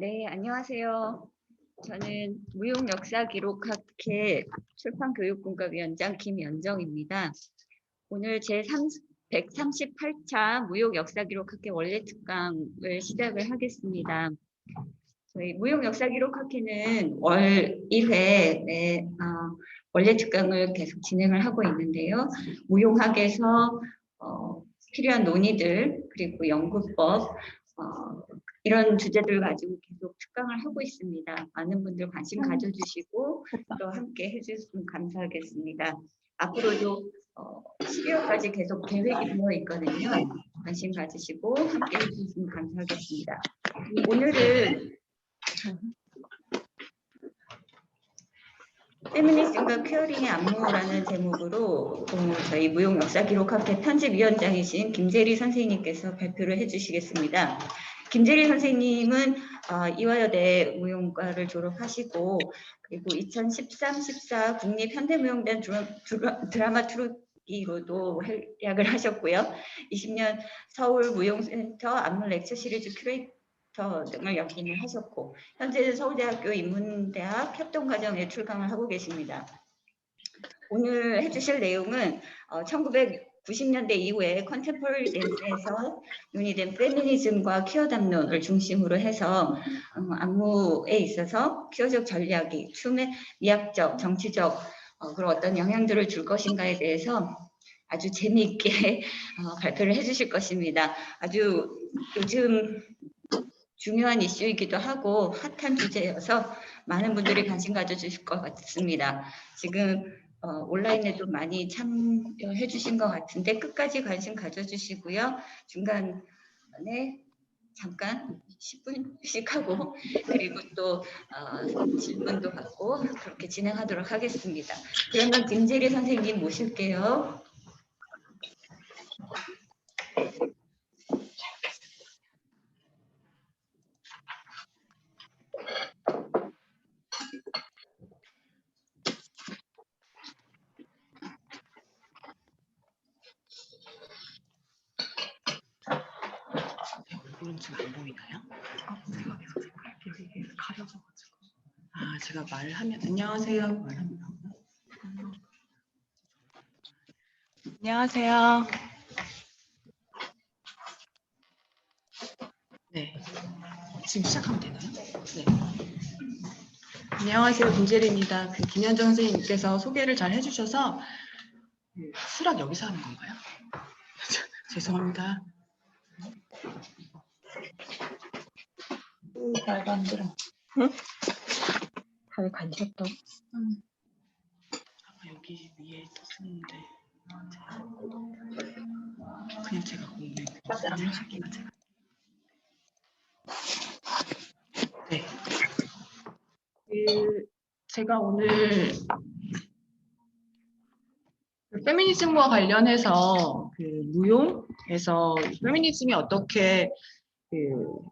네, 안녕하세요. 저는 무용역사기록학회 출판교육분과위원장 김연정입니다. 오늘 제 138차 무용역사기록학회 원래특강을 시작을 하겠습니다. 저희 무용역사기록학회는 월 1회 원래특강을 계속 진행을 하고 있는데요. 무용학에서 필요한 논의들 그리고 연구법 이런 주제들을 가지고 계속 특강을 하고 있습니다. 많은 분들 관심 가져주시고 또 함께 해주시면 감사하겠습니다. 앞으로도 12월까지 계속 계획이 되어 있거든요. 관심 가지시고 함께 해주시면 감사하겠습니다. 오늘은 페미니즘과 퀘어링의 안무라는 제목으로 저희 무용역사기록학회 편집위원장이신 김재리 선생님께서 발표를 해주시겠습니다. 김재리 선생님은 이화여대 무용과를 졸업하시고 그리고 2013-14 국립현대무용단 드라마트루기로도 활약을 하셨고요. 20년 서울무용센터 안무 렉처 시리즈 큐레이터 등을 역임을 하셨고 현재 서울대학교 인문대학 협동과정에 출강을 하고 계십니다. 오늘 해주실 내용은 1990년대 이후에 컨템포러리 댄스에서 논의된 페미니즘과 퀴어 담론을 중심으로 해서 안무에 있어서 퀴어적 전략이 춤의 미학적, 정치적 그런 어떤 영향들을 줄 것인가에 대해서 아주 재미있게 발표를 해주실 것입니다. 아주 요즘 중요한 이슈이기도 하고 핫한 주제여서 많은 분들이 관심 가져주실 것 같습니다. 지금 온라인에도 많이 참여해 주신 것 같은데 끝까지 관심 가져주시고요. 중간에 잠깐 10분씩 하고 그리고 또 질문도 받고 그렇게 진행하도록 하겠습니다. 그러면 김재리 선생님 모실게요. 얼굴은 지금 안 보이나요? 제가 계속 여기 가려져가지고. 제가 말하면 안녕하세요. 말하면 안녕하세요. 네, 지금 시작하면 되나요? 네. 안녕하세요, 김재리입니다. 김현정 선생님께서 소개를 잘 해주셔서 수락 여기서 하는 건가요? 죄송합니다. 잘 만들어. 응? 잘 간셨다. 여기 위에 떴는데 그냥 제가 공유해 하시기만 제가. 네. 제가 오늘 페미니즘과 관련해서 무용에서 페미니즘이 어떻게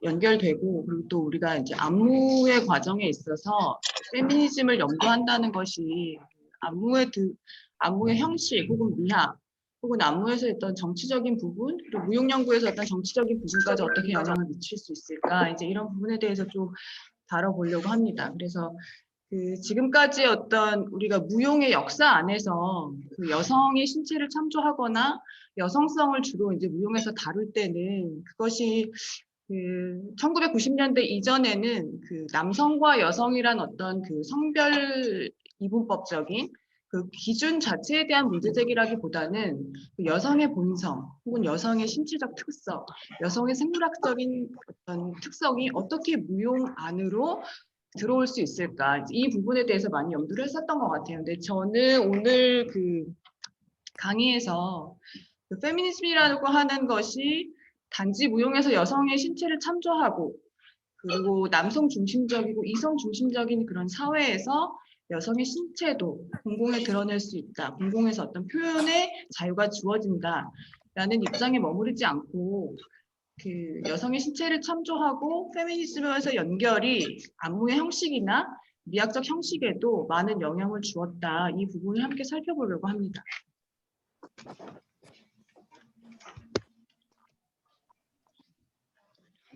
연결되고 그리고 또 우리가 이제 안무의 과정에 있어서 페미니즘을 연구한다는 것이 안무의 형식 혹은 미학 혹은 안무에서 어떤 정치적인 부분 그리고 무용 연구에서 어떤 정치적인 부분까지 어떻게 영향을 미칠 수 있을까 이제 이런 부분에 대해서 좀 다뤄보려고 합니다. 그래서 지금까지 어떤 우리가 무용의 역사 안에서 여성이 신체를 참조하거나 여성성을 주로 이제 무용에서 다룰 때는 그것이 1990년대 이전에는 남성과 여성이란 어떤 성별 이분법적인 기준 자체에 대한 문제 제기라기보다는 여성의 본성 혹은 여성의 신체적 특성, 여성의 생물학적인 어떤 특성이 어떻게 무용 안으로 들어올 수 있을까 이 부분에 대해서 많이 염두를 했었던 것 같아요. 근데 저는 오늘 강의에서 페미니즘이라고 하는 것이 단지 무용에서 여성의 신체를 참조하고 그리고 남성 중심적이고 이성 중심적인 그런 사회에서 여성의 신체도 공공에 드러낼 수 있다. 공공에서 어떤 표현의 자유가 주어진다라는 입장에 머무르지 않고 여성의 신체를 참조하고 페미니즘에서 연결이 안무의 형식이나 미학적 형식에도 많은 영향을 주었다. 이 부분을 함께 살펴보려고 합니다.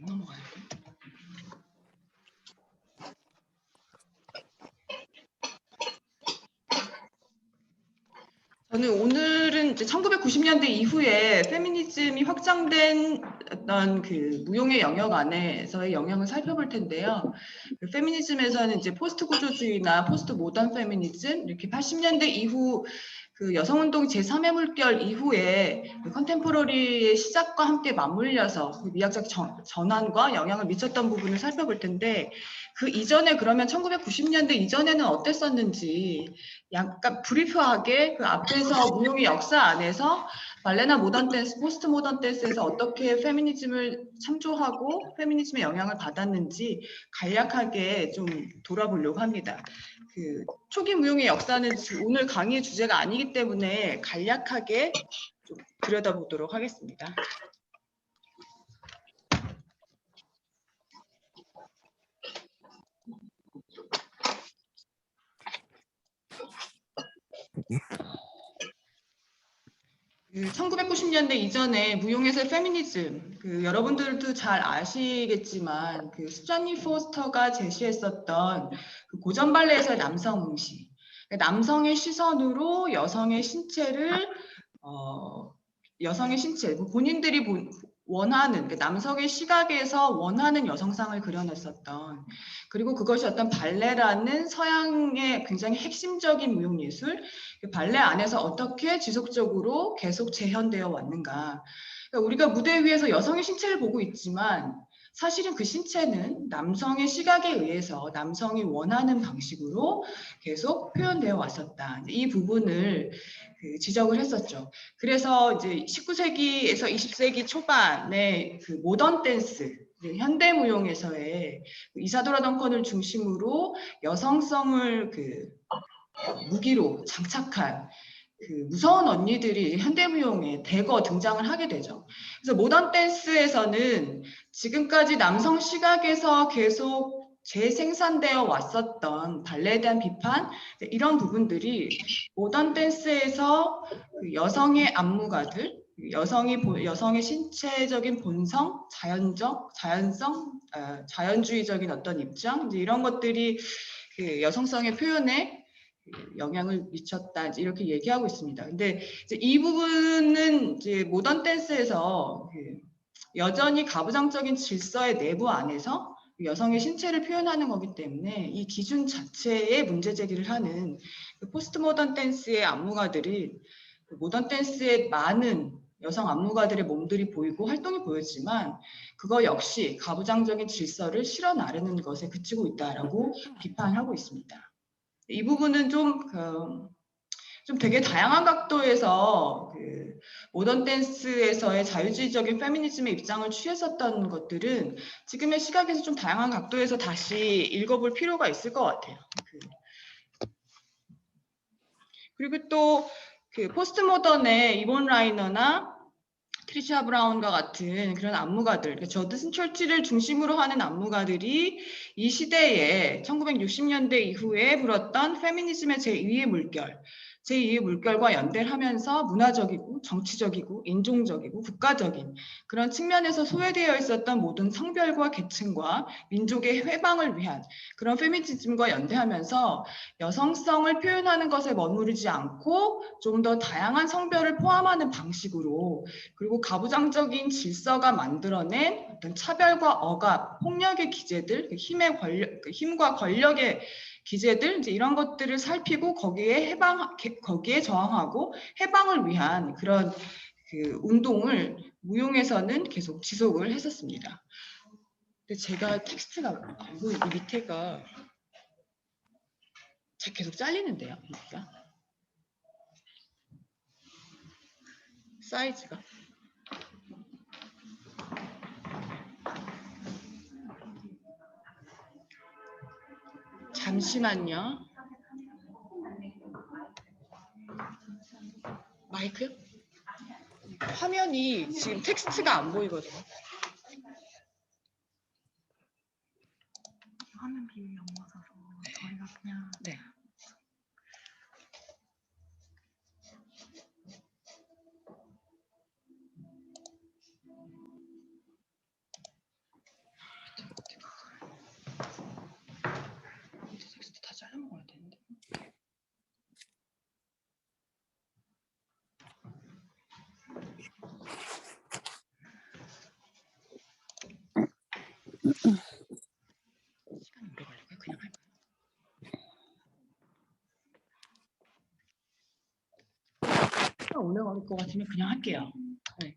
넘어가요. 저는 오늘은 이제 1990년대 이후에 페미니즘이 확장된 어떤 그 무용의 영역 안에서의 영향을 살펴볼 텐데요. 그 페미니즘에서는 이제 포스트 구조주의나 포스트 모던 페미니즘, 이렇게 80년대 이후 그 여성운동 제3의 물결 이후에 그 컨템포러리의 시작과 함께 맞물려서 그 미학적 전환과 영향을 미쳤던 부분을 살펴볼 텐데, 그 이전에 그러면 1990년대 이전에는 어땠었는지 약간 브리프하게 그 앞에서 무용의 역사 안에서 발레나 모던 댄스, 포스트 모던 댄스에서 어떻게 페미니즘을 참조하고 페미니즘의 영향을 받았는지 간략하게 좀 돌아보려고 합니다. 그 초기 무용의 역사는 오늘 강의의 주제가 아니기 때문에 간략하게 좀 들여다보도록 하겠습니다. 그 1990년대 이전에 무용에서의 페미니즘, 그 여러분들도 잘 아시겠지만 그 스쟈니 포스터가 제시했었던 그 고전 발레에서의 남성 응시, 남성의 시선으로 여성의 신체를 여성의 신체, 본인들이 원하는 남성의 시각에서 원하는 여성상을 그려냈었던, 그리고 그것이 어떤 발레라는 서양의 굉장히 핵심적인 무용 예술, 그 발레 안에서 어떻게 지속적으로 계속 재현되어 왔는가. 그러니까 우리가 무대 위에서 여성의 신체를 보고 있지만 사실은 그 신체는 남성의 시각에 의해서 남성이 원하는 방식으로 계속 표현되어 왔었다. 이 부분을 지적을 했었죠. 그래서 이제 19세기에서 20세기 초반에 그 모던 댄스, 현대 무용에서의 이사도라 덩컨을 중심으로 여성성을 무기로 장착한 그 무서운 언니들이 현대무용에 대거 등장을 하게 되죠. 그래서 모던 댄스에서는 지금까지 남성 시각에서 계속 재생산되어 왔었던 발레에 대한 비판, 이런 부분들이 모던 댄스에서 그 여성의 안무가들, 여성의 신체적인 본성, 자연주의적인 어떤 입장, 이제 이런 것들이 그 여성성의 표현에 영향을 미쳤다, 이렇게 얘기하고 있습니다. 근데 이제 이 부분은 이제 모던 댄스에서 여전히 가부장적인 질서의 내부 안에서 여성의 신체를 표현하는 거기 때문에 이 기준 자체에 문제 제기를 하는 포스트 모던 댄스의 안무가들이 모던 댄스의 많은 여성 안무가들의 몸들이 보이고 활동이 보였지만 그거 역시 가부장적인 질서를 실어 나르는 것에 그치고 있다라고 비판하고 있습니다. 이 부분은 좀 되게 다양한 각도에서 모던 댄스에서의 자유주의적인 페미니즘의 입장을 취했었던 것들은 지금의 시각에서 좀 다양한 각도에서 다시 읽어볼 필요가 있을 것 같아요. 그리고 또 포스트 모던의 이본 라이너나 트리샤 브라운과 같은 그런 안무가들, 저드슨 철치를 중심으로 하는 안무가들이 이 시대에 1960년대 이후에 불었던 페미니즘의 제2의 물결, 제2의 물결과 연대를 하면서 문화적이고 정치적이고 인종적이고 국가적인 그런 측면에서 소외되어 있었던 모든 성별과 계층과 민족의 회방을 위한 그런 페미니즘과 연대하면서 여성성을 표현하는 것에 머무르지 않고 좀 더 다양한 성별을 포함하는 방식으로, 그리고 가부장적인 질서가 만들어낸 어떤 차별과 억압, 폭력의 기제들, 힘과 권력의 기제들, 이제 이런 것들을 살피고 거기에 저항하고 해방을 위한 그런 운동을 무용에서는 계속 지속을 했었습니다. 근데 제가 텍스트가 안 보이고 이 밑에가 계속 잘리는데요, 그러니까 사이즈가. 잠시만요. 마이크요? 화면이 지금 텍스트가 안 보이거든요. 화면 비율이 안 맞아서 저희가 그냥 네. 텍스트 다 잘라먹어야 되는데. 시간이 오래 걸릴까요? 그냥 할까요? 시간 오래 걸릴 것 같으면 그냥 할게요. 네.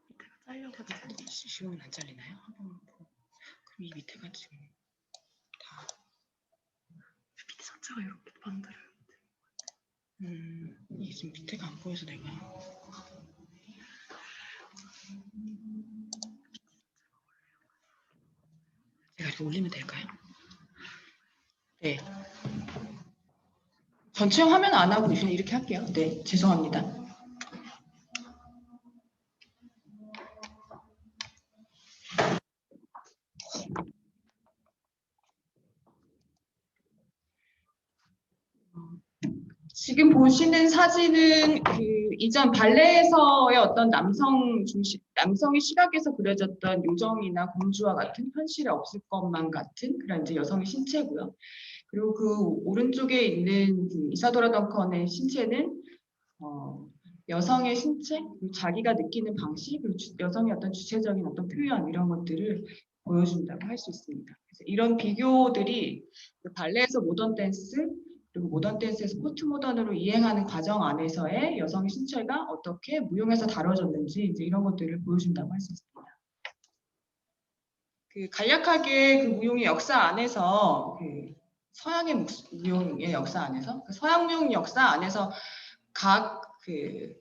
밑에가 잘려가지고 시간은 안 잘리나요? 한번 그럼 이 밑에가 지금 다 밑에 자체가 이렇게 만들어요. 이게 지금 밑에가 안 보여서 내가 제가 이렇게 올리면 될까요? 네. 전체 화면 안 하고 그냥 이렇게 할게요. 네, 죄송합니다. 지금 보시는 사진은 그 이전 발레에서의 어떤 남성의 시각에서 그려졌던 요정이나 공주와 같은 현실에 없을 것만 같은 그런 이제 여성의 신체고요. 그리고 그 오른쪽에 있는 그 이사도라 덩컨의 신체는 여성의 신체, 그리고 자기가 느끼는 방식, 그리고 여성의 어떤 주체적인 어떤 표현 이런 것들을 보여준다고 할 수 있습니다. 그래서 이런 비교들이 그 발레에서 모던 댄스 그리고 모던 댄스에서 포트 모던으로 이행하는 과정 안에서의 여성의 신체가 어떻게 무용에서 다뤄졌는지 이제 이런 것들을 보여준다고 할 수 있습니다. 그 간략하게 그 무용의 역사 안에서 그 서양의 무용의 역사 안에서 그 서양 무용 역사 안에서 각 그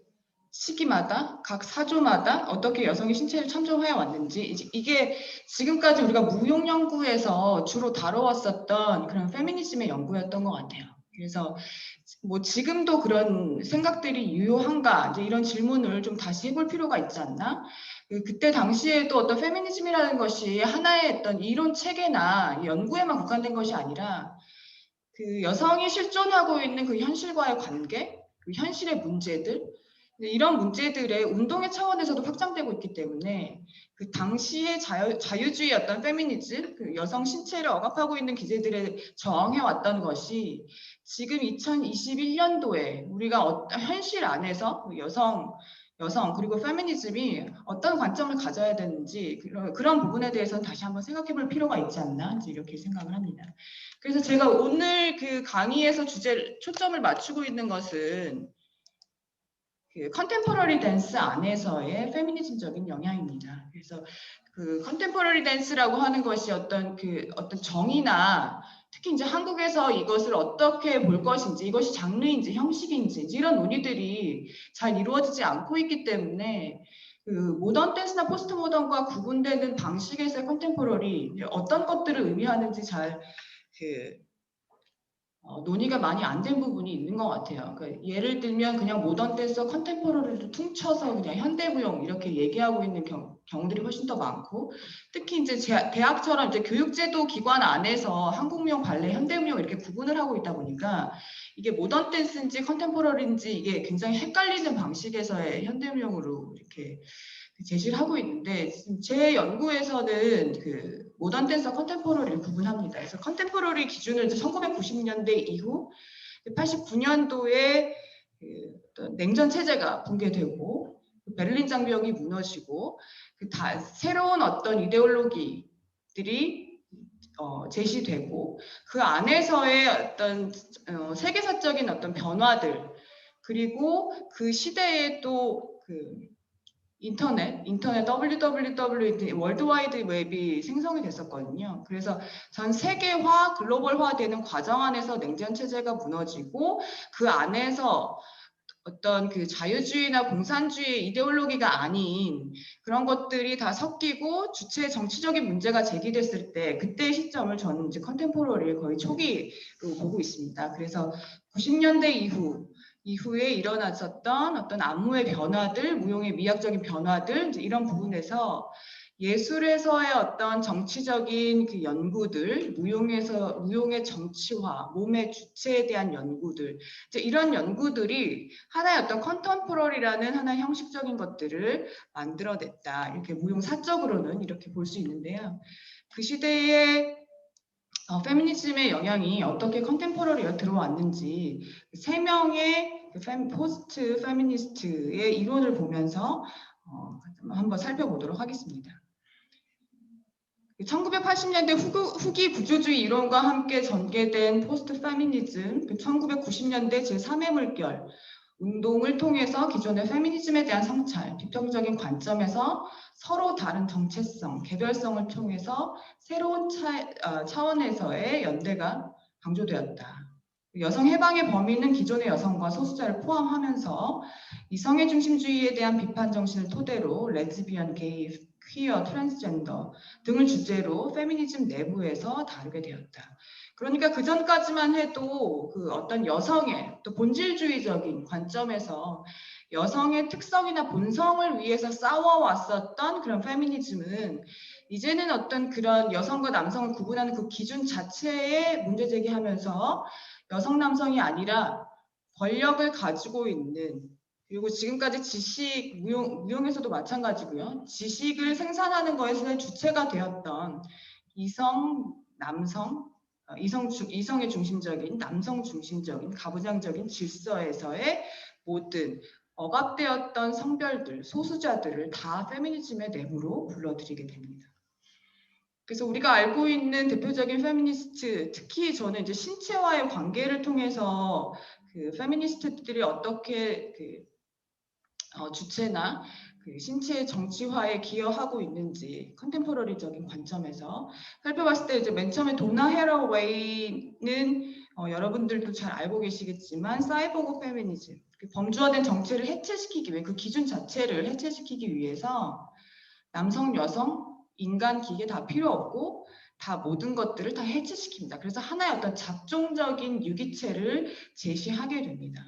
시기마다 각 사조마다 어떻게 여성의 신체를 참조해 왔는지 이게 지금까지 우리가 무용 연구에서 주로 다뤄왔었던 그런 페미니즘의 연구였던 것 같아요. 그래서 뭐 지금도 그런 생각들이 유효한가 이제 이런 질문을 좀 다시 해볼 필요가 있지 않나? 그때 당시에도 어떤 페미니즘이라는 것이 하나의 어떤 이론 체계나 연구에만 국한된 것이 아니라 그 여성이 실존하고 있는 그 현실과의 관계, 그 현실의 문제들 이런 문제들의 운동의 차원에서도 확장되고 있기 때문에 그 당시의 자유주의 어떤 페미니즘, 그 여성 신체를 억압하고 있는 기제들에 저항해왔던 것이 지금 2021년도에 우리가 어떤 현실 안에서 여성 그리고 페미니즘이 어떤 관점을 가져야 되는지 그런 부분에 대해서는 다시 한번 생각해 볼 필요가 있지 않나 이렇게 생각을 합니다. 그래서 제가 오늘 그 강의에서 초점을 맞추고 있는 것은 그 컨템포러리 댄스 안에서의 페미니즘적인 영향입니다. 그래서 그 컨템포러리 댄스라고 하는 것이 어떤 정의나 특히 이제 한국에서 이것을 어떻게 볼 것인지 이것이 장르인지 형식인지 이런 논의들이 잘 이루어지지 않고 있기 때문에 그 모던 댄스나 포스트 모던과 구분되는 방식에서의 컨템포러리 어떤 것들을 의미하는지 잘 논의가 많이 안 된 부분이 있는 것 같아요. 그러니까 예를 들면 그냥 모던 댄스와 컨템포러리를 퉁쳐서 그냥 현대무용 이렇게 얘기하고 있는 경우들이 훨씬 더 많고 특히 이제 대학처럼 이제 교육제도 기관 안에서 한국무용, 발레, 현대무용 이렇게 구분을 하고 있다 보니까 이게 모던 댄스인지 컨템포러리인지 이게 굉장히 헷갈리는 방식에서의 현대무용으로 이렇게 제시를 하고 있는데 제 연구에서는 그 모던 댄스와 컨템포러리를 구분합니다. 그래서 컨템포러리 기준을 이제 1990년대 이후 89년도에 그 냉전 체제가 붕괴되고 베를린 장벽이 무너지고 새로운 어떤 이데올로기들이 제시되고 그 안에서의 어떤 세계사적인 어떤 변화들 그리고 그 시대에 또 인터넷 WWW 월드와이드 웹이 생성이 됐었거든요. 그래서 전 세계화, 글로벌화되는 과정 안에서 냉전 체제가 무너지고 그 안에서 어떤 그 자유주의나 공산주의 이데올로기가 아닌 그런 것들이 다 섞이고 주체의 정치적인 문제가 제기됐을 때 그때의 시점을 저는 이제 컨템포러리의 거의 초기로 보고 있습니다. 그래서 90년대 이후에 일어났었던 어떤 안무의 변화들, 무용의 미학적인 변화들 이런 부분에서 예술에서의 어떤 정치적인 그 연구들, 무용의 정치화, 몸의 주체에 대한 연구들, 이제 이런 연구들이 하나의 어떤 컨템포러리라는 하나의 형식적인 것들을 만들어냈다. 이렇게 무용 사적으로는 이렇게 볼 수 있는데요. 그 시대에 페미니즘의 영향이 어떻게 컨템포러리에 들어왔는지 3명의 포스트 페미니스트의 이론을 보면서 한번 살펴보도록 하겠습니다. 1980년대 후기 구조주의 이론과 함께 전개된 포스트 페미니즘, 1990년대 제3의 물결 운동을 통해서 기존의 페미니즘에 대한 성찰, 비평적인 관점에서 서로 다른 정체성, 개별성을 통해서 새로운 차원에서의 연대가 강조되었다. 여성 해방의 범위는 기존의 여성과 소수자를 포함하면서 이성의 중심주의에 대한 비판 정신을 토대로 레즈비언, 게이, 퀴어, 트랜스젠더 등을 주제로 페미니즘 내부에서 다루게 되었다. 그러니까 그 전까지만 해도 그 어떤 여성의 또 본질주의적인 관점에서 여성의 특성이나 본성을 위해서 싸워왔었던 그런 페미니즘은 이제는 어떤 그런 여성과 남성을 구분하는 그 기준 자체에 문제 제기하면서 여성 남성이 아니라 권력을 가지고 있는, 그리고 지금까지 지식, 무용에서도 마찬가지고요. 지식을 생산하는 것에서의 주체가 되었던 이성, 남성, 이성의 중심적인, 남성 중심적인, 가부장적인 질서에서의 모든 억압되었던 성별들, 소수자들을 다 페미니즘의 내부로 불러들이게 됩니다. 그래서 우리가 알고 있는 대표적인 페미니스트, 특히 저는 이제 신체와의 관계를 통해서 그 페미니스트들이 어떻게 주체나 그 신체의 정치화에 기여하고 있는지 컨템포러리적인 관점에서 살펴봤을 때 이제 맨 처음에 도나 헤러웨이는 여러분들도 잘 알고 계시겠지만 사이보그 페미니즘, 그 범주화된 정체를 해체시키기 위해 그 기준 자체를 해체시키기 위해서 남성, 여성, 인간, 기계 다 필요 없고 다 모든 것들을 다 해체시킵니다. 그래서 하나의 어떤 잡종적인 유기체를 제시하게 됩니다.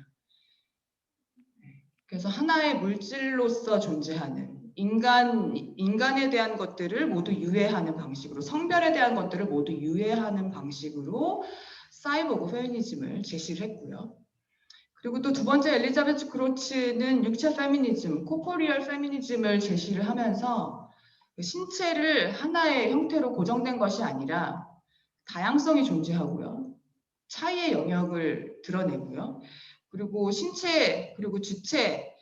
그래서 하나의 물질로서 존재하는 인간에 대한 것들을 모두 유해하는 방식으로, 성별에 대한 것들을 모두 유해하는 방식으로 사이보그 페미니즘을 제시를 했고요. 그리고 또 두 번째 엘리자베트 크로츠는 육체 페미니즘, 코포리얼 페미니즘을 제시를 하면서 신체를 하나의 형태로 고정된 것이 아니라 다양성이 존재하고요. 차이의 영역을 드러내고요. 그리고 신체, 그리고 주체,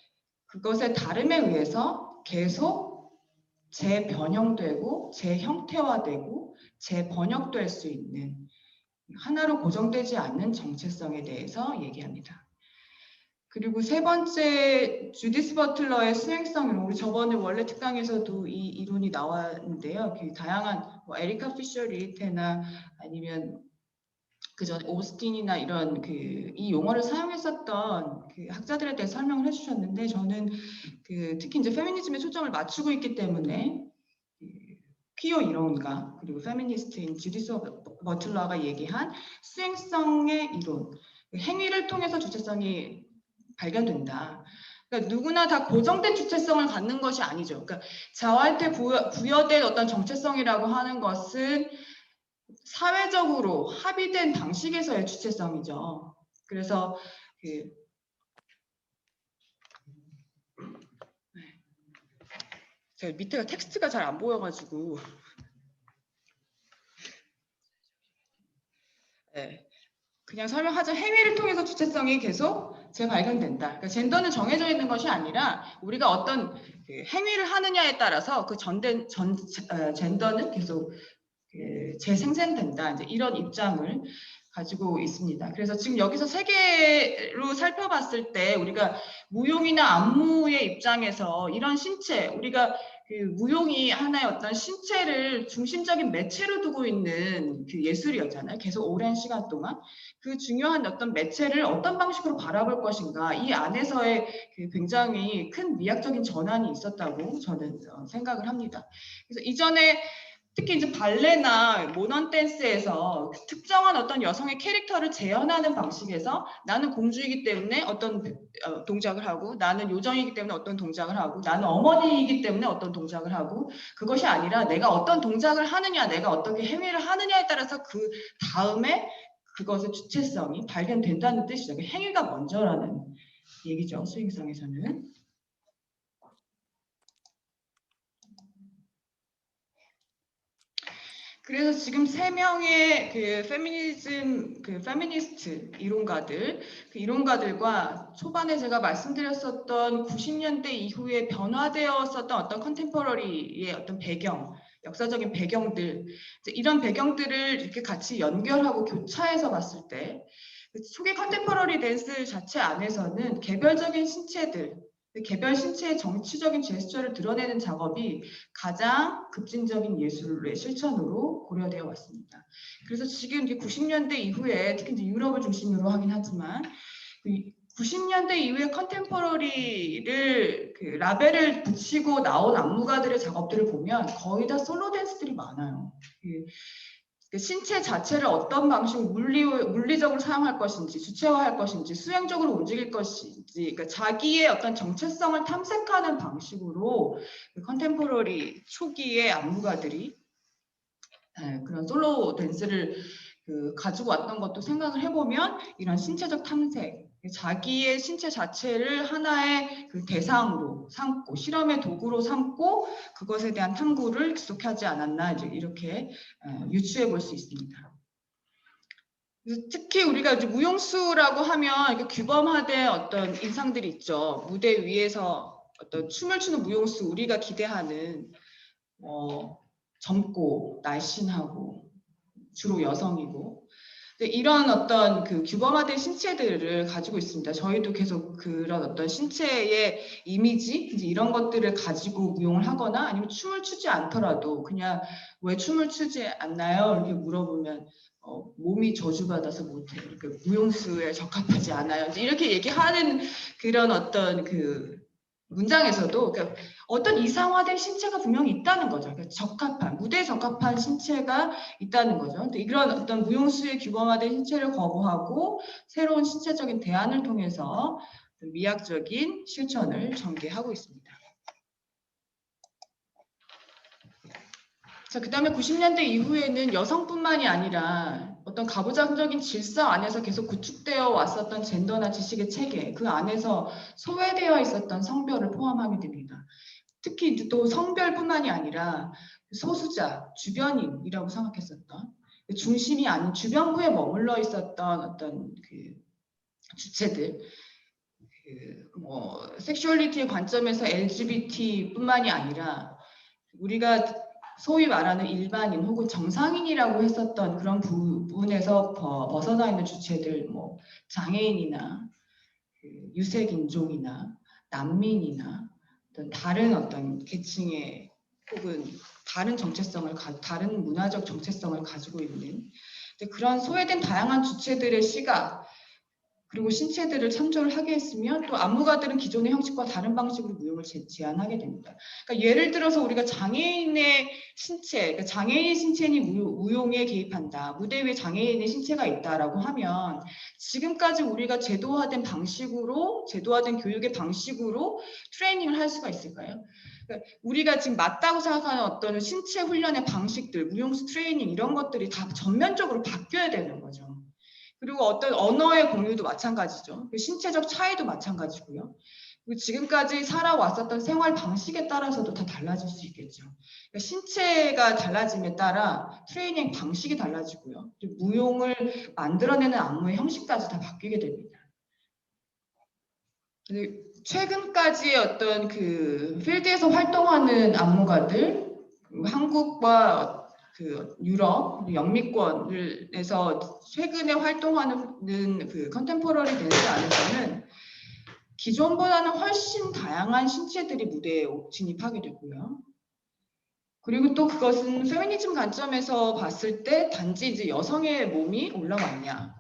그것의 다름에 의해서 계속 재변형되고 재형태화되고 재번역될 수 있는 하나로 고정되지 않는 정체성에 대해서 얘기합니다. 그리고 세 번째, 주디스 버틀러의 수행성 이론, 우리 저번에 원래 특강에서도 이 이론이 나왔는데요. 그 다양한 에리카 피셔 리테나 아니면 그전 오스틴이나 이런 이 용어를 사용했었던 그 학자들에 대해 설명을 해주셨는데, 저는 특히 이제 페미니즘에 초점을 맞추고 있기 때문에 퀴어 이론가 그리고 페미니스트인 주디스 버틀러가 얘기한 수행성의 이론, 행위를 통해서 주체성이 발견된다. 그러니까 누구나 다 고정된 주체성을 갖는 것이 아니죠. 그러니까 자아한테 부여된 어떤 정체성이라고 하는 것은 사회적으로 합의된 방식에서의 주체성이죠. 그래서 제가 밑에가 텍스트가 잘 안 보여가지고 그냥 설명하자. 행위를 통해서 주체성이 계속 재발견된다. 그러니까 젠더는 정해져 있는 것이 아니라 우리가 어떤 행위를 하느냐에 따라서 그 젠더는 계속 재생산된다. 이제 이런 입장을 가지고 있습니다. 그래서 지금 여기서 세 개로 살펴봤을 때 우리가 무용이나 안무의 입장에서 이런 신체, 우리가 무용이 하나의 어떤 신체를 중심적인 매체로 두고 있는 예술이었잖아요. 계속 오랜 시간 동안 그 중요한 어떤 매체를 어떤 방식으로 바라볼 것인가, 이 안에서의 굉장히 큰 미학적인 전환이 있었다고 저는 생각을 합니다. 그래서 이전에 특히 이제 발레나 모던 댄스에서 특정한 어떤 여성의 캐릭터를 재현하는 방식에서 나는 공주이기 때문에 어떤 동작을 하고, 나는 요정이기 때문에 어떤 동작을 하고, 나는 어머니이기 때문에 어떤 동작을 하고, 그것이 아니라 내가 어떤 동작을 하느냐, 내가 어떻게 행위를 하느냐에 따라서 그 다음에 그것의 주체성이 발견된다는 뜻이죠. 행위가 먼저라는 얘기죠. 스윙성에서는. 그래서 지금 3명의 그 페미니스트 이론가들, 그 이론가들과 초반에 제가 말씀드렸었던 90년대 이후에 변화되었었던 어떤 컨템퍼러리의 어떤 배경, 역사적인 배경들, 이런 배경들을 이렇게 같이 연결하고 교차해서 봤을 때, 초기 컨템퍼러리 댄스 자체 안에서는 개별적인 신체들, 개별 신체의 정치적인 제스처를 드러내는 작업이 가장 급진적인 예술의 실천으로 고려되어 왔습니다. 그래서 지금 90년대 이후에 특히 이제 유럽을 중심으로 하긴 하지만 90년대 이후에 컨템퍼러리를 라벨을 붙이고 나온 안무가들의 작업들을 보면 거의 다 솔로 댄스들이 많아요. 신체 자체를 어떤 방식으로 물리적으로 사용할 것인지, 주체화할 것인지, 수행적으로 움직일 것인지, 그러니까 자기의 어떤 정체성을 탐색하는 방식으로 컨템포러리 초기의 안무가들이 그런 솔로 댄스를 가지고 왔던 것도 생각을 해보면 이런 신체적 탐색, 자기의 신체 자체를 하나의 대상으로 삼고 실험의 도구로 삼고 그것에 대한 탐구를 지속하지 않았나 이렇게 유추해 볼 수 있습니다. 특히 우리가 이제 무용수라고 하면 이렇게 규범화된 어떤 인상들이 있죠. 무대 위에서 어떤 춤을 추는 무용수, 우리가 기대하는 젊고 날씬하고 주로 여성이고 이런 어떤 규범화된 신체들을 가지고 있습니다. 저희도 계속 그런 어떤 신체의 이미지 이제 이런 것들을 가지고 무용을 하거나 아니면 춤을 추지 않더라도 그냥 왜 춤을 추지 않나요? 이렇게 물어보면 몸이 저주받아서 못해. 이렇게 무용수에 적합하지 않아요. 이렇게 얘기하는 그런 어떤 문장에서도 그러니까 어떤 이상화된 신체가 분명히 있다는 거죠. 그러니까 적합한, 무대에 적합한 신체가 있다는 거죠. 근데 이런 어떤 무용수의 규범화된 신체를 거부하고 새로운 신체적인 대안을 통해서 미학적인 실천을 전개하고 있습니다. 자, 그 다음에 90년대 이후에는 여성뿐만이 아니라 어떤 가부장적인 질서 안에서 계속 구축되어 왔었던 젠더나 지식의 체계, 그 안에서 소외되어 있었던 성별을 포함하게 됩니다. 특히 또 성별뿐만이 아니라 소수자, 주변인이라고 생각했었던 중심이 아닌 주변부에 머물러 있었던 어떤 주체들, 섹슈얼리티의 관점에서 LGBT뿐만이 아니라 우리가 소위 말하는 일반인 혹은 정상인이라고 했었던 그런 부분에서 벗어나 있는 주체들, 장애인이나 유색인종이나 난민이나 다른 어떤 계층의 혹은 다른 정체성을 다른 문화적 정체성을 가지고 있는 그런 소외된 다양한 주체들의 시각 그리고 신체들을 참조를 하게 했으면 또 안무가들은 기존의 형식과 다른 방식으로 무용을 제안하게 됩니다. 그러니까 예를 들어서 우리가 장애인의 신체, 그러니까 장애인의 신체니 무용에 개입한다. 무대 위에 장애인의 신체가 있다라고 하면 지금까지 우리가 제도화된 방식으로, 제도화된 교육의 방식으로 트레이닝을 할 수가 있을까요? 그러니까 우리가 지금 맞다고 생각하는 어떤 신체 훈련의 방식들, 무용수 트레이닝 이런 것들이 다 전면적으로 바뀌어야 되는 거죠. 그리고 어떤 언어의 공유도 마찬가지죠. 신체적 차이도 마찬가지고요. 그리고 지금까지 살아왔었던 생활 방식에 따라서도 다 달라질 수 있겠죠. 그러니까 신체가 달라짐에 따라 트레이닝 방식이 달라지고요. 무용을 만들어내는 안무의 형식까지 다 바뀌게 됩니다. 최근까지의 어떤 필드에서 활동하는 안무가들, 한국과 유럽, 영미권에서 최근에 활동하는 컨템포러리 댄스 안에서는 기존보다는 훨씬 다양한 신체들이 무대에 진입하게 되고요. 그리고 또 그것은 페미니즘 관점에서 봤을 때 단지 이제 여성의 몸이 올라왔냐,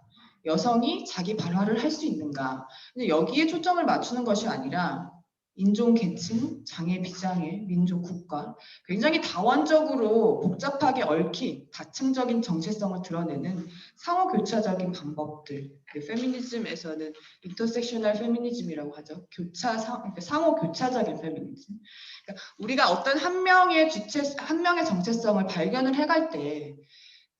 여성이 자기 발화를 할 수 있는가, 근데 여기에 초점을 맞추는 것이 아니라 인종, 계층, 장애, 비장애, 민족, 국가 굉장히 다원적으로 복잡하게 얽힌 다층적인 정체성을 드러내는 상호 교차적인 방법들. 페미니즘에서는 인터섹셔널 페미니즘이라고 하죠. 상호 교차적인 페미니즘. 그러니까 우리가 어떤 한 명의 정체성을 발견을 해갈 때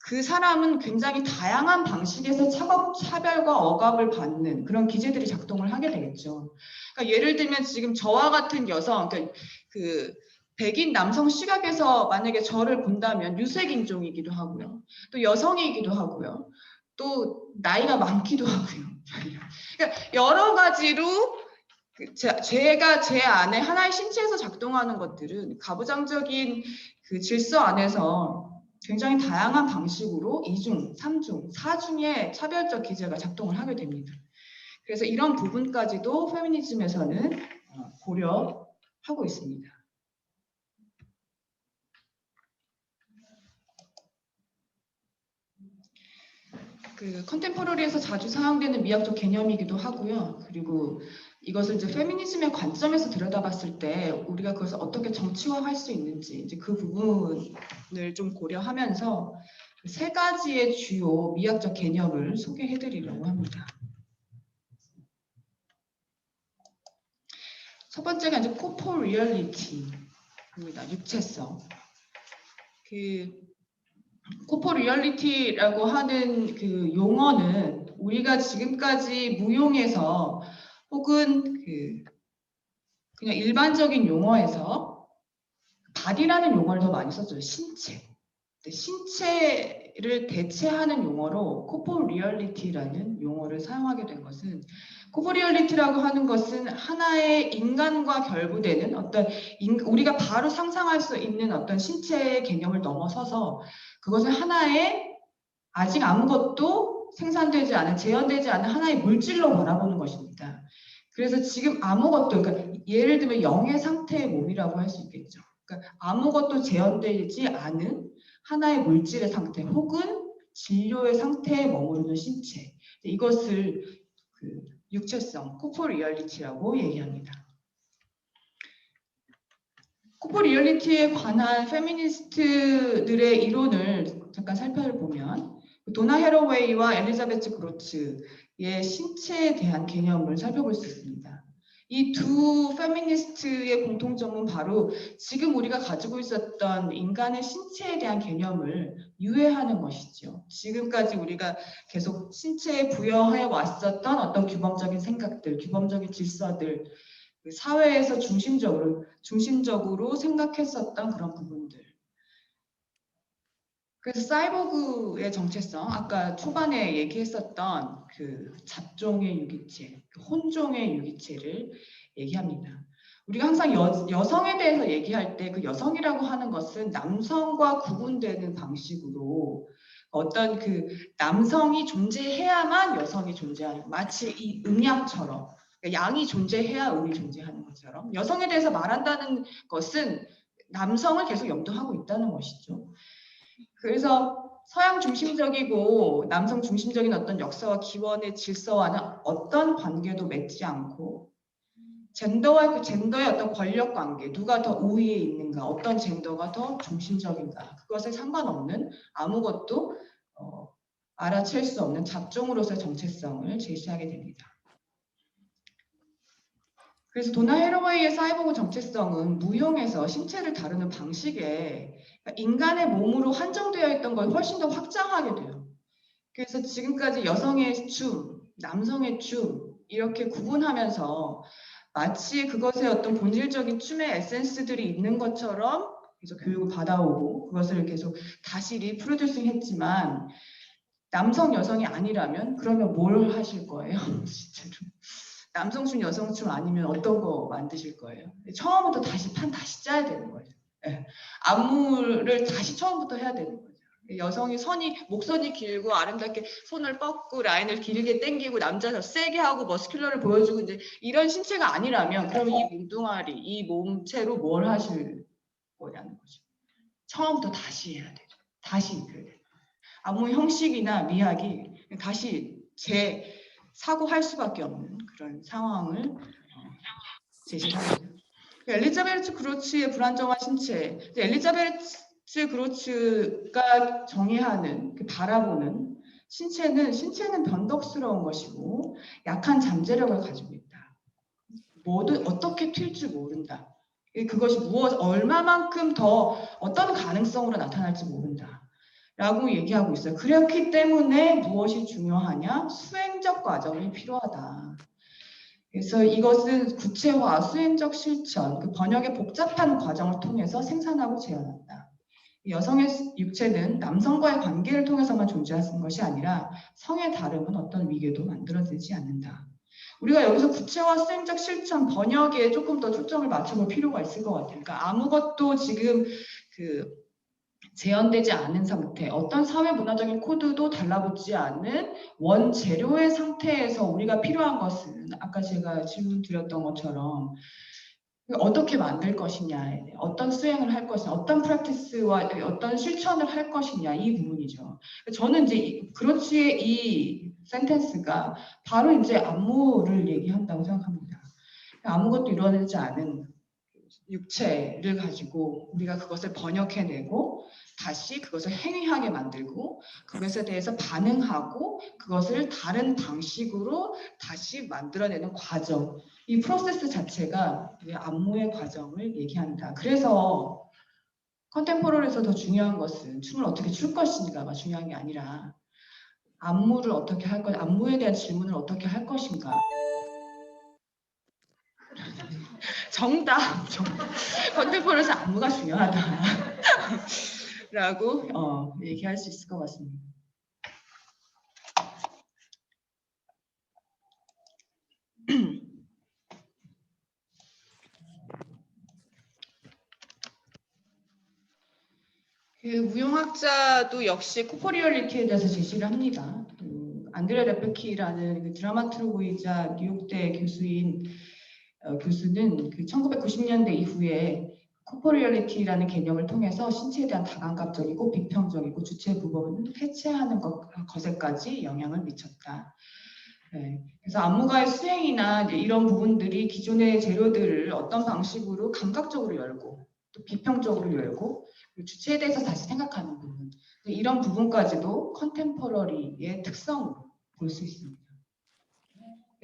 그 사람은 굉장히 다양한 방식에서 차별과 억압을 받는 그런 기제들이 작동을 하게 되겠죠. 그러니까 예를 들면 지금 저와 같은 여성, 그러니까 그 백인 남성 시각에서 만약에 저를 본다면 유색 인종이기도 하고요. 또 여성이기도 하고요. 또 나이가 많기도 하고요. 그러니까 여러 가지로 제가 제 안에 하나의 신체에서 작동하는 것들은 가부장적인 그 질서 안에서 굉장히 다양한 방식으로 2중, 3중, 4중의 차별적 기제가 작동을 하게 됩니다. 그래서 이런 부분까지도 페미니즘에서는 고려하고 있습니다. 그 컨템포러리에서 자주 사용되는 미학적 개념이기도 하고요. 그리고 이것을 이제 페미니즘의 관점에서 들여다봤을 때 우리가 그것을 어떻게 정치화할 수 있는지 이제 그 부분을 좀 고려하면서 세 가지의 주요 미학적 개념을 소개해드리려고 합니다. 첫 번째가 이제 코포리얼리티입니다. 육체성. 코포리얼리티라고 하는 그 용어는 우리가 지금까지 무용에서 혹은 그냥 일반적인 용어에서 바디라는 용어를 더 많이 썼죠. 신체. 신체를 대체하는 용어로 코포리얼리티라는 용어를 사용하게 된 것은 코포리얼리티라고 하는 것은 하나의 인간과 결부되는 어떤 우리가 바로 상상할 수 있는 어떤 신체의 개념을 넘어서서 그것을 하나의 아직 아무것도 생산되지 않은 재현되지 않은 하나의 물질로 바라보는 것입니다. 그래서 지금 아무것도 그러니까 예를 들면 영의 상태의 몸이라고 할 수 있겠죠. 그러니까 아무것도 재현되지 않은 하나의 물질의 상태 혹은 진료의 상태에 머무르는 신체 이것을 육체성, 코포리얼리티라고 얘기합니다. 코포리얼리티에 관한 페미니스트들의 이론을 잠깐 살펴보면 도나 헤러웨이와 엘리자베트 그로츠의 신체에 대한 개념을 살펴볼 수 있습니다. 이 두 페미니스트의 공통점은 바로 지금 우리가 가지고 있었던 인간의 신체에 대한 개념을 유해하는 것이죠. 지금까지 우리가 계속 신체에 부여해 왔었던 어떤 규범적인 생각들, 규범적인 질서들, 사회에서 중심적으로 생각했었던 그런 부분들. 그래서 사이보그의 정체성, 아까 초반에 얘기했었던 그 잡종의 유기체, 혼종의 유기체를 얘기합니다. 우리가 항상 여성에 대해서 얘기할 때 그 여성이라고 하는 것은 남성과 구분되는 방식으로 어떤 그 남성이 존재해야만 여성이 존재하는 마치 이 음약처럼 양이 존재해야 음이 존재하는 것처럼 여성에 대해서 말한다는 것은 남성을 계속 염두하고 있다는 것이죠. 그래서 서양 중심적이고 남성 중심적인 어떤 역사와 기원의 질서와는 어떤 관계도 맺지 않고 젠더와 그 젠더의 어떤 권력 관계, 누가 더 우위에 있는가, 어떤 젠더가 더 중심적인가, 그것에 상관없는 아무것도 알아챌 수 없는 잡종으로서의 정체성을 제시하게 됩니다. 그래서 도나 헤러웨이의 사이보그 정체성은 무용에서 신체를 다루는 방식에 인간의 몸으로 한정되어 있던 걸 훨씬 더 확장하게 돼요. 그래서 지금까지 여성의 춤, 남성의 춤 이렇게 구분하면서 마치 그것에 어떤 본질적인 춤의 에센스들이 있는 것처럼 계속 교육을 받아오고 그것을 계속 다시 리프로듀싱 했지만 남성, 여성이 아니라면 그러면 뭘 하실 거예요? 진짜로. 남성춤, 여성춤 아니면 어떤 거 만드실 거예요? 처음부터 다시 짜야 되는 거예요. 네. 안무를 다시 처음부터 해야 되는 거죠. 여성이 목선이 길고 아름답게 손을 뻗고 라인을 길게 당기고 남자가 세게 하고 머스큘러를 보여주고 이제 이런 신체가 아니라면 그럼 이 몸뚱아리, 이 몸체로 뭘 하실 거냐는 거죠. 처음부터 다시 해야 되죠. 다시 입혀야 돼요. 안무 형식이나 미학이 다시 사고할 수밖에 없는 그런 상황을 제시를 합니다. 엘리자베트 그로츠의 불안정한 신체, 엘리자베트 그로츠가 정의하는 바라보는 신체는 변덕스러운 것이고 약한 잠재력을 가지고 있다. 뭐든 어떻게 튈지 모른다. 그것이 얼마만큼 더 어떤 가능성으로 나타날지 모른다. 라고 얘기하고 있어요. 그렇기 때문에 무엇이 중요하냐? 수행적 과정이 필요하다. 그래서 이것은 구체화, 수행적 실천, 그 번역의 복잡한 과정을 통해서 생산하고 재현한다. 여성의 육체는 남성과의 관계를 통해서만 존재하는 것이 아니라 성의 다름은 어떤 위계도 만들어내지 않는다. 우리가 여기서 구체화, 수행적 실천, 번역에 조금 더 초점을 맞춰볼 필요가 있을 것 같아요. 그러니까 아무것도 지금 재현되지 않은 상태, 어떤 사회 문화적인 코드도 달라붙지 않은 원재료의 상태에서 우리가 필요한 것은 아까 제가 질문 드렸던 것처럼 어떻게 만들 것이냐, 어떤 수행을 할 것이냐, 어떤 프랙티스와 어떤 실천을 할 것이냐 이 부분이죠. 저는 이제 그로츠의 이 센텐스가 바로 이제 안무를 얘기한다고 생각합니다. 아무것도 이루어지지 않은 육체를 가지고 우리가 그것을 번역해내고 다시 그것을 행위하게 만들고 그것에 대해서 반응하고 그것을 다른 방식으로 다시 만들어내는 과정, 이 프로세스 자체가 안무의 과정을 얘기한다. 그래서 컨템포러리에서 더 중요한 것은 춤을 어떻게 출 것인가가 중요한 게 아니라 안무를 어떻게 할 것인가, 안무에 대한 질문을 어떻게 할 것인가. 정답. 컨템포러리에서 안무가 중요하다. 라고 얘기할 수 있을 것 같습니다. 그 무용학자도 역시 코퍼리얼리티에 대해서 제시를 합니다. 안드레 레페키라는 그 드라마트루고이자 뉴욕대 교수는 그 1990년대 이후에 코퍼리얼리티라는 개념을 통해서 신체에 대한 다감각적이고 비평적이고 주체 부분을 해체하는 것에까지 영향을 미쳤다. 네. 그래서 안무가의 수행이나 이런 부분들이 기존의 재료들을 어떤 방식으로 감각적으로 열고 또 비평적으로 열고 주체에 대해서 다시 생각하는 부분, 이런 부분까지도 컨템포러리의 특성으로 볼 수 있습니다.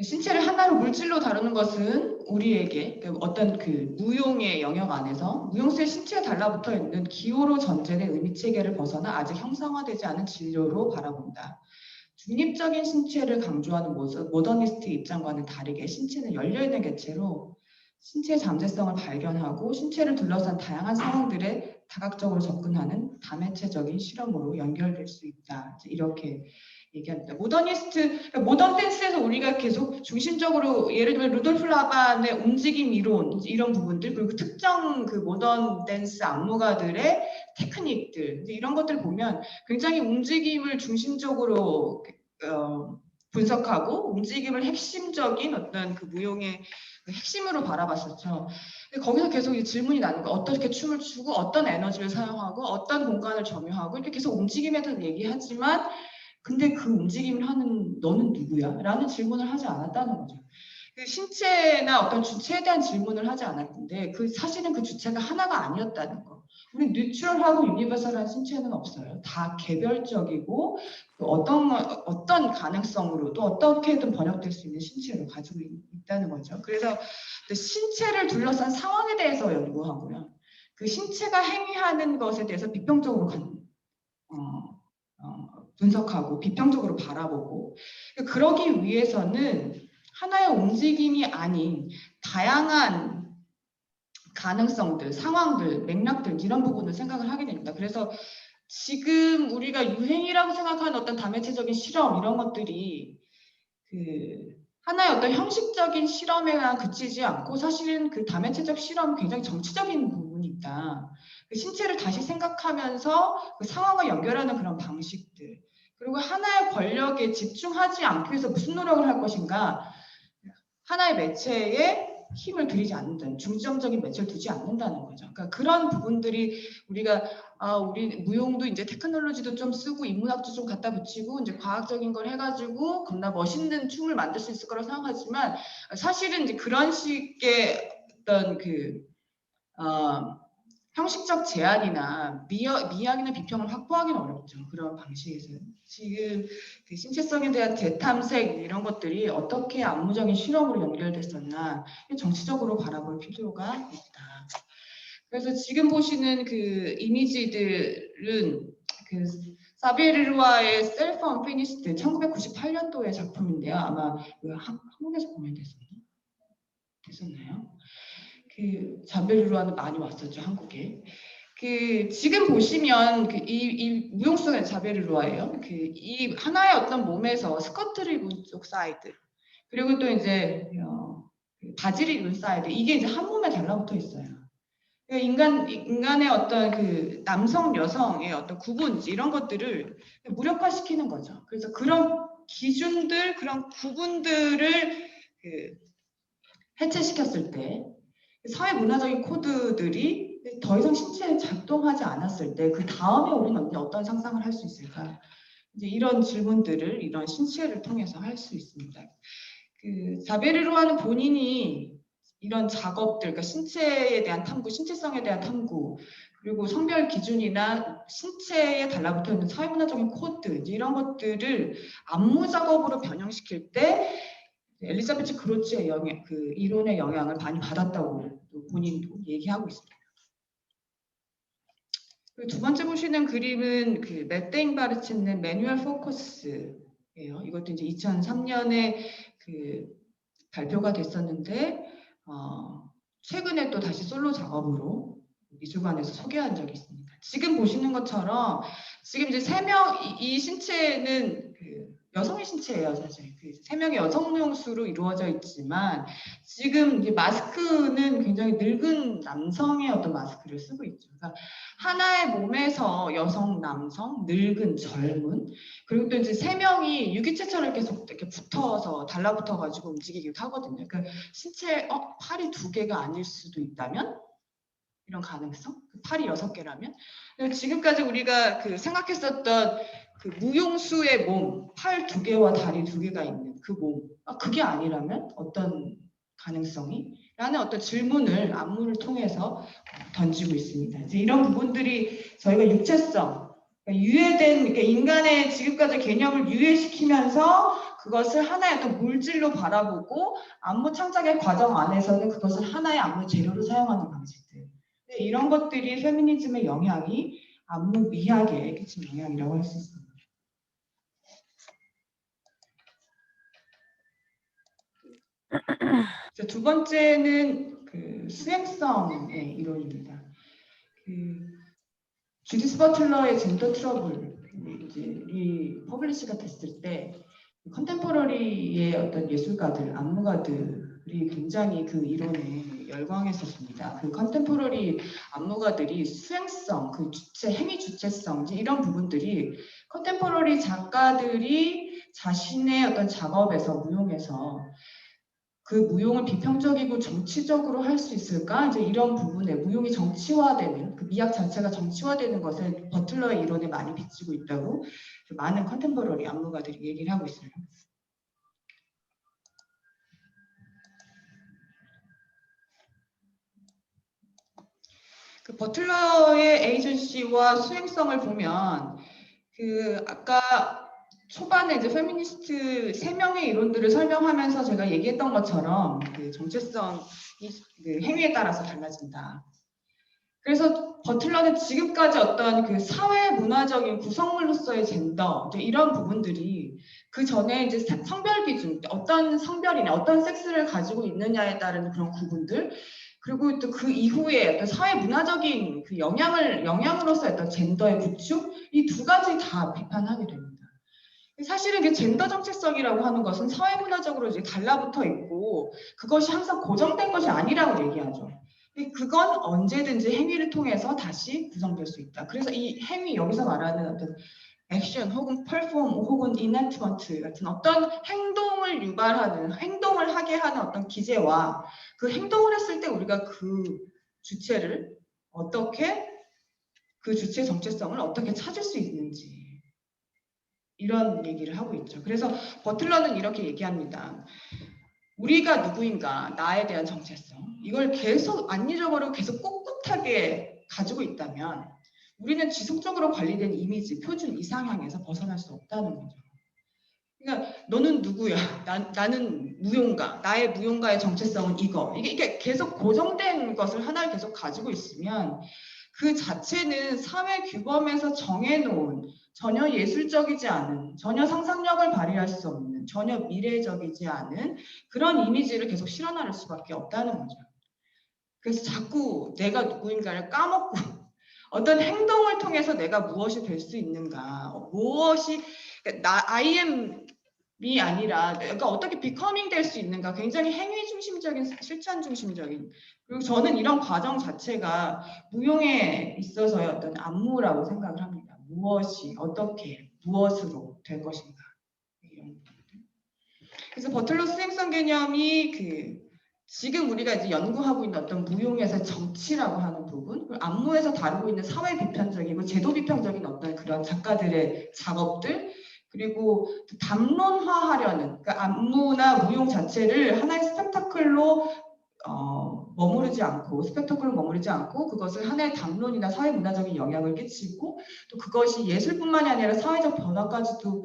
신체를 하나로 물질로 다루는 것은 우리에게 어떤 그 무용의 영역 안에서 무용수의 신체에 달라붙어 있는 기호로 전제된 의미체계를 벗어나 아직 형상화되지 않은 진료로 바라본다. 중립적인 신체를 강조하는 모더니스트 입장과는 다르게 신체는 열려있는 개체로 신체의 잠재성을 발견하고 신체를 둘러싼 다양한 상황들에 다각적으로 접근하는 다매체적인 실험으로 연결될 수 있다. 이렇게 얘기합니다. 모던 댄스에서 우리가 계속 중심적으로 예를 들면 루돌프 라반의 움직임 이론 이런 부분들 그리고 특정 그 모던 댄스 안무가들의 테크닉들 이런 것들 보면 굉장히 움직임을 중심적으로 분석하고 움직임을 핵심적인 어떤 그 무용의 핵심으로 바라봤었죠. 근데 거기서 계속 이 질문이 나는 거 어떻게 춤을 추고 어떤 에너지를 사용하고 어떤 공간을 점유하고 이렇게 계속 움직임에 대해서 얘기하지만 근데 그 움직임을 하는 너는 누구야? 라는 질문을 하지 않았다는 거죠. 그 신체나 어떤 주체에 대한 질문을 하지 않았는데 사실은 그 주체가 하나가 아니었다는 거. 우리 뉴트럴하고 유니버설한 신체는 없어요. 다 개별적이고 어떤 가능성으로 또 어떻게든 번역될 수 있는 신체를 가지고 있다는 거죠. 그래서 신체를 둘러싼 상황에 대해서 연구하고요. 그 신체가 행위하는 것에 대해서 비평적으로 분석하고 비평적으로 바라보고 그러기 위해서는 하나의 움직임이 아닌 다양한 가능성들, 상황들, 맥락들 이런 부분을 생각을 하게 됩니다. 그래서 지금 우리가 유행이라고 생각하는 어떤 다매체적인 실험 이런 것들이 그 하나의 어떤 형식적인 실험에만 그치지 않고 사실은 그 다매체적 실험은 굉장히 정치적인 부분이 있다. 그 신체를 다시 생각하면서 그 상황을 연결하는 그런 방식들 그리고 하나의 권력에 집중하지 않기 위해서 무슨 노력을 할 것인가 하나의 매체에 힘을 들이지 않는다는, 중점적인 매체를 두지 않는다는 거죠. 그러니까 그런 부분들이 우리가 우리 무용도 이제 테크놀로지도 좀 쓰고 인문학도 좀 갖다 붙이고 이제 과학적인 걸 해가지고 겁나 멋있는 춤을 만들 수 있을 거라고 생각하지만 사실은 이제 그런 식의 어떤 형식적 제한이나 미학이나 비평을 확보하기는 어렵죠. 그런 방식에서는. 지금 그 신체성에 대한 재탐색 이런 것들이 어떻게 안무적인 실험으로 연결됐었나 정치적으로 바라볼 필요가 있다. 그래서 지금 보시는 그 이미지들은 그 사베르루아의 셀프 언피니스트 1998년도의 작품인데요. 아마 한국에서 공연 됐었나요? 그 자베르루아는 많이 왔었죠, 한국에. 그 지금 보시면 이 무용수는 자베르루아예요. 그 이 하나의 어떤 몸에서 스커트를 입은 쪽 사이드, 그리고 또 이제 바지를 입은 사이드, 이게 이제 한 몸에 달라붙어 있어요. 인간의 어떤 그 남성 여성의 어떤 구분 이런 것들을 무력화시키는 거죠. 그래서 그런 기준들, 그런 구분들을 해체시켰을 때 사회 문화적인 코드들이 더 이상 신체에 작동하지 않았을 때 그 다음에 우리는 어떤 상상을 할 수 있을까? 이제 이런 질문들을 이런 신체를 통해서 할 수 있습니다. 그 자베르루아는 본인이 이런 작업들, 그러니까 신체에 대한 탐구, 신체성에 대한 탐구, 그리고 성별 기준이나 신체에 달라붙어 있는 사회문화적인 코드 이런 것들을 안무 작업으로 변형시킬 때 엘리자베트 그로츠의 그 이론의 영향을 많이 받았다고 본인도 얘기하고 있습니다. 그리고 두 번째 보시는 그림은 그 메테인 바르친의 매뉴얼 포커스예요. 이것도 이제 2003년에 그 발표가 됐었는데 최근에 또 다시 솔로 작업으로 미술관에서 소개한 적이 있습니다. 지금 보시는 것처럼 지금 이제 이 신체는 그 여성의 신체예요, 사실. 그 3명의 여성 용수로 이루어져 있지만 지금 이제 마스크는 굉장히 늙은 남성의 어떤 마스크를 쓰고 있죠. 그러니까 하나의 몸에서 여성, 남성, 늙은, 젊은, 그리고 또 이제 3명이 유기체처럼 계속 이렇게 붙어서 달라붙어가지고 움직이기도 하거든요. 그러니까 신체 팔이 2개가 아닐 수도 있다면 이런 가능성, 팔이 6개라면 지금까지 우리가 그 생각했었던 그 무용수의 몸, 팔 2개와 다리 2개가 있는 그 몸, 그게 아니라면 어떤 가능성이? 라는 어떤 질문을 안무를 통해서 던지고 있습니다. 이제 이런 부분들이 저희가 육체성, 그러니까 유해된, 그러니까 인간의 지금까지 개념을 유해시키면서 그것을 하나의 어떤 물질로 바라보고 안무 창작의 과정 안에서는 그것을 하나의 안무 재료로 사용하는 방식들. 이런 것들이 페미니즘의 영향이 안무 미학에 끼친 영향이라고 할 수 있습니다. 두 번째는 그 수행성의 이론입니다. 주디스 버틀러의 젠더 트러블이 퍼블리시가 됐을 때 컨템포러리의 어떤 예술가들, 안무가들이 굉장히 그 이론에 열광했었습니다. 그 컨템포러리 안무가들이 수행성, 그 행위 주체성 이런 부분들이 컨템포러리 작가들이 자신의 어떤 작업에서 무용에서 그 무용을 비평적이고 정치적으로 할 수 있을까? 이제 이런 부분에 무용이 정치화되는, 그 미학 자체가 정치화되는 것을 버틀러의 이론에 많이 비치고 있다고 많은 컨템포러리 안무가들이 얘기를 하고 있어요. 그 버틀러의 에이전시와 수행성을 보면 그 아까 초반에 이제 페미니스트 3명의 이론들을 설명하면서 제가 얘기했던 것처럼 그 정체성이 그 행위에 따라서 달라진다. 그래서 버틀러는 지금까지 어떤 그 사회 문화적인 구성물로서의 젠더 이런 부분들이 그 전에 이제 성별 기준, 어떤 성별이나 어떤 섹스를 가지고 있느냐에 따른 그런 구분들, 그리고 또 그 이후에 어떤 사회 문화적인 그 영향으로서 어떤 젠더의 구축, 이 2가지 다 비판하게 됩니다. 사실은 그 젠더 정체성이라고 하는 것은 사회문화적으로 이제 달라붙어 있고 그것이 항상 고정된 것이 아니라고 얘기하죠. 그건 언제든지 행위를 통해서 다시 구성될 수 있다. 그래서 이 행위, 여기서 말하는 어떤 액션 혹은 perform 혹은 enactment 같은 어떤 행동을 유발하는, 행동을 하게 하는 어떤 기제와 그 행동을 했을 때 우리가 그 주체를 어떻게, 그 주체 정체성을 어떻게 찾을 수 있는지, 이런 얘기를 하고 있죠. 그래서 버틀러는 이렇게 얘기합니다. 우리가 누구인가, 나에 대한 정체성, 이걸 계속 안 잊어버리고 계속 꿋꿋하게 가지고 있다면 우리는 지속적으로 관리된 이미지, 표준 이상향에서 벗어날 수 없다는 거죠. 그러니까 너는 누구야? 나는 무용가, 나의 무용가의 정체성은 이거. 이게 계속 고정된 것을 하나를 계속 가지고 있으면 그 자체는 사회 규범에서 정해놓은 전혀 예술적이지 않은, 전혀 상상력을 발휘할 수 없는, 전혀 미래적이지 않은 그런 이미지를 계속 실어나를 수밖에 없다는 거죠. 그래서 자꾸 내가 누구인가를 까먹고 어떤 행동을 통해서 내가 무엇이 될 수 있는가, 무엇이, I am이 아니라 내가 어떻게 becoming 될 수 있는가, 굉장히 행위 중심적인, 실천 중심적인, 그리고 저는 이런 과정 자체가 무용에 있어서의 어떤 안무라고 생각을 합니다. 무엇이, 어떻게, 무엇으로 될 것인가. 이런 부분들. 그래서 버틀러 수행성 개념이 지금 우리가 이제 연구하고 있는 어떤 무용에서 정치라고 하는 부분, 그리고 안무에서 다루고 있는 사회 비판적이고 제도 비판적인 어떤 그런 작가들의 작업들, 그리고 담론화하려는, 그러니까 안무나 무용 자체를 하나의 스펙타클로 머무르지 않고 그것을 하나의 담론이나 사회 문화적인 영향을 끼치고 또 그것이 예술뿐만이 아니라 사회적 변화까지도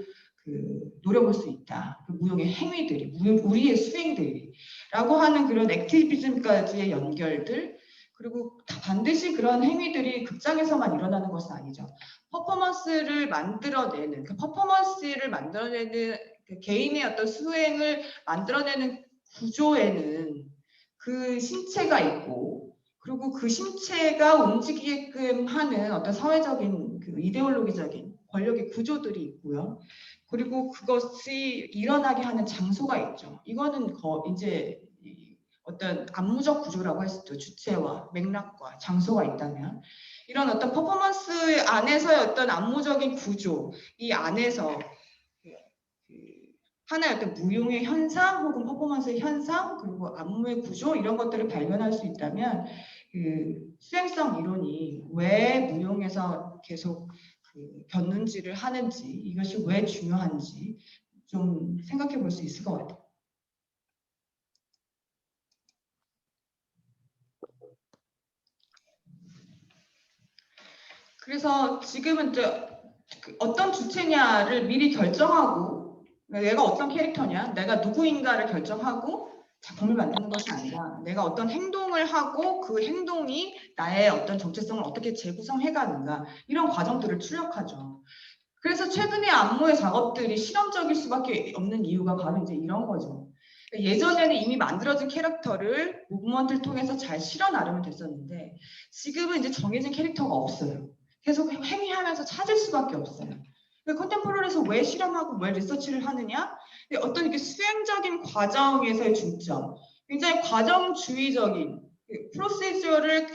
노려볼 수 있다. 그 무용의 행위들이, 우리의 수행들이라고 하는 그런 액티비즘까지의 연결들, 그리고 반드시 그런 행위들이 극장에서만 일어나는 것은 아니죠. 퍼포먼스를 만들어내는, 그 개인의 어떤 수행을 만들어내는 구조에는 그 신체가 있고, 그리고 그 신체가 움직이게끔 하는 어떤 사회적인 그 이데올로기적인 권력의 구조들이 있고요. 그리고 그것이 일어나게 하는 장소가 있죠. 이거는 이제 어떤 안무적 구조라고 할 수도, 주체와 맥락과 장소가 있다면 이런 어떤 퍼포먼스 안에서의 어떤 안무적인 구조, 이 안에서 하나의 어떤 무용의 현상 혹은 퍼포먼스의 현상, 그리고 안무의 구조, 이런 것들을 발견할 수 있다면 수행성 이론이 왜 무용에서 계속 견눈질을 하는지, 이것이 왜 중요한지 좀 생각해 볼 수 있을 것 같아요. 그래서 지금은 어떤 주체냐를 미리 결정하고, 내가 어떤 캐릭터냐, 내가 누구인가를 결정하고 작품을 만드는 것이 아니라 내가 어떤 행동을 하고 그 행동이 나의 어떤 정체성을 어떻게 재구성해 가는가, 이런 과정들을 추력하죠. 그래서 최근에 안무의 작업들이 실험적일 수밖에 없는 이유가 바로 이제 이런 거죠. 예전에는 이미 만들어진 캐릭터를 무브먼트를 통해서 잘 실어 나르면 됐었는데 지금은 이제 정해진 캐릭터가 없어요. 계속 행위하면서 찾을 수밖에 없어요. 컨템포러리에서 왜 실험하고 왜 리서치를 하느냐? 어떤 이렇게 수행적인 과정에서의 중점, 굉장히 과정주의적인 프로세저를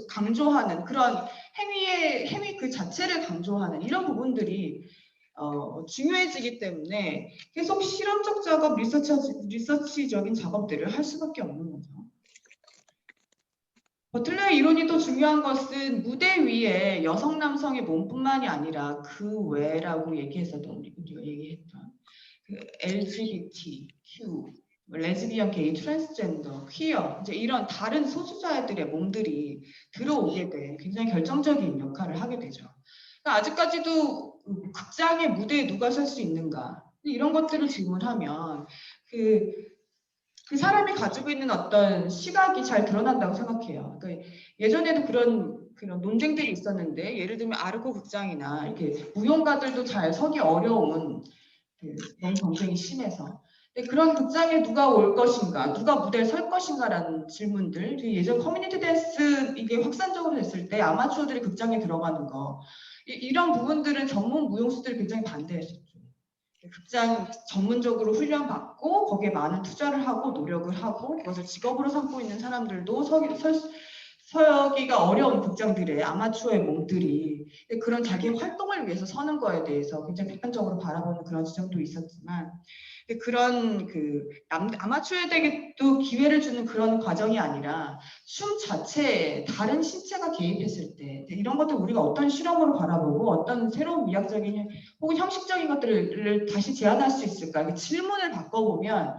강조하는 그런 행위 그 자체를 강조하는 이런 부분들이 중요해지기 때문에 계속 실험적 작업, 리서치적인 작업들을 할 수밖에 없는 거죠. 버틀러의 이론이 또 중요한 것은 무대 위에 여성 남성의 몸뿐만이 아니라 그 외라고 얘기했었던, 우리가 얘기했던 LGBTQ, 레즈비언, 게이, 트랜스젠더, 퀴어, 이제 이런 다른 소수자들의 몸들이 들어오게 된 굉장히 결정적인 역할을 하게 되죠. 그러니까 아직까지도 극장의 무대에 누가 설 수 있는가, 이런 것들을 질문하면 그 사람이 가지고 있는 어떤 시각이 잘 드러난다고 생각해요. 그러니까 예전에도 그런 논쟁들이 있었는데, 예를 들면 아르코 극장이나 이렇게 무용가들도 잘 서기 어려운 너무 경쟁이 심해서 그런 극장에 누가 올 것인가, 누가 무대에 설 것인가라는 질문들, 예전 커뮤니티 댄스 이게 확산적으로 됐을 때 아마추어들이 극장에 들어가는 거, 이런 부분들은 전문 무용수들이 굉장히 반대했었죠. 극장 전문적으로 훈련받고 거기에 많은 투자를 하고 노력을 하고 그것을 직업으로 삼고 있는 사람들도 서기가 어려운 극장들의 아마추어의 몸들이 그런 자기 활동을 위해서 서는 거에 대해서 굉장히 비판적으로 바라보는 그런 지점도 있었지만 그런 아마추어에게도 기회를 주는 그런 과정이 아니라 춤 자체에 다른 신체가 개입했을 때 이런 것들 우리가 어떤 실험으로 바라보고 어떤 새로운 미학적인 혹은 형식적인 것들을 다시 제안할 수 있을까? 질문을 바꿔보면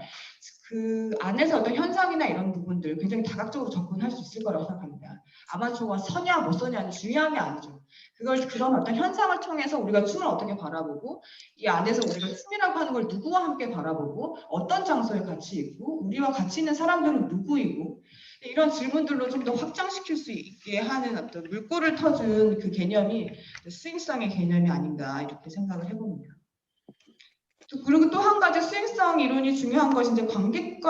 그 안에서 어떤 현상이나 이런 부분들 굉장히 다각적으로 접근할 수 있을 거라고 생각합니다. 아마추어가 서냐 못 서냐는 중요한 게 아니죠. 그런 어떤 현상을 통해서 우리가 춤을 어떻게 바라보고 이 안에서 우리가 춤이라고 하는 걸 누구와 함께 바라보고 어떤 장소에 같이 있고 우리와 같이 있는 사람들은 누구이고 이런 질문들로 좀 더 확장시킬 수 있게 하는 어떤 물꼬를 터준 그 개념이 스윙성의 개념이 아닌가 이렇게 생각을 해봅니다. 그리고 또 한 가지 수행성 이론이 중요한 것이 이제 관객에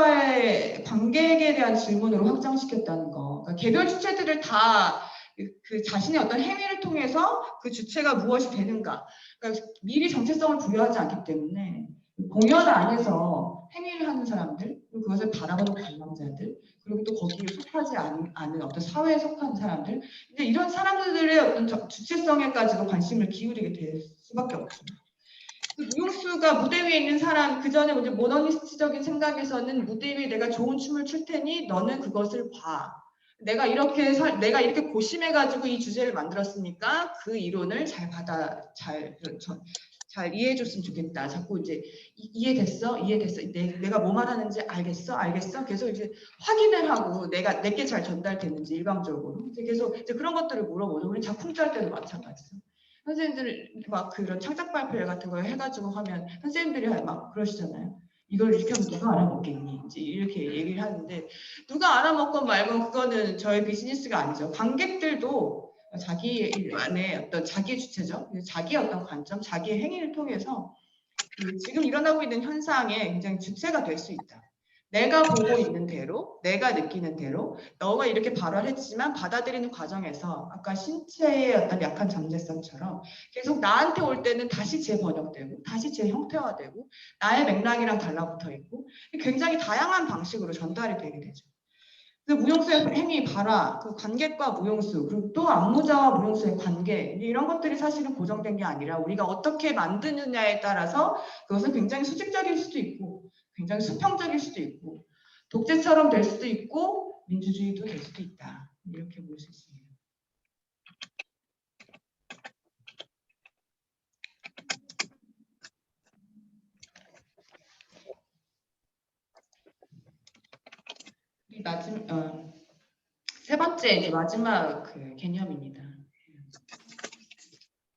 대한 질문으로 확장시켰다는 거. 그러니까 개별 주체들을 다 그 자신의 어떤 행위를 통해서 그 주체가 무엇이 되는가. 그러니까 미리 정체성을 부여하지 않기 때문에 공연 안에서 행위를 하는 사람들, 그리고 그것을 바라보는 관람자들, 그리고 또 거기에 속하지 않은 어떤 사회에 속한 사람들, 이제 이런 사람들의 어떤 주체성에까지도 관심을 기울이게 될 수밖에 없죠. 무용수가 무대 위에 있는 사람, 그 전에 이제 모더니스트적인 생각에서는 무대 위에 내가 좋은 춤을 출 테니 너는 그것을 봐. 내가 이렇게 고심해가지고 이 주제를 만들었으니까 그 이론을 잘 이해해줬으면 좋겠다. 자꾸 이제 이해됐어? 내가 뭐 말하는지 알겠어? 계속 이제 확인을 하고 내게 잘 전달됐는지 일방적으로 이제 계속 이제 그런 것들을 물어보죠. 우리 작품 짤 때도 마찬가지죠. 선생님들 막 그런 창작 발표 같은 거 해가지고 하면 선생님들이 막 그러시잖아요. 이걸 이렇게 하면 누가 알아먹겠니? 이제 이렇게 얘기를 하는데 누가 알아먹건 말건 그거는 저의 비즈니스가 아니죠. 관객들도 자기 안에 어떤 자기의 주체죠. 자기의 어떤 관점, 자기의 행위를 통해서 지금 일어나고 있는 현상에 굉장히 주체가 될 수 있다. 내가 보고 있는 대로, 내가 느끼는 대로, 너가 이렇게 발언했지만 받아들이는 과정에서 아까 신체의 어떤 약한 잠재성처럼 계속 나한테 올 때는 다시 재번역되고, 다시 재형태화되고, 나의 맥락이랑 달라붙어 있고, 굉장히 다양한 방식으로 전달이 되게 되죠. 그래서 무용수의 행위, 발화, 그 관객과 무용수, 그리고 또 안무자와 무용수의 관계, 이런 것들이 사실은 고정된 게 아니라 우리가 어떻게 만드느냐에 따라서 그것은 굉장히 수직적일 수도 있고, 굉장히 수평적일 수도 있고, 독재처럼 될 수도 있고, 민주주의도 될 수도 있다. 이렇게 볼 수 있습니다. 세 번째 이제 마지막 그 개념입니다.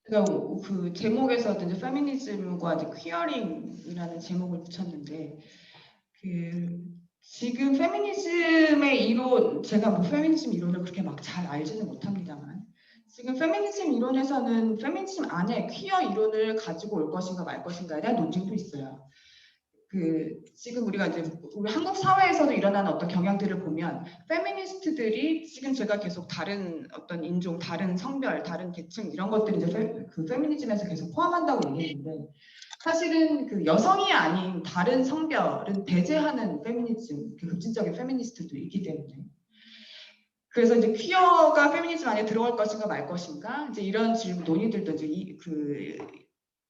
그러니까 그 제목에서도 이제 페미니즘과 이제 퀴어링이라는 제목을 붙였는데 지금 페미니즘의 이론, 제가 뭐 페미니즘 이론을 그렇게 막 잘 알지는 못합니다만 지금 페미니즘 이론에서는 페미니즘 안에 퀴어 이론을 가지고 올 것인가 말 것인가에 대한 논쟁도 있어요. 지금 우리 한국 사회에서도 일어나는 어떤 경향들을 보면 페미니스트들이 지금 제가 계속 다른 어떤 인종, 다른 성별, 다른 계층 이런 것들을 이제 그 페미니즘에서 계속 포함한다고 얘기했는데 사실은 그 여성이 아닌 다른 성별은 배제하는 페미니즘, 급진적인 페미니스트도 있기 때문에 그래서 이제 퀴어가 페미니즘 안에 들어갈 것인가 말 것인가 이제 이런 질문 논의들도 이제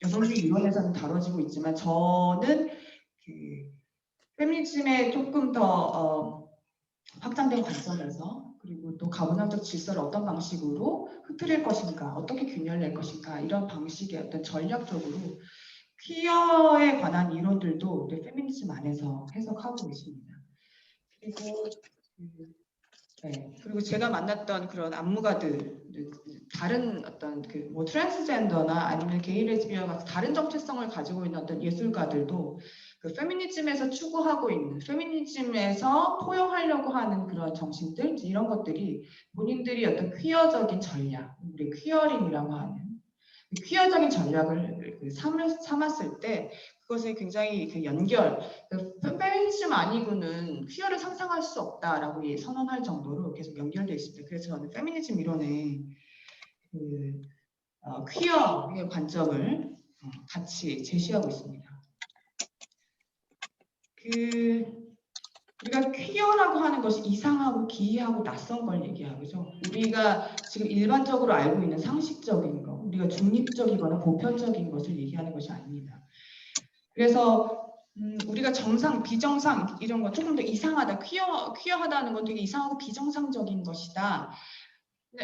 여성주의 이론에서는 다뤄지고 있지만 저는 페미니즘에 조금 더 확장된 관점에서 그리고 또 가문학적 질서를 어떤 방식으로 흐트릴 것인가, 어떻게 균열을 낼 것인가 이런 방식의 어떤 전략적으로 퀴어에 관한 이론들도 페미니즘 안에서 해석하고 있습니다. 그리고 제가 만났던 그런 안무가들, 다른 어떤 뭐 트랜스젠더나 아니면 게이 레즈비언 같은 다른 정체성을 가지고 있는 어떤 예술가들도 그 페미니즘에서 추구하고 있는, 페미니즘에서 포용하려고 하는 그런 정신들, 이런 것들이 본인들이 어떤 퀴어적인 전략, 우리 퀴어링이라고 하는 퀴어적인 전략을 삼았을 때 그것에 굉장히 페미니즘 아니고는 퀴어를 상상할 수 없다라고 선언할 정도로 계속 연결되어 있습니다. 그래서 저는 페미니즘 이론에 퀴어의 관점을 같이 제시하고 있습니다. 우리가 퀴어라고 하는 것이 이상하고 기이하고 낯선 걸 얘기하죠. 우리가 지금 일반적으로 알고 있는 상식적인 것, 우리가 중립적이거나 보편적인 것을 얘기하는 것이 아닙니다. 그래서 우리가 정상, 비정상 이런 거 조금 더 이상하다, 퀴어하다는 건 되게 이상하고 비정상적인 것이다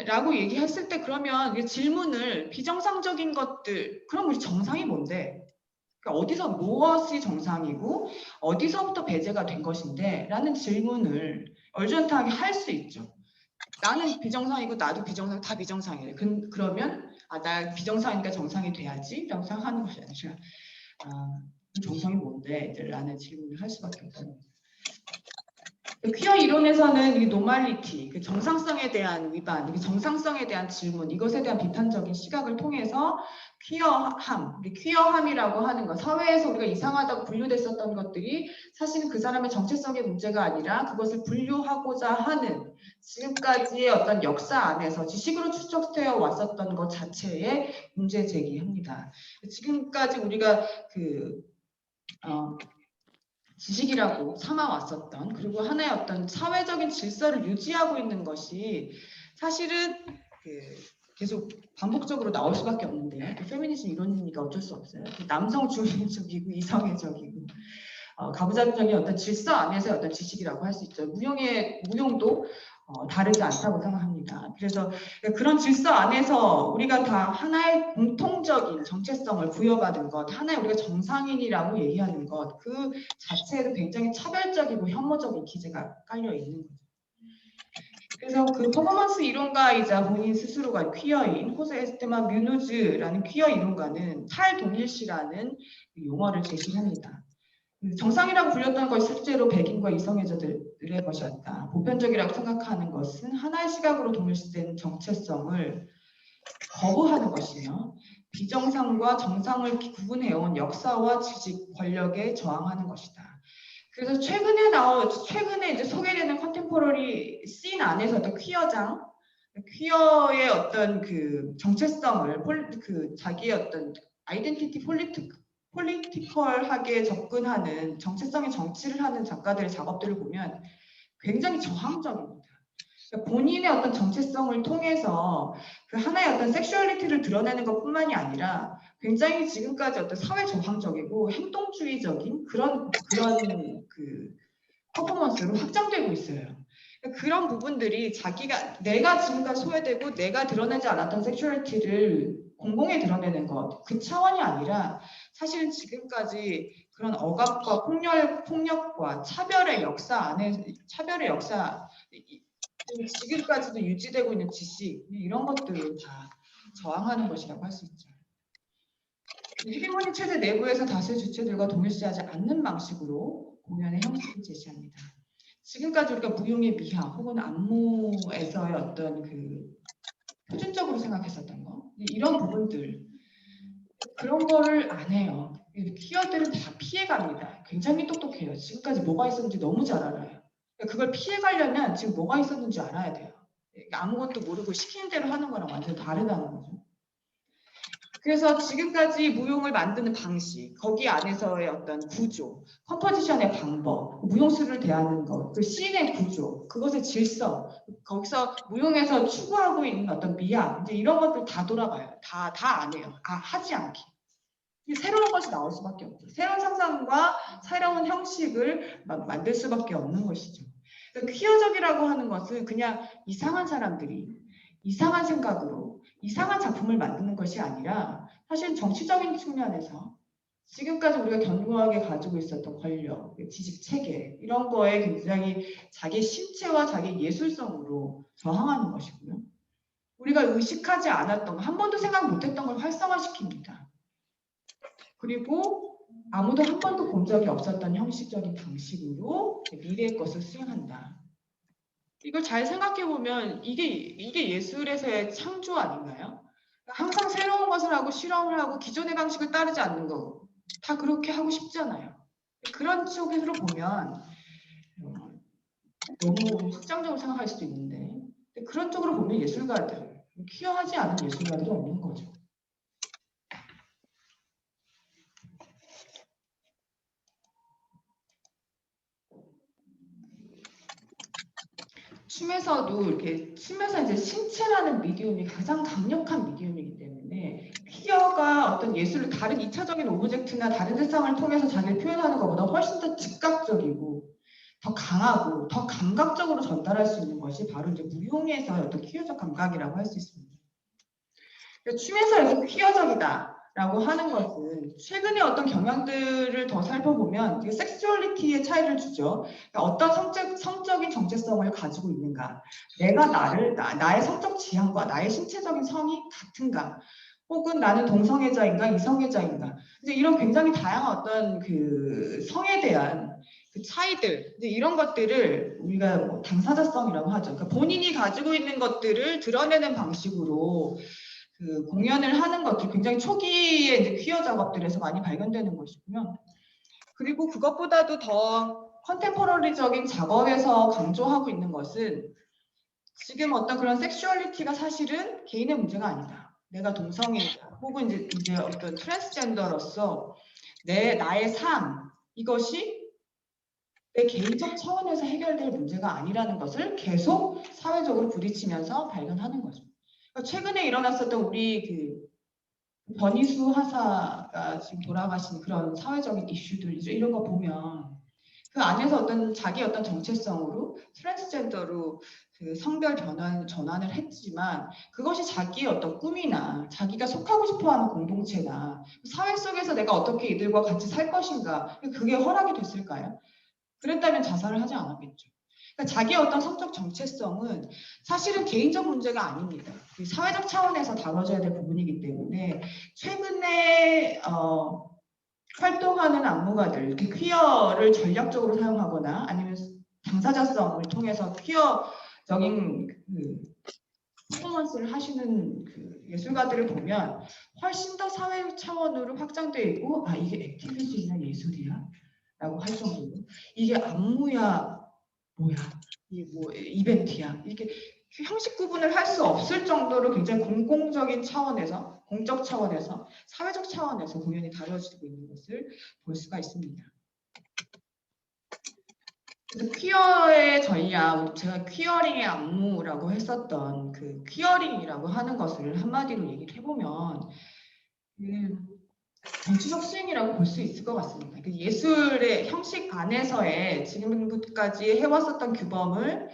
라고 얘기했을 때 그러면 질문을 비정상적인 것들, 그럼 우리 정상이 뭔데? 그러니까 어디서 무엇이 정상이고 어디서부터 배제가 된 것인데 라는 질문을 얼전하게 할 수 있죠. 나는 비정상이고 나도 비정상, 다 비정상이래. 그러면 나 비정상이니까 정상이 돼야지 라고 생각하는 것이 아니라 정상이 뭔데? 라는 질문을 할 수밖에 없다는 거죠. 퀴어 이론에서는 이 노말리티, 그 정상성에 대한 위반, 정상성에 대한 질문, 이것에 대한 비판적인 시각을 통해서 퀴어함이라고 하는 것, 사회에서 우리가 이상하다고 분류됐었던 것들이 사실은 그 사람의 정체성의 문제가 아니라 그것을 분류하고자 하는 지금까지의 어떤 역사 안에서 지식으로 추적되어 왔었던 것 자체에 문제 제기합니다. 지금까지 우리가 지식이라고 삼아왔었던, 그리고 하나의 어떤 사회적인 질서를 유지하고 있는 것이 사실은 계속 반복적으로 나올 수밖에 없는데, 페미니즘 이론이니까 어쩔 수 없어요. 남성주의적이고 이성애적이고 가부장적인 어떤 질서 안에서의 어떤 지식이라고 할 수 있죠. 무용도 다르지 않다고 생각합니다. 그래서 그런 질서 안에서 우리가 다 하나의 공통적인 정체성을 부여받은 것, 하나의 우리가 정상인이라고 얘기하는 것, 그 자체에도 굉장히 차별적이고 혐오적인 기제가 깔려 있는 거죠. 그래서 그 퍼포먼스 이론가이자 본인 스스로가 퀴어인 호세 에스테만 뮤누즈라는 퀴어 이론가는 탈동일시라는 용어를 제시합니다. 정상이라고 불렸던 것이 실제로 백인과 이성애자들의 것이었다. 보편적이라고 생각하는 것은 하나의 시각으로 동일시된 정체성을 거부하는 것이며 비정상과 정상을 구분해온 역사와 지식, 권력에 저항하는 것이다. 그래서 최근에 이제 소개되는 컨템포러리 씬 안에서도 퀴어의 어떤 그 정체성을 자기의 어떤 아이덴티티 폴리티컬하게 접근하는 정체성의 정치를 하는 작가들의 작업들을 보면 굉장히 저항적입니다. 그러니까 본인의 어떤 정체성을 통해서 그 하나의 어떤 섹슈얼리티를 드러내는 것뿐만이 아니라 굉장히 지금까지 어떤 사회 저항적이고 행동주의적인 그런 그 퍼포먼스로 확장되고 있어요. 그런 부분들이 내가 지금까지 소외되고 내가 드러내지 않았던 섹슈얼리티를 공공에 드러내는 것, 그 차원이 아니라 사실은 지금까지 그런 억압과 폭력과 차별의 역사 지금까지도 유지되고 있는 지식, 이런 것들을 다 저항하는 것이라고 할 수 있죠. 헤게모니 체제 내부에서 다수의 주체들과 동일시하지 않는 방식으로 공연의 형식을 제시합니다. 지금까지 우리가 무용의 미학 혹은 안무에서의 어떤 표준적으로 생각했었던 거, 이런 부분들, 그런 거를 안 해요. 퀴어들은 다 피해갑니다. 굉장히 똑똑해요. 지금까지 뭐가 있었는지 너무 잘 알아요. 그걸 피해가려면 지금 뭐가 있었는지 알아야 돼요. 아무것도 모르고 시키는 대로 하는 거랑 완전 다르다는 거죠. 그래서 지금까지 무용을 만드는 방식, 거기 안에서의 어떤 구조, 컴포지션의 방법, 무용수를 대하는 것, 그 씬의 구조, 그것의 질서, 거기서 무용에서 추구하고 있는 어떤 미학, 이제 이런 것들 다 돌아봐요. 다 안 해요. 하지 않기. 새로운 것이 나올 수밖에 없죠. 새로운 상상과 새로운 형식을 만들 수밖에 없는 것이죠. 그러니까 퀴어적이라고 하는 것은 그냥 이상한 사람들이 이상한 생각으로 이상한 작품을 만드는 것이 아니라 사실 정치적인 측면에서 지금까지 우리가 견고하게 가지고 있었던 권력, 지식 체계 이런 거에 굉장히 자기 신체와 자기 예술성으로 저항하는 것이고요. 우리가 의식하지 않았던, 한 번도 생각 못했던 걸 활성화시킵니다. 그리고 아무도 한 번도 본 적이 없었던 형식적인 방식으로 미래의 것을 수행한다. 이걸 잘 생각해 보면 이게 예술에서의 창조 아닌가요? 항상 새로운 것을 하고 실험을 하고 기존의 방식을 따르지 않는 거, 다 그렇게 하고 싶잖아요. 그런 쪽으로 보면 너무 확장적으로 생각할 수도 있는데 그런 쪽으로 보면 예술가들, 퀴어하지 않은 예술가들이 없는 거죠. 춤에서도 이렇게 춤에서 이제 신체라는 미디움이 가장 강력한 미디움이기 때문에 퀴어가 어떤 예술을 다른 2차적인 오브젝트나 다른 세상을 통해서 자기를 표현하는 것보다 훨씬 더 즉각적이고 더 강하고 더 감각적으로 전달할 수 있는 것이 바로 이제 무용에서의 어떤 퀴어적 감각이라고 할 수 있습니다. 춤에서 이렇게 퀴어적이다라고 하는 것은 최근에 어떤 경향들을 더 살펴보면 이게 섹슈얼리티의 차이를 주죠. 그러니까 어떤 성적인 정체성을 가지고 있는가, 내가 나의 성적 지향과 나의 신체적인 성이 같은가, 혹은 나는 동성애자인가 이성애자인가, 이제 이런 굉장히 다양한 어떤 그 성에 대한 그 차이들, 이제 이런 것들을 우리가 뭐 당사자성이라고 하죠. 그러니까 본인이 가지고 있는 것들을 드러내는 방식으로 그 공연을 하는 것들, 굉장히 초기에 이제 퀴어 작업들에서 많이 발견되는 것이고요. 그리고 그것보다도 더 컨템포러리적인 작업에서 강조하고 있는 것은 지금 어떤 그런 섹슈얼리티가 사실은 개인의 문제가 아니다. 내가 동성애자 혹은 이제 어떤 트랜스젠더로서 나의 삶, 이것이 내 개인적 차원에서 해결될 문제가 아니라는 것을 계속 사회적으로 부딪히면서 발견하는 거죠. 그러니까 최근에 일어났었던 우리 그 변희수 하사가 지금 돌아가신 그런 사회적인 이슈들이죠. 이런 거 보면 그 안에서 어떤 자기 어떤 정체성으로 트랜스젠더로 그 성별 전환을 했지만 그것이 자기의 어떤 꿈이나 자기가 속하고 싶어하는 공동체나 사회 속에서 내가 어떻게 이들과 같이 살 것인가, 그게 허락이 됐을까요? 그랬다면 자살을 하지 않았겠죠. 그러니까 자기의 어떤 성적 정체성은 사실은 개인적 문제가 아닙니다. 사회적 차원에서 다뤄져야 될 부분이기 때문에 최근에 활동하는 안무가들, 이렇게 퀴어를 전략적으로 사용하거나 아니면 당사자성을 통해서 퀴어적인 퍼포먼스를 하시는 그 예술가들을 보면 훨씬 더 사회 차원으로 확장되어 있고, 아, 이게 액티비즘이나 예술이야? 라고 할 정도로, 이게 안무야 뭐야, 이게 뭐 이벤트야, 이렇게 형식 구분을 할 수 없을 정도로 굉장히 공공적인 차원에서, 공적 차원에서, 사회적 차원에서 공연이 다뤄지고 있는 것을 볼 수가 있습니다. 그래서 퀴어의 전략, 제가 퀴어링의 안무라고 했었던 그 퀴어링이라고 하는 것을 한마디로 얘기를 해보면 정치적 수행이라고 볼 수 있을 것 같습니다. 그 예술의 형식 안에서의 지금까지 해왔었던 규범을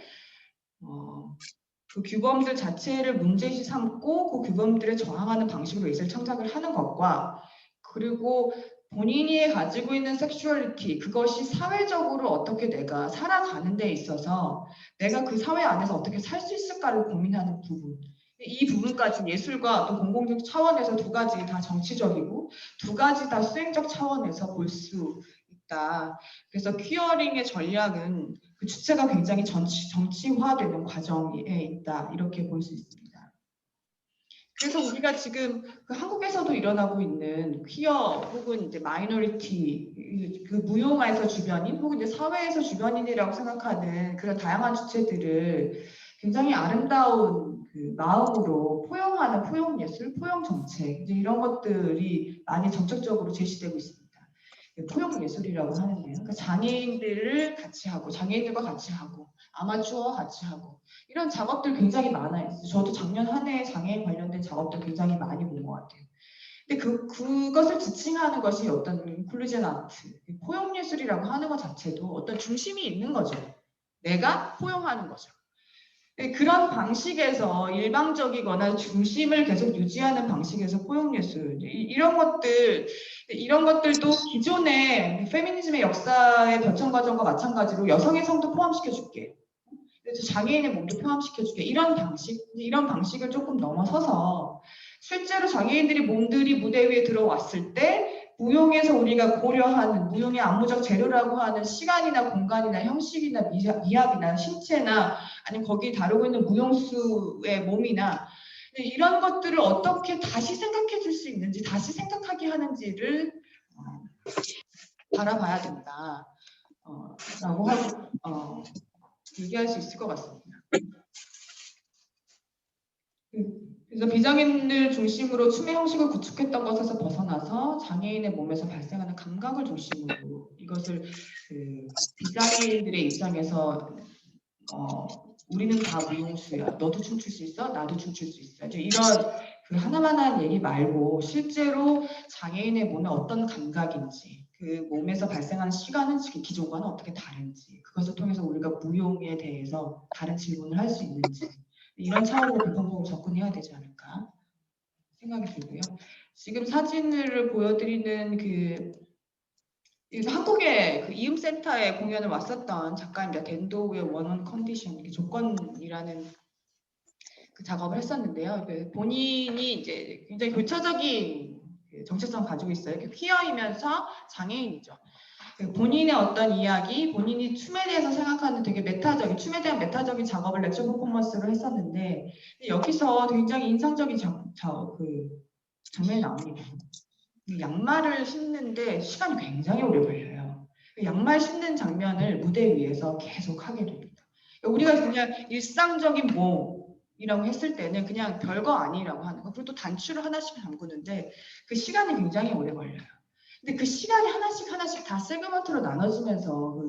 그 규범들 자체를 문제시 삼고 그 규범들에 저항하는 방식으로 예술 창작을 하는 것과, 그리고 본인이 가지고 있는 섹슈얼리티, 그것이 사회적으로 어떻게 내가 살아가는 데 있어서 내가 그 사회 안에서 어떻게 살 수 있을까를 고민하는 부분, 이 부분까지 예술과 또 공공적 차원에서 두 가지 다 정치적이고 두 가지 다 수행적 차원에서 볼 수 있다. 그래서 퀴어링의 전략은 그 주체가 굉장히 정치화되는 과정에 있다, 이렇게 볼 수 있습니다. 그래서 우리가 지금 그 한국에서도 일어나고 있는 퀴어 혹은 이제 마이너리티, 그 무용에서 주변인 혹은 이제 사회에서 주변인이라고 생각하는 그런 다양한 주체들을 굉장히 아름다운 그 마음으로 포용하는 포용 예술, 포용 정책, 이제 이런 것들이 많이 정책적으로 제시되고 있습니다. 포용 예술이라고 하는데요. 그러니까 장애인들을 같이 하고, 장애인들과 같이 하고, 아마추어와 같이 하고, 이런 작업들 굉장히 많아요. 저도 작년 한 해 장애인 관련된 작업들 굉장히 많이 본 것 같아요. 근데 그것을 지칭하는 것이 어떤 인클루전 아트, 포용 예술이라고 하는 것 자체도 어떤 중심이 있는 거죠. 내가 포용하는 거죠. 그런 방식에서 일방적이거나 중심을 계속 유지하는 방식에서 포용예술, 이런 것들도 기존의 페미니즘의 역사의 변천 과정과 마찬가지로 여성의 성도 포함시켜줄게, 그래서 장애인의 몸도 포함시켜줄게, 이런 방식을 조금 넘어서서 실제로 장애인들이 몸들이 무대 위에 들어왔을 때 무용에서 우리가 고려하는, 무용의 안무적 재료라고 하는 시간이나 공간이나 형식이나 미학이나 신체나 아니면 거기 다루고 있는 무용수의 몸이나 이런 것들을 어떻게 다시 생각해 줄 수 있는지, 다시 생각하게 하는지를 바라봐야 된다 라고 하고 얘기할 수 있을 것 같습니다. 그래서 비장애인을 중심으로 춤의 형식을 구축했던 것에서 벗어나서 장애인의 몸에서 발생하는 감각을 중심으로 이것을 그 비장애인들의 입장에서 우리는 다 무용수야. 너도 춤출 수 있어? 나도 춤출 수 있어. 이제 이런 그 하나만한 얘기 말고 실제로 장애인의 몸에 어떤 감각인지, 그 몸에서 발생하는 시간은 기존과는 어떻게 다른지, 그것을 통해서 우리가 무용에 대해서 다른 질문을 할 수 있는지, 이런 차원으로 비평적으로 접근해야 되지 않을까 생각이 들고요. 지금 사진을 보여드리는 한국의 그 이음센터에 공연을 왔었던 작가입니다. 덴도우의 원원 컨디션, 조건이라는 그 작업을 했었는데요. 본인이 이제 굉장히 교차적인 정체성을 가지고 있어요. 퀴어이면서 장애인이죠. 본인의 어떤 이야기, 본인이 춤에 대해서 생각하는 되게 춤에 대한 메타적인 작업을 렉처 퍼포먼스를 했었는데, 여기서 굉장히 인상적인 장면이 나옵니다. 양말을 신는데 시간이 굉장히 오래 걸려요. 양말 신는 장면을 무대 위에서 계속 하게 됩니다. 우리가 그냥 일상적인 몸이라고 했을 때는 그냥 별거 아니라고 하는 거. 그리고 또 단추를 하나씩 잠그는데 그 시간이 굉장히 오래 걸려요. 근데 그 시간이 하나씩 다 세그먼트로 나눠지면서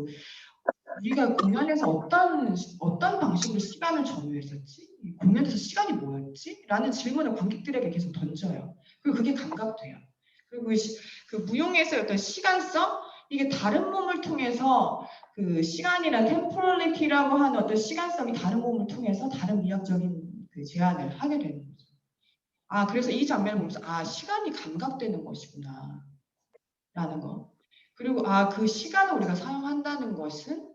우리가 공연에서 어떤 방식으로 시간을 점유했었지? 공연에서 시간이 뭐였지? 라는 질문을 관객들에게 계속 던져요. 그리고 그게 감각돼요. 그리고 그 무용에서의 어떤 시간성, 이게 다른 몸을 통해서 그 시간이란 템포럴리티라고 하는 어떤 시간성이 다른 몸을 통해서 다른 미학적인 그 제안을 하게 되는 거죠. 그래서 이 장면을 보면서 시간이 감각되는 것이구나 라는 거. 그리고 그 시간을 우리가 사용한다는 것은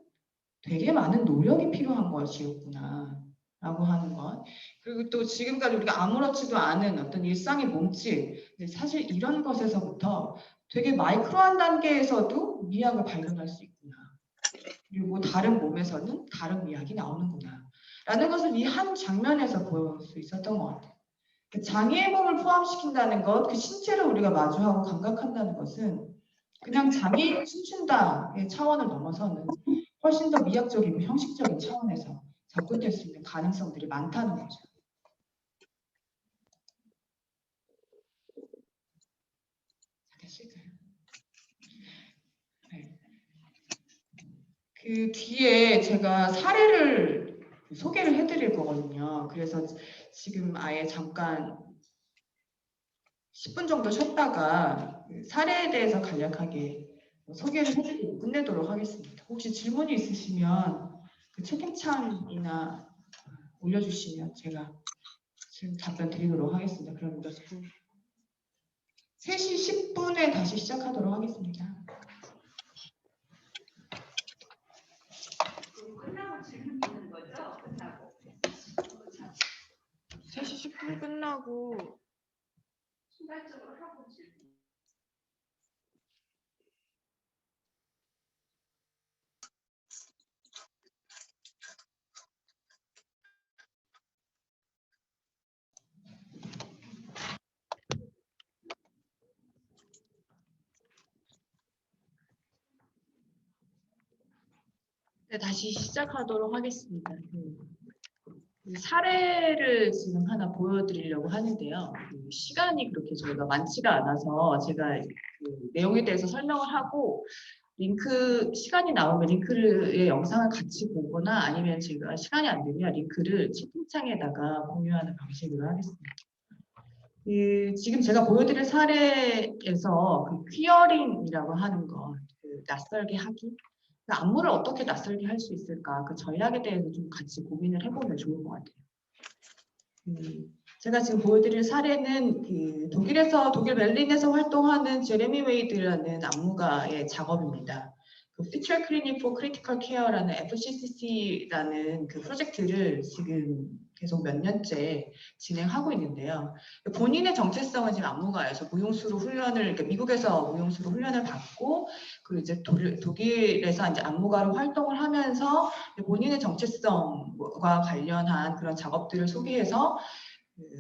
되게 많은 노력이 필요한 것이었구나 라고 하는 것. 그리고 또 지금까지 우리가 아무렇지도 않은 어떤 일상의 몸짓, 사실 이런 것에서부터 되게 마이크로한 단계에서도 미학을 발견할 수 있구나. 그리고 다른 몸에서는 다른 미학이 나오는구나 라는 것을 이 한 장면에서 볼 수 있었던 것 같아요. 장애의 몸을 포함시킨다는 것, 그 신체를 우리가 마주하고 감각한다는 것은 그냥 장애인이 춤춘다의 차원을 넘어서는 훨씬 더 미학적이고 형식적인 차원에서 접근될 수 있는 가능성들이 많다는 거죠. 됐을까요? 네. 그 뒤에 제가 사례를 소개를 해드릴 거거든요. 그래서 지금 아예 잠깐 10분 정도 쉬었다가 사례에 대해서 간략하게 소개를 해드리고 끝내도록 하겠습니다. 혹시 질문이 있으시면 그 채팅창이나 올려주시면 제가 지금 답변 드리도록 하겠습니다. 그럼 3시 10분에 다시 시작하도록 하겠습니다. 끝나고 질문 있는 거죠? 끝나고. 3시 10분 끝나고 순간적으로 하고 질문. 네, 다시 시작하도록 하겠습니다. 사례를 지금 하나 보여드리려고 하는데요. 시간이 그렇게 저희가 많지가 않아서 제가 그 내용에 대해서 설명을 하고 시간이 나오면 링크의 영상을 같이 보거나 아니면 제가 시간이 안 되면 링크를 채팅창에다가 공유하는 방식으로 하겠습니다. 지금 제가 보여드릴 사례에서 그 퀴어링이라고 하는 것, 낯설게 하기, 안무를 어떻게 낯설게 할 수 있을까, 그 전략에 대해서 좀 같이 고민을 해보면 좋을 것 같아요. 제가 지금 보여드릴 사례는 독일 베를린에서 활동하는 제레미 웨이드라는 안무가의 작업입니다. Future Clinic for Critical Care라는 FCCC라는 그 프로젝트를 지금 계속 몇 년째 진행하고 있는데요. 본인의 정체성은 지금 안무가여서 무용수로 그러니까 미국에서 무용수로 훈련을 받고 그리고 이제 독일에서 이제 안무가로 활동을 하면서 본인의 정체성과 관련한 그런 작업들을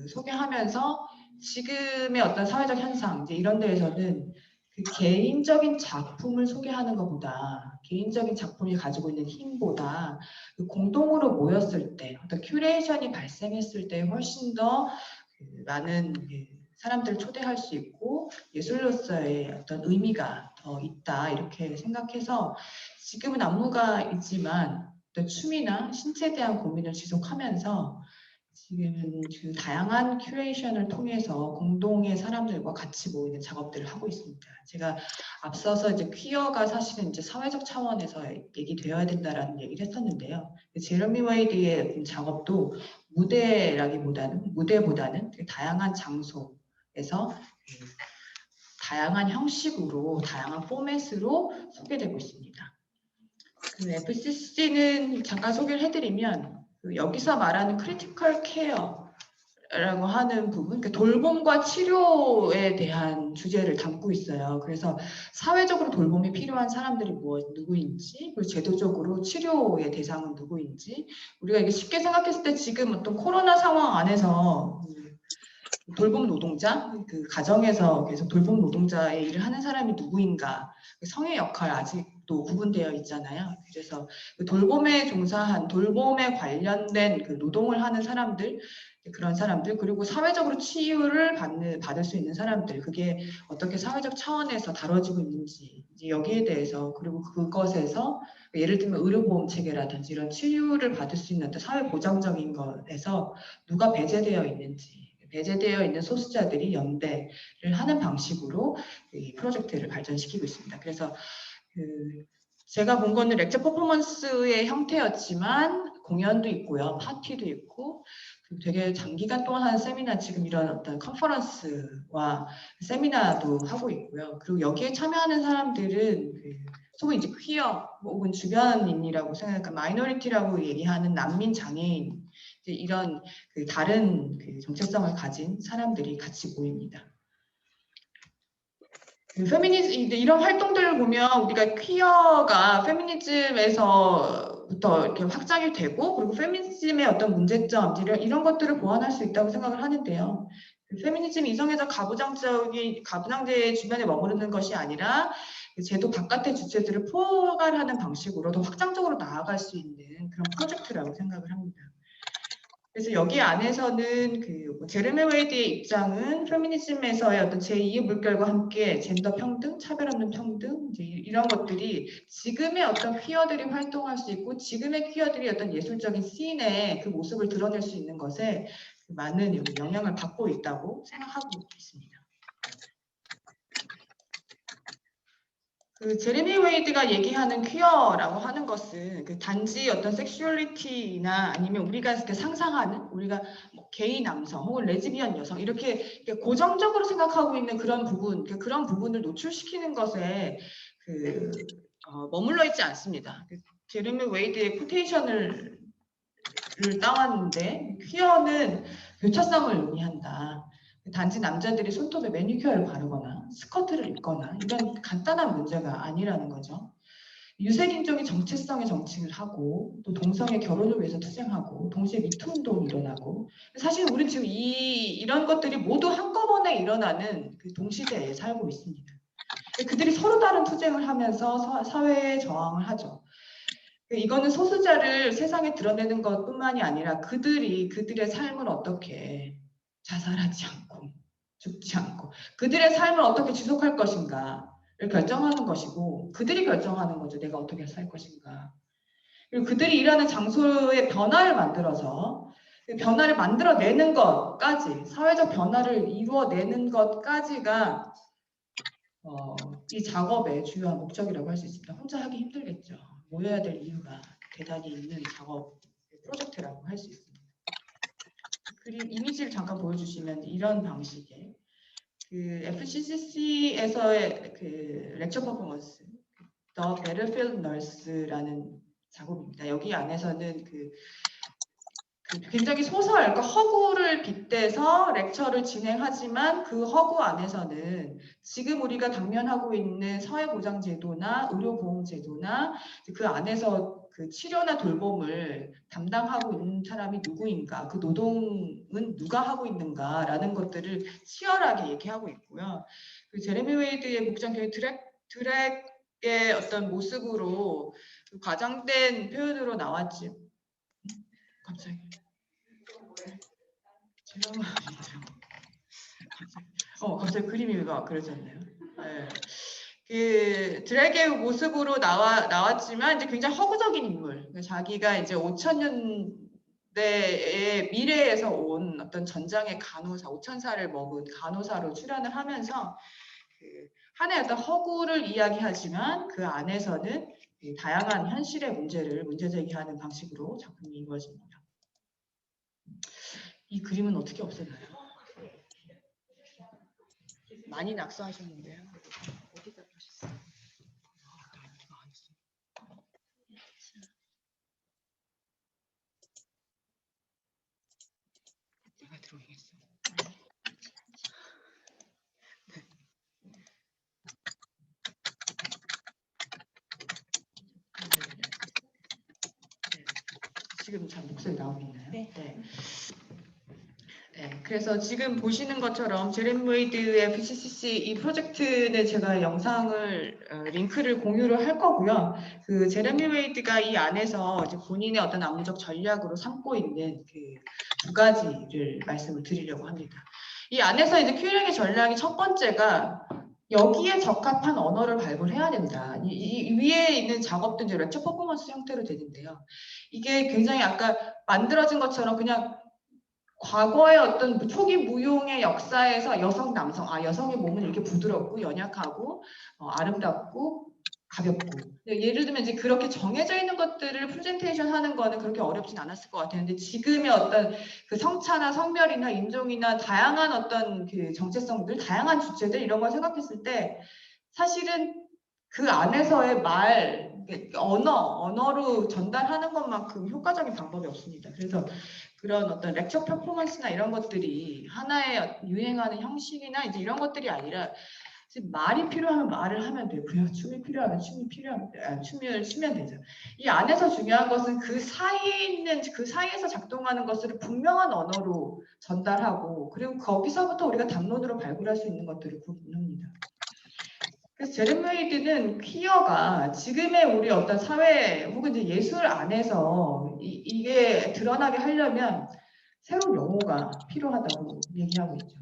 소개하면서 지금의 어떤 사회적 현상 이제 이런 데에서는 그 개인적인 작품을 소개하는 것보다 개인적인 작품이 가지고 있는 힘보다 공동으로 모였을 때 어떤 큐레이션이 발생했을 때 훨씬 더 많은 사람들을 초대할 수 있고 예술로서의 어떤 의미가 더 있다 이렇게 생각해서 지금은 안무가이지만 어떤 취미나 신체에 대한 고민을 지속하면서 지금은 그 다양한 큐레이션을 통해서 공동의 사람들과 같이 모이는 작업들을 하고 있습니다. 제가 앞서서 이제 퀴어가 사실은 이제 사회적 차원에서 얘기되어야 된다라는 얘기를 했었는데요. 제레미 웨이드의 작업도 무대보다는 그 다양한 장소에서 다양한 형식으로, 다양한 포맷으로 소개되고 있습니다. 그 FCC는 잠깐 소개를 해드리면 여기서 말하는 크리티컬 케어라고 하는 부분, 그러니까 돌봄과 치료에 대한 주제를 담고 있어요. 그래서 사회적으로 돌봄이 필요한 사람들이 누구인지, 그리고 제도적으로 치료의 대상은 누구인지, 우리가 이게 쉽게 생각했을 때 지금 어떤 코로나 상황 안에서 돌봄 노동자, 그 가정에서 계속 돌봄 노동자의 일을 하는 사람이 누구인가, 성의 역할 아직도 구분되어 있잖아요. 그래서 그 돌봄에 관련된 그 노동을 하는 사람들, 그런 사람들, 그리고 사회적으로 치유를 받을 수 있는 사람들, 그게 어떻게 사회적 차원에서 다뤄지고 있는지, 이제 여기에 대해서, 그리고 그것에서 예를 들면 의료보험 체계라든지 이런 치유를 받을 수 있는 어떤 사회 보장적인 것에서 누가 배제되어 있는지, 배제되어 있는 소수자들이 연대를 하는 방식으로 이 프로젝트를 발전시키고 있습니다. 그래서 제가 본 거는 렉처 퍼포먼스의 형태였지만 공연도 있고요, 파티도 있고, 되게 장기간 동안 하는 세미나, 지금 이런 어떤 컨퍼런스와 세미나도 하고 있고요. 그리고 여기에 참여하는 사람들은 소위 이제 퀴어 혹은 주변인이라고 생각하는 마이너리티라고 얘기하는 난민, 장애인, 이런 다른 정체성을 가진 사람들이 같이 모입니다. 페미니즘, 이런 활동들을 보면 우리가 퀴어가 페미니즘에서부터 이렇게 확장이 되고, 그리고 페미니즘의 어떤 문제점, 이런 것들을 보완할 수 있다고 생각을 하는데요. 페미니즘이 이성애적 가부장제의 주변에 머무르는 것이 아니라 제도 바깥의 주체들을 포괄하는 방식으로 더 확장적으로 나아갈 수 있는 그런 프로젝트라고 생각을 합니다. 그래서 여기 안에서는 제레미 웨이드의 입장은 페미니즘에서의 어떤 제2의 물결과 함께 젠더 평등, 차별 없는 평등, 이제 이런 것들이 지금의 어떤 퀴어들이 활동할 수 있고, 지금의 퀴어들이 어떤 예술적인 씬의 그 모습을 드러낼 수 있는 것에 많은 영향을 받고 있다고 생각하고 있습니다. 제레미 웨이드가 얘기하는 퀴어라고 하는 것은 단지 어떤 섹슈얼리티나 아니면 우리가 이렇게 상상하는, 우리가 뭐 게이 남성 혹은 레즈비언 여성 이렇게 고정적으로 생각하고 있는 그런 부분, 그런 부분을 노출시키는 것에 머물러 있지 않습니다. 제레미 웨이드의 코테이션을 따왔는데, 퀴어는 교차성을 의미한다. 단지 남자들이 손톱에 매니큐어를 바르거나 스커트를 입거나 이런 간단한 문제가 아니라는 거죠. 유색인종이 정체성의 정치를 하고, 또 동성의 결혼을 위해서 투쟁하고, 동시에 미투 운동이 일어나고, 사실 우리 지금 이런 것들이 모두 한꺼번에 일어나는 동시대에 살고 있습니다. 그들이 서로 다른 투쟁을 하면서 사회에 저항을 하죠. 이거는 소수자를 세상에 드러내는 것뿐만이 아니라 그들의 삶을 어떻게 자살하지 않고 죽지 않고 그들의 삶을 어떻게 지속할 것인가를 결정하는 것이고, 그들이 결정하는 거죠. 내가 어떻게 살 것인가. 그리고 그들이 일하는 장소의 변화를 만들어서 변화를 만들어내는 것까지, 사회적 변화를 이루어내는 것까지가 이 작업의 주요한 목적이라고 할 수 있습니다. 혼자 하기 힘들겠죠. 모여야 될 이유가 대단히 있는 작업 프로젝트라고 할 수 있습니다. 그리고 이미지를 잠깐 보여주시면 이런 방식의 FCCC에서의 렉처 퍼포먼스, The Battlefield Nurse라는 작업입니다. 여기 안에서는 굉장히 소설, 그러니까 허구를 빗대서 렉처를 진행하지만, 그 허구 안에서는 지금 우리가 당면하고 있는 사회보장제도나 의료보험제도나 그 안에서 치료나 돌봄을 담당하고 있는 사람이 누구인가, 그 노동은 누가 하고 있는가라는 것들을 치열하게 얘기하고 있고요. 제레미 웨이드의 목장 드랙의 어떤 모습으로 과장된 표현으로 나왔지. 갑자기. 갑자기 그림이 그려졌네요. 네. 그 드랙의 모습으로 나왔지만 이제 굉장히 허구적인 인물. 자기가 이제 5000년대의 미래에서 온 어떤 전장의 간호사, 5000살을 먹은 간호사로 출연을 하면서 그 하나의 어떤 허구를 이야기하지만 그 안에서는 다양한 현실의 문제 제기하는 방식으로 작품이 이루어집니다. 이 그림은 어떻게 없애나요? 많이 낙서하셨는데요. 어디다 하셨어요? 내가 들어오겠어. 지금 잘 목소리 나오고 있나요? 네. 네, 그래서 지금 보시는 것처럼 제렌 웨이드의 PCCC 이 프로젝트는 제가 영상을 링크를 공유를 할 거고요. 그 제레미 웨이드가 이 안에서 이제 본인의 어떤 안무적 전략으로 삼고 있는 그 두 가지를 말씀을 드리려고 합니다. 이 안에서 이제 큐링의 전략이 첫 번째가 여기에 적합한 언어를 발굴해야 된다. 이 위에 있는 작업도 이제 렉처 퍼포먼스 형태로 되는데요. 이게 굉장히 아까 만들어진 것처럼 그냥 과거의 어떤 초기 무용의 역사에서 여성, 남성, 여성의 몸은 이렇게 부드럽고 연약하고 아름답고 가볍고. 예를 들면 이제 그렇게 정해져 있는 것들을 프레젠테이션 하는 거는 그렇게 어렵진 않았을 것 같아요. 근데 지금의 어떤 그 성차나 성별이나 인종이나 다양한 어떤 그 정체성들, 다양한 주체들 이런 걸 생각했을 때 사실은 그 안에서의 언어로 전달하는 것만큼 효과적인 방법이 없습니다. 그래서 그런 어떤 렉처 퍼포먼스나 이런 것들이 하나의 유행하는 형식이나 이제 이런 것들이 아니라 말이 필요하면 말을 하면 되고요. 춤이 필요하면 춤을 추면 되죠. 이 안에서 중요한 것은 그 사이에서 작동하는 것을 분명한 언어로 전달하고 그리고 거기서부터 우리가 담론으로 발굴할 수 있는 것들을 구분합니다. 그래서 제렌 웨이드는 퀴어가 지금의 우리 어떤 사회 혹은 이제 예술 안에서 이게 드러나게 하려면 새로운 용어가 필요하다고 얘기하고 있죠.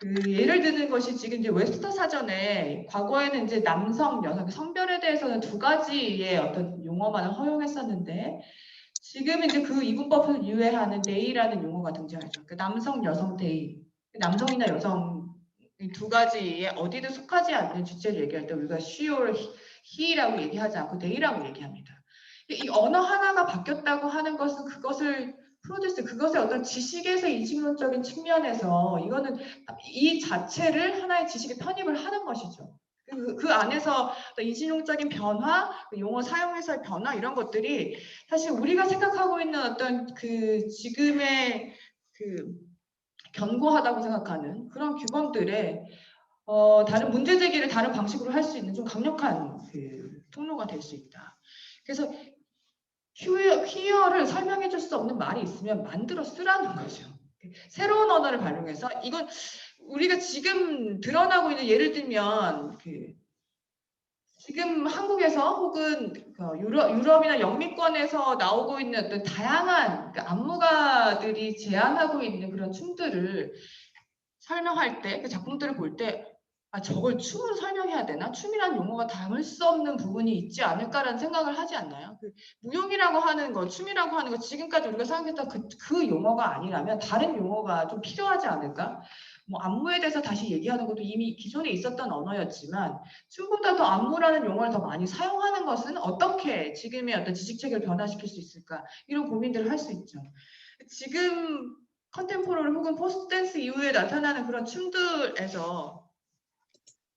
그 예를 드는 것이 지금 이제 웹스터 사전에 과거에는 이제 남성, 여성, 성별에 대해서는 두 가지의 어떤 용어만을 허용했었는데 지금 이제 그 이분법을 유예하는 데이라는 용어가 등장하죠. 그 남성, 여성 데이, 남성이나 여성 이 두 가지에 어디든 속하지 않는 주체를 얘기할 때 우리가 she or he라고 얘기하지 않고 they라고 얘기합니다. 이 언어 하나가 바뀌었다고 하는 것은 그것의 어떤 지식에서 인식론적인 측면에서 이거는 이 자체를 하나의 지식에 편입을 하는 것이죠. 그 안에서 인식론적인 변화, 용어 사용에서의 변화 이런 것들이 사실 우리가 생각하고 있는 어떤 그 지금의 그 견고하다고 생각하는 그런 규범들의 다른 문제 제기를 다른 방식으로 할 수 있는 좀 강력한 그 통로가 될 수 있다. 그래서 퀴어를 설명해 줄 수 없는 말이 있으면 만들어 쓰라는 거죠. 새로운 언어를 활용해서 이건 우리가 지금 드러나고 있는 예를 들면 지금 한국에서 혹은 유럽이나 영미권에서 나오고 있는 어떤 다양한 안무가들이 제안하고 있는 그런 춤들을 설명할 때, 그 작품들을 볼 때, 저걸 춤으로 설명해야 되나? 춤이라는 용어가 담을 수 없는 부분이 있지 않을까라는 생각을 하지 않나요? 무용이라고 하는 거, 춤이라고 하는 거, 지금까지 우리가 생각했던 그 용어가 아니라면 다른 용어가 좀 필요하지 않을까? 뭐 안무에 대해서 다시 얘기하는 것도 이미 기존에 있었던 언어였지만 춤보다 더 안무라는 용어를 더 많이 사용하는 것은 어떻게 지금의 어떤 지식체계를 변화시킬 수 있을까? 이런 고민들을 할 수 있죠. 지금 컨템포러리 혹은 포스트 댄스 이후에 나타나는 그런 춤들에서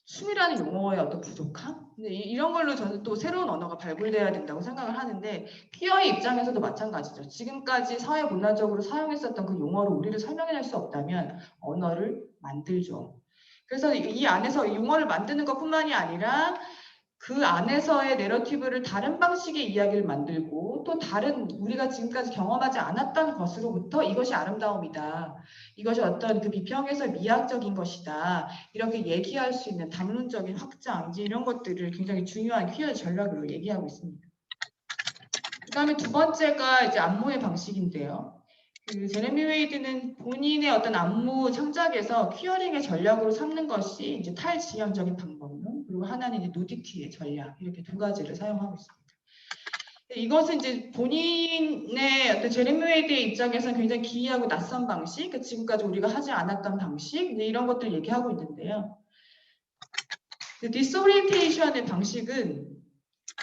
춤이라는 용어의 어떤 부족함? 이런 걸로 저는 또 새로운 언어가 발굴돼야 된다고 생각을 하는데 퀴어의 입장에서도 마찬가지죠. 지금까지 사회 문화적으로 사용했었던 그 용어로 우리를 설명해낼 수 없다면 언어를 만들죠. 그래서 이 안에서 용어를 만드는 것뿐만이 아니라 그 안에서의 내러티브를 다른 방식의 이야기를 만들고 또 다른 우리가 지금까지 경험하지 않았던 것으로부터 이것이 아름다움이다. 이것이 어떤 그 비평에서 미학적인 것이다. 이렇게 얘기할 수 있는 담론적인 확장 이제 이런 것들을 굉장히 중요한 퀴어 전략으로 얘기하고 있습니다. 그다음에 두 번째가 이제 안무의 방식인데요. 제레미 웨이드는 본인의 어떤 안무 창작에서 퀴어링의 전략으로 삼는 것이 이제 탈지향적인 방법론 그리고 그리고 하나는 이제 누디티의 전략 이렇게 두 가지를 사용하고 있습니다. 이것은 이제 본인의 어떤 제레미 웨이드의 입장에서는 굉장히 기이하고 낯선 방식, 그러니까 지금까지 우리가 하지 않았던 방식, 이제 이런 것들 얘기하고 있는데요. 디스오리엔테이션의 방식은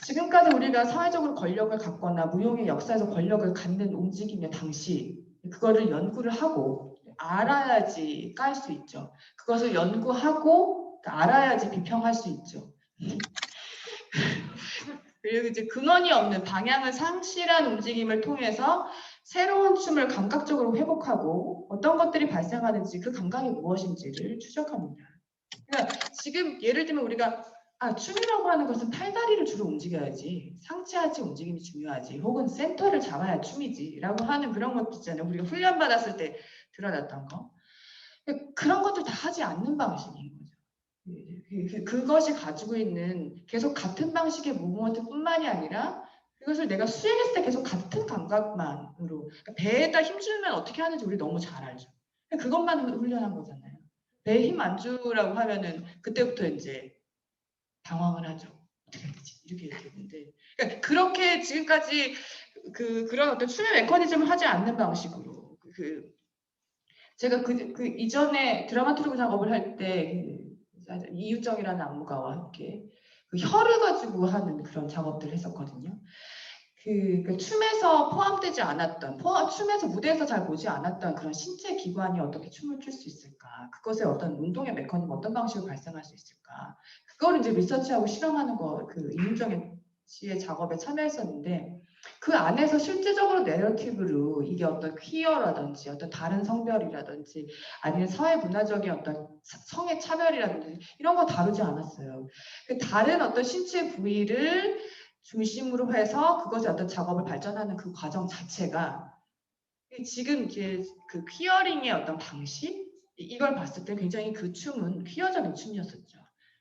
지금까지 우리가 사회적으로 권력을 갖거나 무용의 역사에서 권력을 갖는 움직임의 당시 그거를 연구를 하고 알아야지 깔 수 있죠. 그것을 연구하고 알아야지 비평할 수 있죠. 그리고 이제 근원이 없는 방향을 상실한 움직임을 통해서 새로운 춤을 감각적으로 회복하고 어떤 것들이 발생하는지 그 감각이 무엇인지를 추적합니다. 그러니까 지금 예를 들면 우리가 춤이라고 하는 것은 팔다리를 주로 움직여야지 상체 하체 움직임이 중요하지 혹은 센터를 잡아야 춤이지 라고 하는 그런 것도 있잖아요. 우리가 훈련받았을 때 드러났던 거. 그런 것들 다 하지 않는 방식인 거죠. 그것이 가지고 있는 계속 같은 방식의 무브먼트 뿐만이 아니라 그것을 내가 수행했을 때 계속 같은 감각만으로 그러니까 배에다 힘주면 어떻게 하는지 우리 너무 잘 알죠. 그것만 훈련한 거잖아요. 배에 힘 안 주라고 하면은 그때부터 이제 당황을 하죠. 어떻게 해야 되지? 이렇게 되는데 그러니까 그렇게 지금까지 그런 어떤 춤의 메커니즘을 하지 않는 방식으로 제가 그 이전에 드라마트루브 작업을 할 때 이유정이라는 안무가와 함께 그 혀를 가지고 하는 그런 작업들을 했었거든요. 그 춤에서 포함되지 않았던, 춤에서 무대에서 잘 보지 않았던 그런 신체 기관이 어떻게 춤을 출 수 있을까? 그것의 어떤 운동의 메커니즘, 어떤 방식으로 발생할 수 있을까? 그걸 이제 리서치하고 실험하는 거, 그 이유정 씨의 작업에 참여했었는데 그 안에서 실제적으로 내러티브로 이게 어떤 퀴어라든지 어떤 다른 성별이라든지 아니면 사회 문화적인 어떤 성의 차별이라든지 이런 거 다루지 않았어요. 다른 어떤 신체 부위를 중심으로 해서 그것의 어떤 작업을 발전하는 그 과정 자체가 지금 이제 그 퀴어링의 어떤 방식 이걸 봤을 때 굉장히 그 춤은 퀴어적인 춤이었었죠.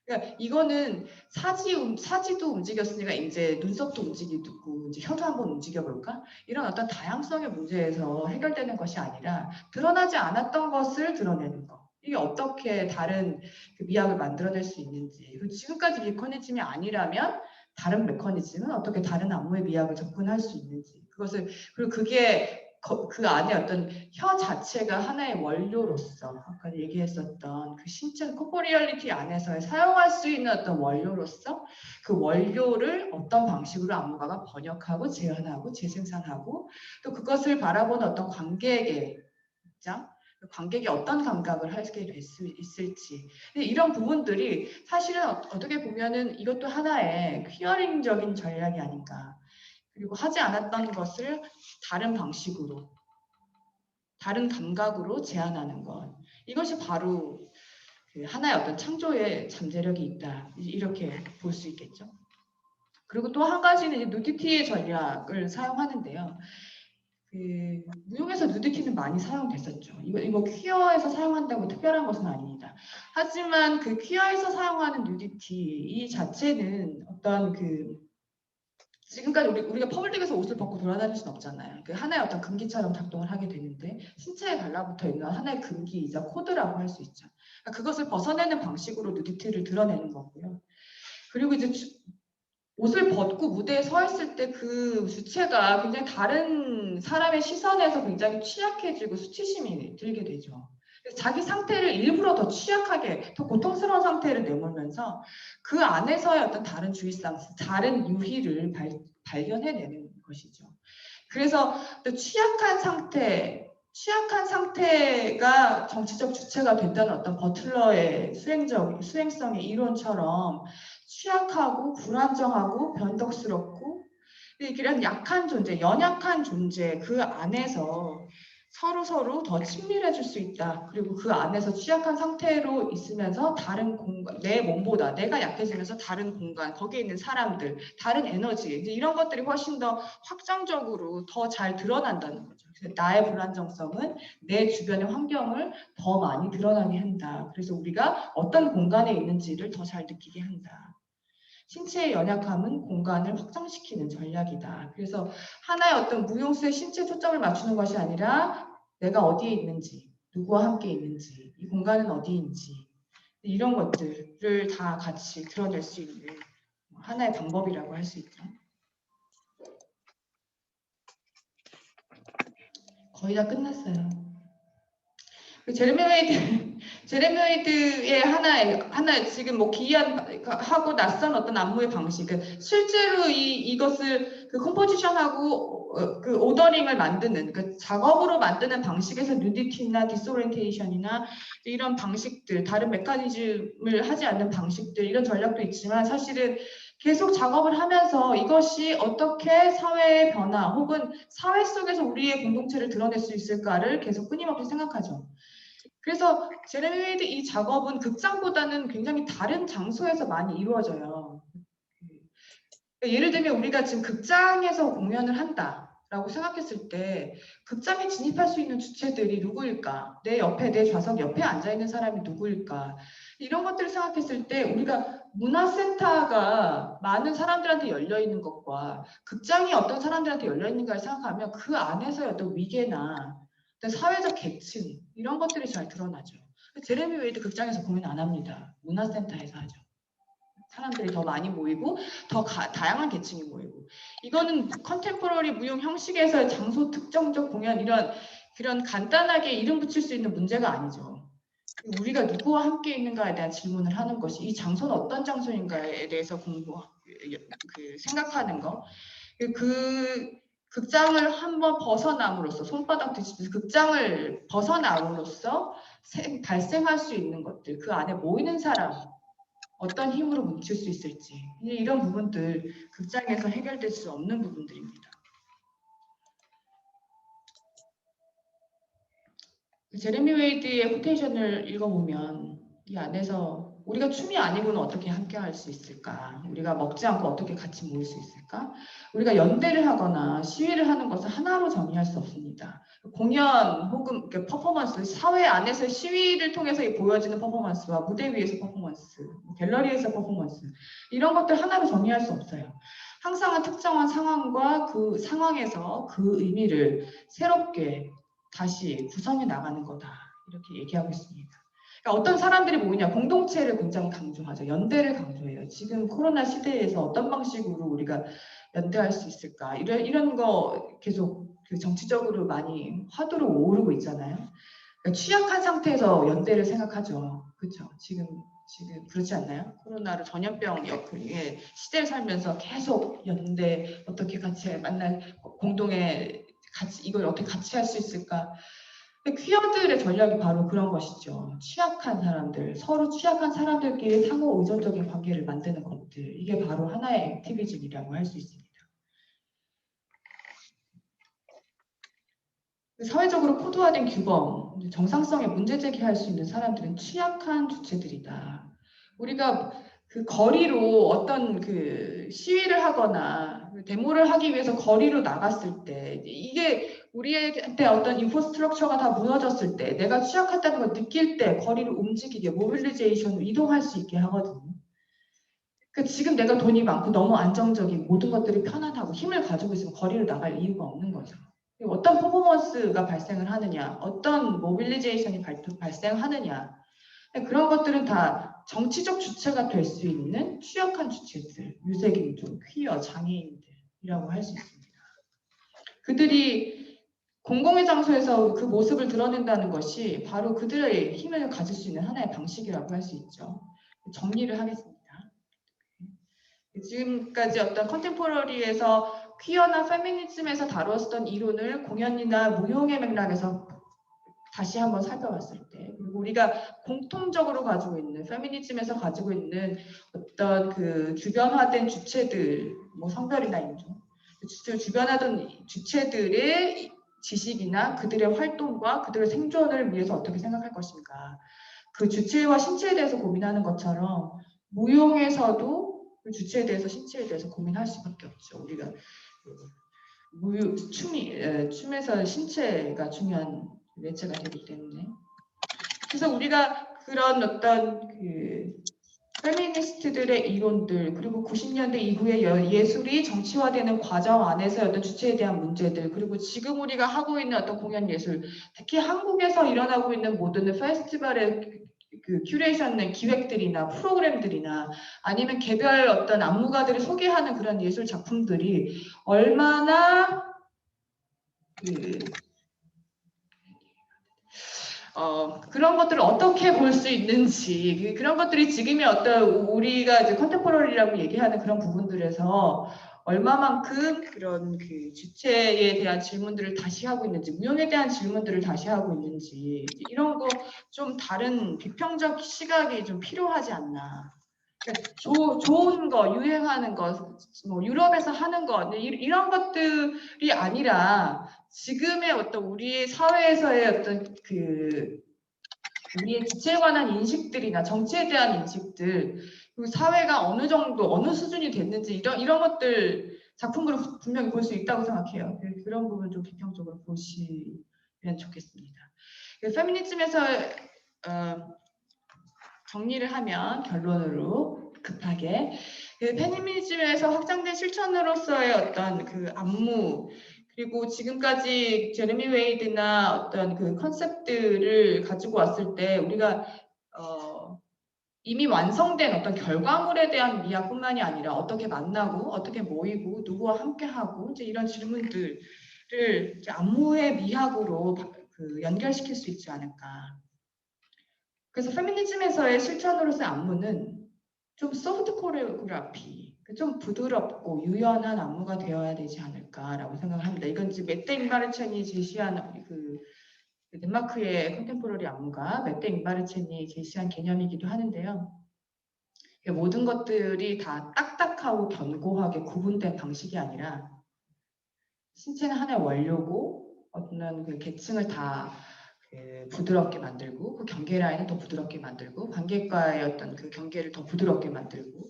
그러니까 이거는 사지도 움직였으니까 이제 눈썹도 움직이고 이제 혀도 한번 움직여볼까? 이런 어떤 다양성의 문제에서 해결되는 것이 아니라 드러나지 않았던 것을 드러내는 것. 이게 어떻게 다른 그 미학을 만들어낼 수 있는지. 그리고 지금까지 메커니즘이 아니라면 다른 메커니즘은 어떻게 다른 안무의 미학을 접근할 수 있는지. 그리고 그게 그 안에 어떤 혀 자체가 하나의 원료로서 아까 얘기했었던 그 신체 코포리얼리티 안에서 사용할 수 있는 어떤 원료로서 그 원료를 어떤 방식으로 안무가가 번역하고 재현하고 재생산하고 또 그것을 바라보는 어떤 관객의 입장 관객이 어떤 감각을 하게 될 수 있을지 이런 부분들이 사실은 어떻게 보면은 이것도 하나의 퀴어링적인 전략이 아닌가. 그리고 하지 않았던 것을 다른 방식으로, 다른 감각으로 제안하는 것. 이것이 바로 그 하나의 어떤 창조의 잠재력이 있다. 이렇게 볼 수 있겠죠. 그리고 또 한 가지는 이제 누디티의 전략을 사용하는데요. 무용에서 누디티는 많이 사용됐었죠. 이거 퀴어에서 사용한다고 특별한 것은 아닙니다. 하지만 그 퀴어에서 사용하는 누디티 이 자체는 어떤 지금까지 우리가 퍼블릭에서 옷을 벗고 돌아다닐 수는 없잖아요. 그 하나의 어떤 금기처럼 작동을 하게 되는데 신체에 달라붙어 있는 하나의 금기이자 코드라고 할 수 있죠. 그러니까 그것을 벗어내는 방식으로 누디티를 드러내는 거고요. 그리고 이제 옷을 벗고 무대에 서 있을 때 그 주체가 굉장히 다른 사람의 시선에서 굉장히 취약해지고 수치심이 들게 되죠. 자기 상태를 일부러 더 취약하게, 더 고통스러운 상태를 내몰면서 그 안에서의 어떤 다른 주의성, 다른 유희를 발견해내는 것이죠. 그래서 또 취약한 상태가 정치적 주체가 된다는 어떤 버틀러의 수행성의 이론처럼 취약하고 불안정하고 변덕스럽고 이런 약한 존재, 연약한 존재 그 안에서 서로 더 친밀해질 수 있다. 그리고 그 안에서 취약한 상태로 있으면서 다른 공간, 내 몸보다 내가 약해지면서 다른 공간, 거기에 있는 사람들, 다른 에너지 이런 것들이 훨씬 더 확장적으로 더 잘 드러난다는 거죠. 그래서 나의 불안정성은 내 주변의 환경을 더 많이 드러나게 한다. 그래서 우리가 어떤 공간에 있는지를 더 잘 느끼게 한다. 신체의 연약함은 공간을 확장시키는 전략이다. 그래서 하나의 어떤 무용수의 신체에 초점을 맞추는 것이 아니라 내가 어디에 있는지, 누구와 함께 있는지, 이 공간은 어디인지 이런 것들을 다 같이 드러낼 수 있는 하나의 방법이라고 할 수 있죠. 거의 다 끝났어요. 제레미 웨이드의 하나의 지금 뭐 기이하고 낯선 어떤 안무의 방식은 실제로 이것을 그 컴포지션하고 그 오더링을 만드는 그 작업으로 만드는 방식에서 누디티나 디스오리엔테이션이나 이런 방식들, 다른 메커니즘을 하지 않는 방식들, 이런 전략도 있지만 사실은 계속 작업을 하면서 이것이 어떻게 사회의 변화 혹은 사회 속에서 우리의 공동체를 드러낼 수 있을까를 계속 끊임없이 생각하죠. 그래서 제레미 웨이드 이 작업은 극장보다는 굉장히 다른 장소에서 많이 이루어져요. 예를 들면 우리가 지금 극장에서 공연을 한다라고 생각했을 때 극장에 진입할 수 있는 주체들이 누구일까? 내 옆에, 내 좌석 옆에 앉아있는 사람이 누구일까? 이런 것들을 생각했을 때 우리가 문화센터가 많은 사람들한테 열려있는 것과 극장이 어떤 사람들한테 열려있는가를 생각하면 그 안에서의 어떤 위계나 사회적 계층 이런 것들이 잘 드러나죠. 제레미 웨이드 극장에서 공연 안 합니다. 문화센터에서 하죠. 사람들이 더 많이 모이고 더 다양한 계층이 모이고 이거는 컨템포러리 무용 형식에서의 장소 특정적 공연 그런 간단하게 이름 붙일 수 있는 문제가 아니죠. 우리가 누구와 함께 있는가에 대한 질문을 하는 것이 이 장소는 어떤 장소인가에 대해서 생각하는 거. 그 극장을 한번 벗어남으로써 손바닥 뒤집듯이 극장을 벗어남으로써 발생할 수 있는 것들, 그 안에 모이는 사람 어떤 힘으로 뭉칠 수 있을지 이런 부분들 극장에서 해결될 수 없는 부분들입니다. 제레미 웨이드의 코테이션을 읽어보면 이 안에서 우리가 춤이 아니고는 어떻게 함께 할 수 있을까? 우리가 먹지 않고 어떻게 같이 모일 수 있을까? 우리가 연대를 하거나 시위를 하는 것을 하나로 정의할 수 없습니다. 공연 혹은 퍼포먼스, 사회 안에서 시위를 통해서 보여지는 퍼포먼스와 무대 위에서 퍼포먼스, 갤러리에서 퍼포먼스 이런 것들 하나로 정의할 수 없어요. 항상 특정한 상황과 그 상황에서 그 의미를 새롭게 다시 구성해 나가는 거다 이렇게 얘기하고 있습니다. 그러니까 어떤 사람들이 모이냐 공동체를 굉장히 강조하죠. 연대를 강조해요. 지금 코로나 시대에서 어떤 방식으로 우리가 연대할 수 있을까 이런 거 계속 그 정치적으로 많이 화두로 오르고 있잖아요. 그러니까 취약한 상태에서 연대를 생각하죠. 그렇죠? 지금 그렇지 않나요? 코로나로 전염병 역의 시대를 살면서 계속 연대 어떻게 같이 만날 공동의 같이 이걸 어떻게 같이 할 수 있을까? 퀴어들의 전략이 바로 그런 것이죠. 취약한 사람들, 서로 취약한 사람들끼리 상호 의존적인 관계를 만드는 것들. 이게 바로 하나의 액티비즘이라고 할 수 있습니다. 사회적으로 코드화된 규범, 정상성에 문제 제기할 수 있는 사람들은 취약한 주체들이다. 우리가 그 거리로 어떤 그 시위를 하거나 데모를 하기 위해서 거리로 나갔을 때 이게 우리한테 어떤 인포스트럭처가 다 무너졌을 때 내가 취약하다는 걸 느낄 때 거리를 움직이게 모빌리제이션으로 이동할 수 있게 하거든요. 그러니까 지금 내가 돈이 많고 너무 안정적인 모든 것들이 편안하고 힘을 가지고 있으면 거리로 나갈 이유가 없는 거죠. 어떤 퍼포먼스가 발생을 하느냐, 어떤 모빌리제이션이 발생하느냐 그런 것들은 다 정치적 주체가 될 수 있는 취약한 주체들, 유색인종, 퀴어, 장애인들이라고 할 수 있습니다. 그들이 공공의 장소에서 그 모습을 드러낸다는 것이 바로 그들의 힘을 가질 수 있는 하나의 방식이라고 할 수 있죠. 정리를 하겠습니다. 지금까지 어떤 컨템포러리에서 퀴어나 페미니즘에서 다뤘던 이론을 공연이나 무용의 맥락에서 다시 한번 살펴봤을 때 그리고 우리가 공통적으로 가지고 있는 페미니즘에서 가지고 있는 어떤 그 주변화된 주체들 뭐 성별이나 인종 주변화된 주체들의 지식이나 그들의 활동과 그들의 생존을 위해서 어떻게 생각할 것인가 그 주체와 신체에 대해서 고민하는 것처럼 무용에서도 그 주체에 대해서 신체에 대해서 고민할 수밖에 없죠. 우리가 춤에서 신체가 중요한 매체가 되기 때문에 그래서 우리가 그런 어떤 그 페미니스트들의 이론들 그리고 90년대 이후에 예술이 정치화되는 과정 안에서 어떤 주체에 대한 문제들 그리고 지금 우리가 하고 있는 어떤 공연 예술 특히 한국에서 일어나고 있는 모든 페스티벌의 그 큐레이션의 기획들이나 프로그램들이나 아니면 개별 어떤 안무가들이 소개하는 그런 예술 작품들이 얼마나 그런 것들을 어떻게 볼 수 있는지, 그런 것들이 지금의 어떤 우리가 이제 컨템포러리라고 얘기하는 그런 부분들에서 얼마만큼 그런 그 주체에 대한 질문들을 다시 하고 있는지, 무용에 대한 질문들을 다시 하고 있는지, 이런 거 좀 다른 비평적 시각이 좀 필요하지 않나. 그러니까 좋은 거, 유행하는 거, 뭐 유럽에서 하는 거, 이런 것들이 아니라 지금의 어떤 우리 사회에서의 어떤 그 우리의 주체에 관한 인식들이나 정치에 대한 인식들, 그리고 사회가 어느 정도 어느 수준이 됐는지 이런 것들 작품으로 분명히 볼 수 있다고 생각해요. 그런 부분 좀 비평적으로 보시면 좋겠습니다. 페미니즘에서 정리를 하면 결론으로 급하게 페미니즘에서 확장된 실천으로서의 어떤 그 안무, 그리고 지금까지 제레미 웨이드나 어떤 그 컨셉들을 가지고 왔을 때 우리가 이미 완성된 어떤 결과물에 대한 미학뿐만이 아니라 어떻게 만나고 어떻게 모이고 누구와 함께하고 이제 이런 질문들을 이제 안무의 미학으로 그 연결시킬 수 있지 않을까. 그래서 페미니즘에서의 실천으로서의 안무는 좀 소프트 코레오그라피, 좀 부드럽고 유연한 안무가 되어야 되지 않을까라고 생각을 합니다. 이건 지금 메테 잉바르첸이 제시한 그 덴마크의 컨템포러리 안무가 메테 잉바르첸이 제시한 개념이기도 하는데요. 모든 것들이 다 딱딱하고 견고하게 구분된 방식이 아니라 신체는 하나의 원료고 어떤 그 계층을 다 부드럽게 만들고 그 경계 라인을 더 부드럽게 만들고 관객과의 어떤 그 경계를 더 부드럽게 만들고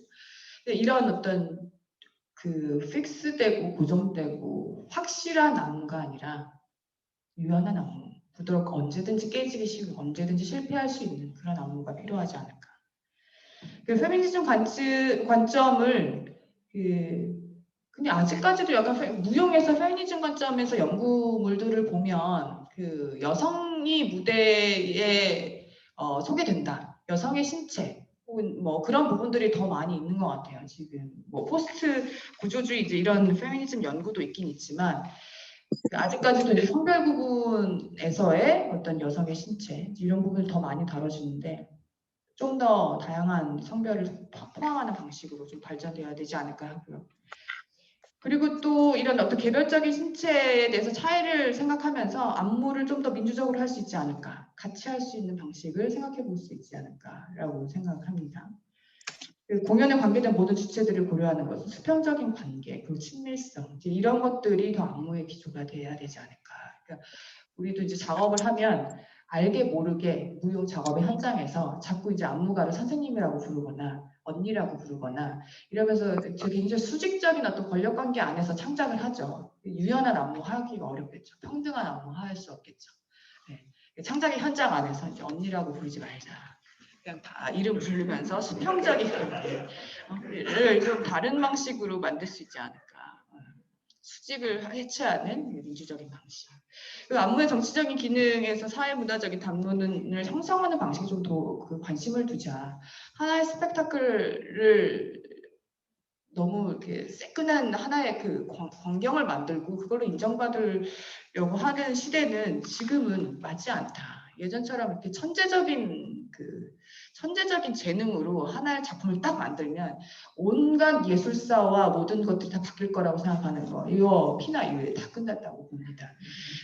이런 어떤 그 픽스되고 고정되고 확실한 안무가 아니라 유연한 안무, 부드럽고 언제든지 깨지기 쉬운, 언제든지 실패할 수 있는 그런 안무가 필요하지 않을까. 그 페미니즘 관점을 근데 아직까지도 약간 무용에서 페미니즘 관점에서 연구물들을 보면 그 여성이 무대에 소개된다. 여성의 신체 혹은 뭐 그런 부분들이 더 많이 있는 것 같아요. 지금 뭐 포스트 구조주의 이제 이런 페미니즘 연구도 있긴 있지만 아직까지도 이제 성별 구분에서의 어떤 여성의 신체 이런 부분을 더 많이 다뤄지는데 좀 더 다양한 성별을 포함하는 방식으로 좀 발전돼야 되지 않을까 하고요. 그리고 또 이런 어떤 개별적인 신체에 대해서 차이를 생각하면서 안무를 좀 더 민주적으로 할 수 있지 않을까, 같이 할 수 있는 방식을 생각해 볼 수 있지 않을까라고 생각을 합니다. 공연에 관계된 모든 주체들을 고려하는 것은 수평적인 관계, 그리고 친밀성, 이런 것들이 더 안무의 기초가 돼야 되지 않을까. 그러니까 우리도 이제 작업을 하면 알게 모르게 무용 작업의 현장에서 자꾸 이제 안무가를 선생님이라고 부르거나 언니라고 부르거나 이러면서 굉장히 수직적인 어떤 권력 관계 안에서 창작을 하죠. 유연한 안무 하기가 어렵겠죠. 평등한 안무 할 수 없겠죠. 네. 창작의 현장 안에서 이제 언니라고 부르지 말자. 그냥 다 이름 부르면서 수평적인 관계를 좀 다른 방식으로 만들 수 있지 않을까. 수직을 해체하는 민주적인 방식. 그 안무의 정치적인 기능에서 사회문화적인 담론을 형성하는 방식에 좀 더 그 관심을 두자. 하나의 스펙타클을 너무 이렇게 새끈한 하나의 그 광경을 만들고 그걸로 인정받으려고 하는 시대는 지금은 맞지 않다. 예전처럼 이렇게 천재적인 재능으로 하나의 작품을 딱 만들면 온갖 예술사와 모든 것들이 다 바뀔 거라고 생각하는 거. 이거 피나 이후에 다 끝났다고 봅니다.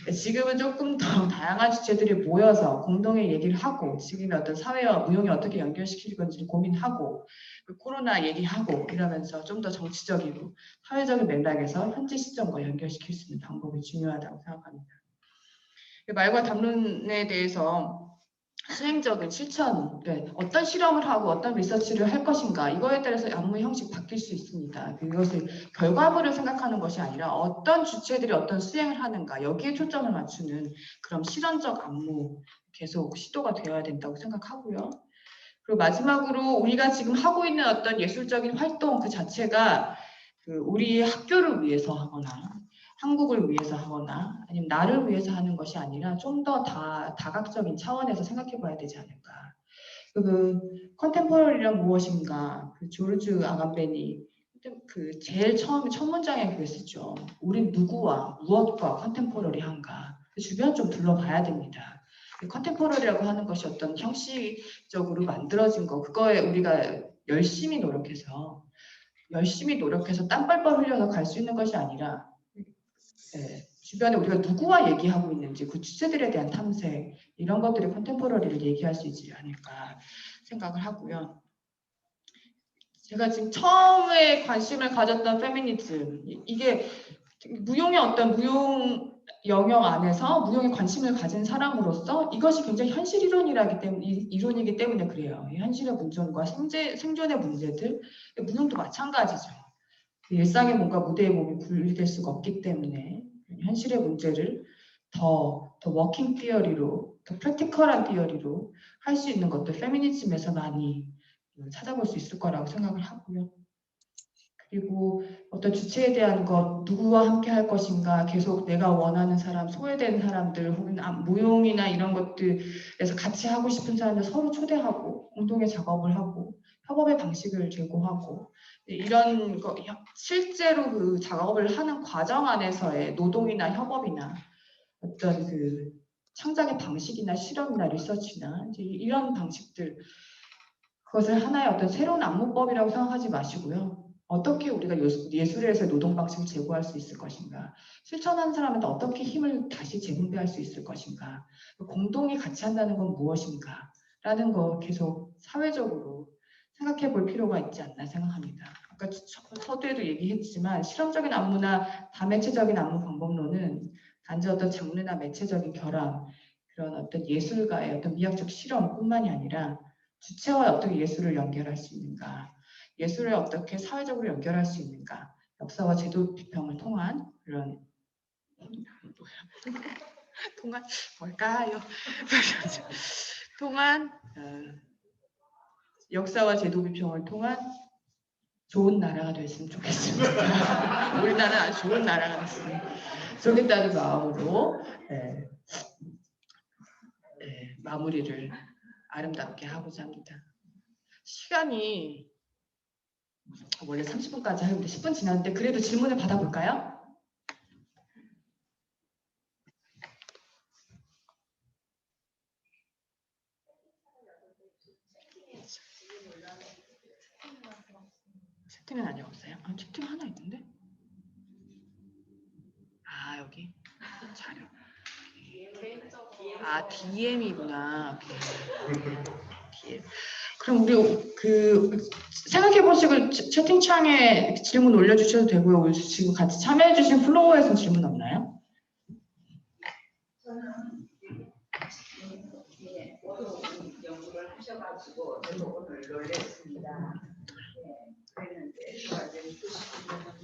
지금은 조금 더 다양한 주체들이 모여서 공동의 얘기를 하고 지금의 어떤 사회와 무용이 어떻게 연결시킬 건지를 고민하고 코로나 얘기하고 이러면서 좀 더 정치적이고 사회적인 맥락에서 현재 시점과 연결시킬 수 있는 방법이 중요하다고 생각합니다. 말과 담론에 대해서 수행적인 실천, 어떤 실험을 하고 어떤 리서치를 할 것인가 이거에 따라서 안무의 형식 바뀔 수 있습니다. 이것을 결과물을 생각하는 것이 아니라 어떤 주체들이 어떤 수행을 하는가 여기에 초점을 맞추는 그런 실험적 안무 계속 시도가 되어야 된다고 생각하고요. 그리고 마지막으로 우리가 지금 하고 있는 어떤 예술적인 활동 그 자체가 우리 학교를 위해서 하거나 한국을 위해서 하거나 아니면 나를 위해서 하는 것이 아니라 좀 더 다각적인 차원에서 생각해 봐야 되지 않을까. 그 컨템포러리란 무엇인가? 그 조르주 아감벤이 그 제일 처음에 첫 문장에 그랬었죠. 우린 누구와 무엇과 컨템포러리한가? 그 주변 좀 둘러봐야 됩니다. 컨템포러리라고 하는 것이 어떤 형식적으로 만들어진 거, 그거에 우리가 열심히 노력해서 땀 뻘뻘 흘려서 갈 수 있는 것이 아니라 주변에 우리가 누구와 얘기하고 있는지 그 주체들에 대한 탐색, 이런 것들이 컨템포러리를 얘기할 수 있지 않을까 생각을 하고요. 제가 지금 처음에 관심을 가졌던 페미니즘, 이게 무용의 어떤 무용 영역 안에서 무용에 관심을 가진 사람으로서 이것이 굉장히 현실 이론이기 때문에 그래요. 이 현실의 문제과 생존의 문제들, 무용도 마찬가지죠. 일상의 몸과 무대의 몸이 분리될 수가 없기 때문에 현실의 문제를 더 워킹 티어리로, 더 프랙티컬한 티어리로 할 수 있는 것도 페미니즘에서 많이 찾아볼 수 있을 거라고 생각을 하고요. 그리고 어떤 주체에 대한 것, 누구와 함께 할 것인가, 계속 내가 원하는 사람, 소외된 사람들, 혹은 무용이나 이런 것들에서 같이 하고 싶은 사람들 서로 초대하고 공동의 작업을 하고 협업의 방식을 제고하고, 이런 거 실제로 그 작업을 하는 과정 안에서의 노동이나 협업이나 어떤 그 창작의 방식이나 실험이나 리서치나 이제 이런 방식들, 그것을 하나의 어떤 새로운 안무법이라고 생각하지 마시고요. 어떻게 우리가 예술에서 노동 방식을 제고할 수 있을 것인가, 실천하는 사람한테 어떻게 힘을 다시 재분배할 수 있을 것인가, 공동이 같이 한다는 건 무엇인가 라는 거 계속 사회적으로 생각해 볼 필요가 있지 않나 생각합니다. 아까 서두에도 얘기했지만 실험적인 안무나 다매체적인 안무 방법론은 단지 어떤 장르나 매체적인 결합, 그런 어떤 예술가의 어떤 미학적 실험뿐만이 아니라 주체와 어떻게 예술을 연결할 수 있는가, 예술을 어떻게 사회적으로 연결할 수 있는가, 역사와 제도 비평을 통한 그런 통한 뭘까요? 통한 역사와 제도 비평을 통한 좋은 나라가 됐으면 좋겠습니다. 우리나라는 아주 좋은 나라가 됐으면 좋겠다는 마음으로 마무리를 아름답게 하고자 합니다. 시간이 원래 30분까지 하는데 10분 지났는데 그래도 질문을 받아볼까요? 채팅은 아직 없어요? 아, 채팅 하나 있는데? 아, 여기 자료. 아, DM이구나. DM. 그럼 우리 생각해 보시고 채팅창에 질문 올려주셔도 되고요. 지금 같이 참여해주신 플로어에서 질문 없나요? 모두 연구를 하셔가지고 저도 오늘 놀랐습니다. 그랬는데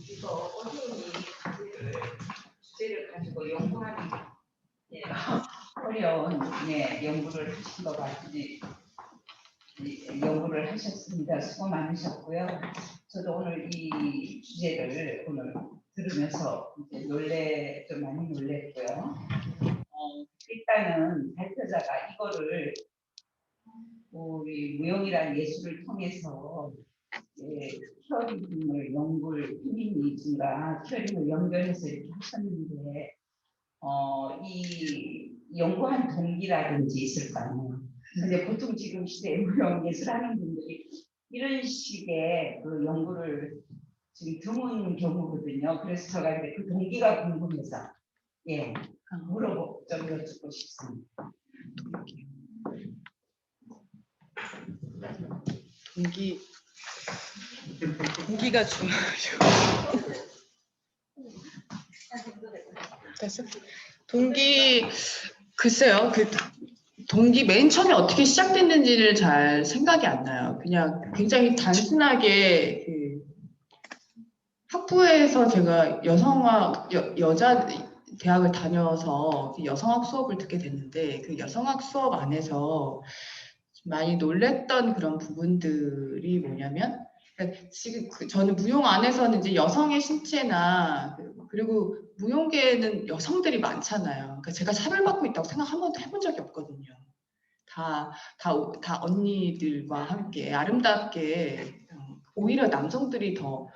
이거 어려운 주제를 가지고 연구하는 어려운 연구를 하신 것 같으니 연구를 하셨습니다. 수고 많으셨고요. 저도 오늘 이 주제를 오늘 들으면서 좀 많이 놀랬고요. 일단은 발표자가 이거를 우리 무용이라는 예술을 통해서 티어링을 페미니즘과 티어링을 연결해서 이렇게 하셨는데 이 연구한 동기라든지 있을 거 아니에요. 근데 보통 지금 시대에 무용 예술하는 분들이 이런 식의 그 연구를 지금 드문 경우거든요. 그래서 제가 이제 그 동기가 궁금해서 좀 여쭙고 싶습니다. 동기가 중요하죠. 글쎄요. 동기 맨 처음에 어떻게 시작됐는지를 잘 생각이 안 나요. 그냥 굉장히 단순하게 학부에서 제가 여자 대학을 다녀서 여성학 수업을 듣게 됐는데 그 여성학 수업 안에서 많이 놀랬던 그런 부분들이 뭐냐면, 지금 저는 무용 안에서는 이제 여성의 신체나 그리고 무용계에는 여성들이 많잖아요. 그러니까 제가 차별받고 있다고 생각 한 번도 해본 적이 없거든요. 다 언니들과 함께 아름답게 오히려 남성들이 더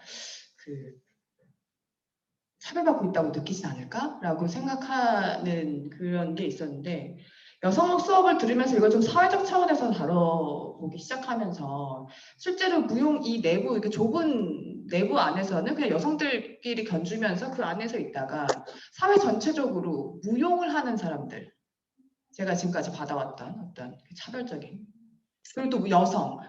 차별받고 있다고 느끼지 않을까라고 생각하는 그런 게 있었는데 여성학 수업을 들으면서 이걸 좀 사회적 차원에서 다뤄보기 시작하면서 실제로 무용 이 내부 이렇게 좁은 내부 안에서는 그냥 여성들끼리 견주면서 그 안에서 있다가 사회 전체적으로 무용을 하는 사람들 제가 지금까지 받아왔던 어떤 차별적인 그리고 또 여성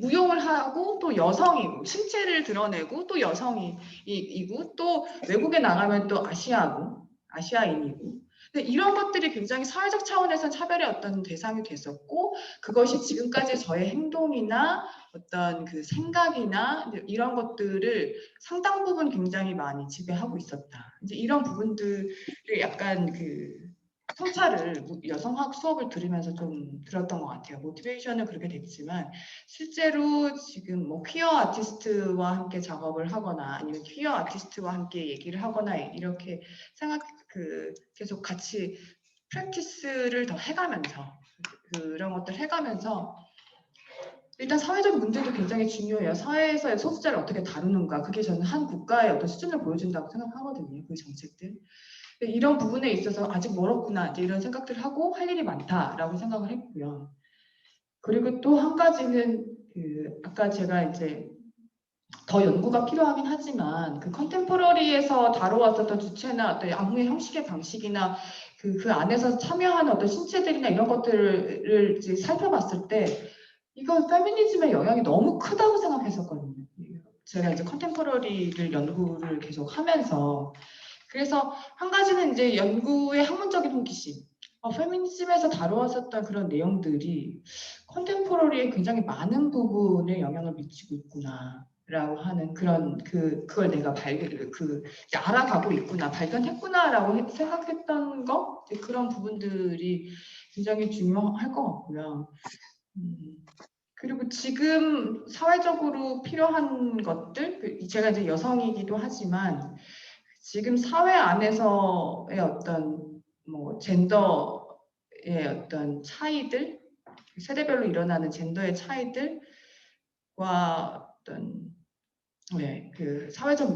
무용을 하고 또 여성이고 신체를 드러내고 또 여성이고 또 외국에 나가면 또 아시아인이고 근데 이런 것들이 굉장히 사회적 차원에서 차별의 어떤 대상이 됐었고 그것이 지금까지 저의 행동이나 어떤 그 생각이나 이런 것들을 상당 부분 굉장히 많이 지배하고 있었다. 이제 이런 부분들을 약간 성찰을 여성학 수업을 들으면서 좀 들었던 것 같아요. 모티베이션은 그렇게 됐지만 실제로 지금 뭐 퀴어 아티스트와 함께 작업을 하거나 아니면 퀴어 아티스트와 함께 얘기를 하거나 이렇게 계속 같이 프랙티스를 더 해가면서 그런 것들 해가면서 일단 사회적 문제도 굉장히 중요해요. 사회에서의 소수자를 어떻게 다루는가 그게 저는 한 국가의 어떤 수준을 보여준다고 생각하거든요. 그 정책들. 이런 부분에 있어서 아직 멀었구나 이제 이런 생각들을 하고 할 일이 많다라고 생각을 했고요. 그리고 또 한 가지는 아까 제가 이제 더 연구가 필요하긴 하지만 그 컨템포러리에서 다뤄왔었던 주체나 어떤 안무의 형식의 방식이나 그 안에서 참여하는 어떤 신체들이나 이런 것들을 이제 살펴봤을 때 이건 페미니즘의 영향이 너무 크다고 생각했었거든요. 제가 이제 컨템포러리를 연구를 계속 하면서 그래서 한 가지는 이제 연구의 학문적인 호기심. 페미니즘에서 다루었었던 그런 내용들이 컨템포러리에 굉장히 많은 부분에 영향을 미치고 있구나라고 하는 그걸 내가 이제 알아가고 있구나, 발견했구나라고 생각했던 거 그런 부분들이 굉장히 중요할 것 같고요. 그리고 지금 사회적으로 필요한 것들, 제가 이제 여성이기도 하지만 지금 사회 안에서의 어떤 뭐 젠더의 어떤 차이들, 세대별로 일어나는 젠더의 차이들과 어떤 그 사회적인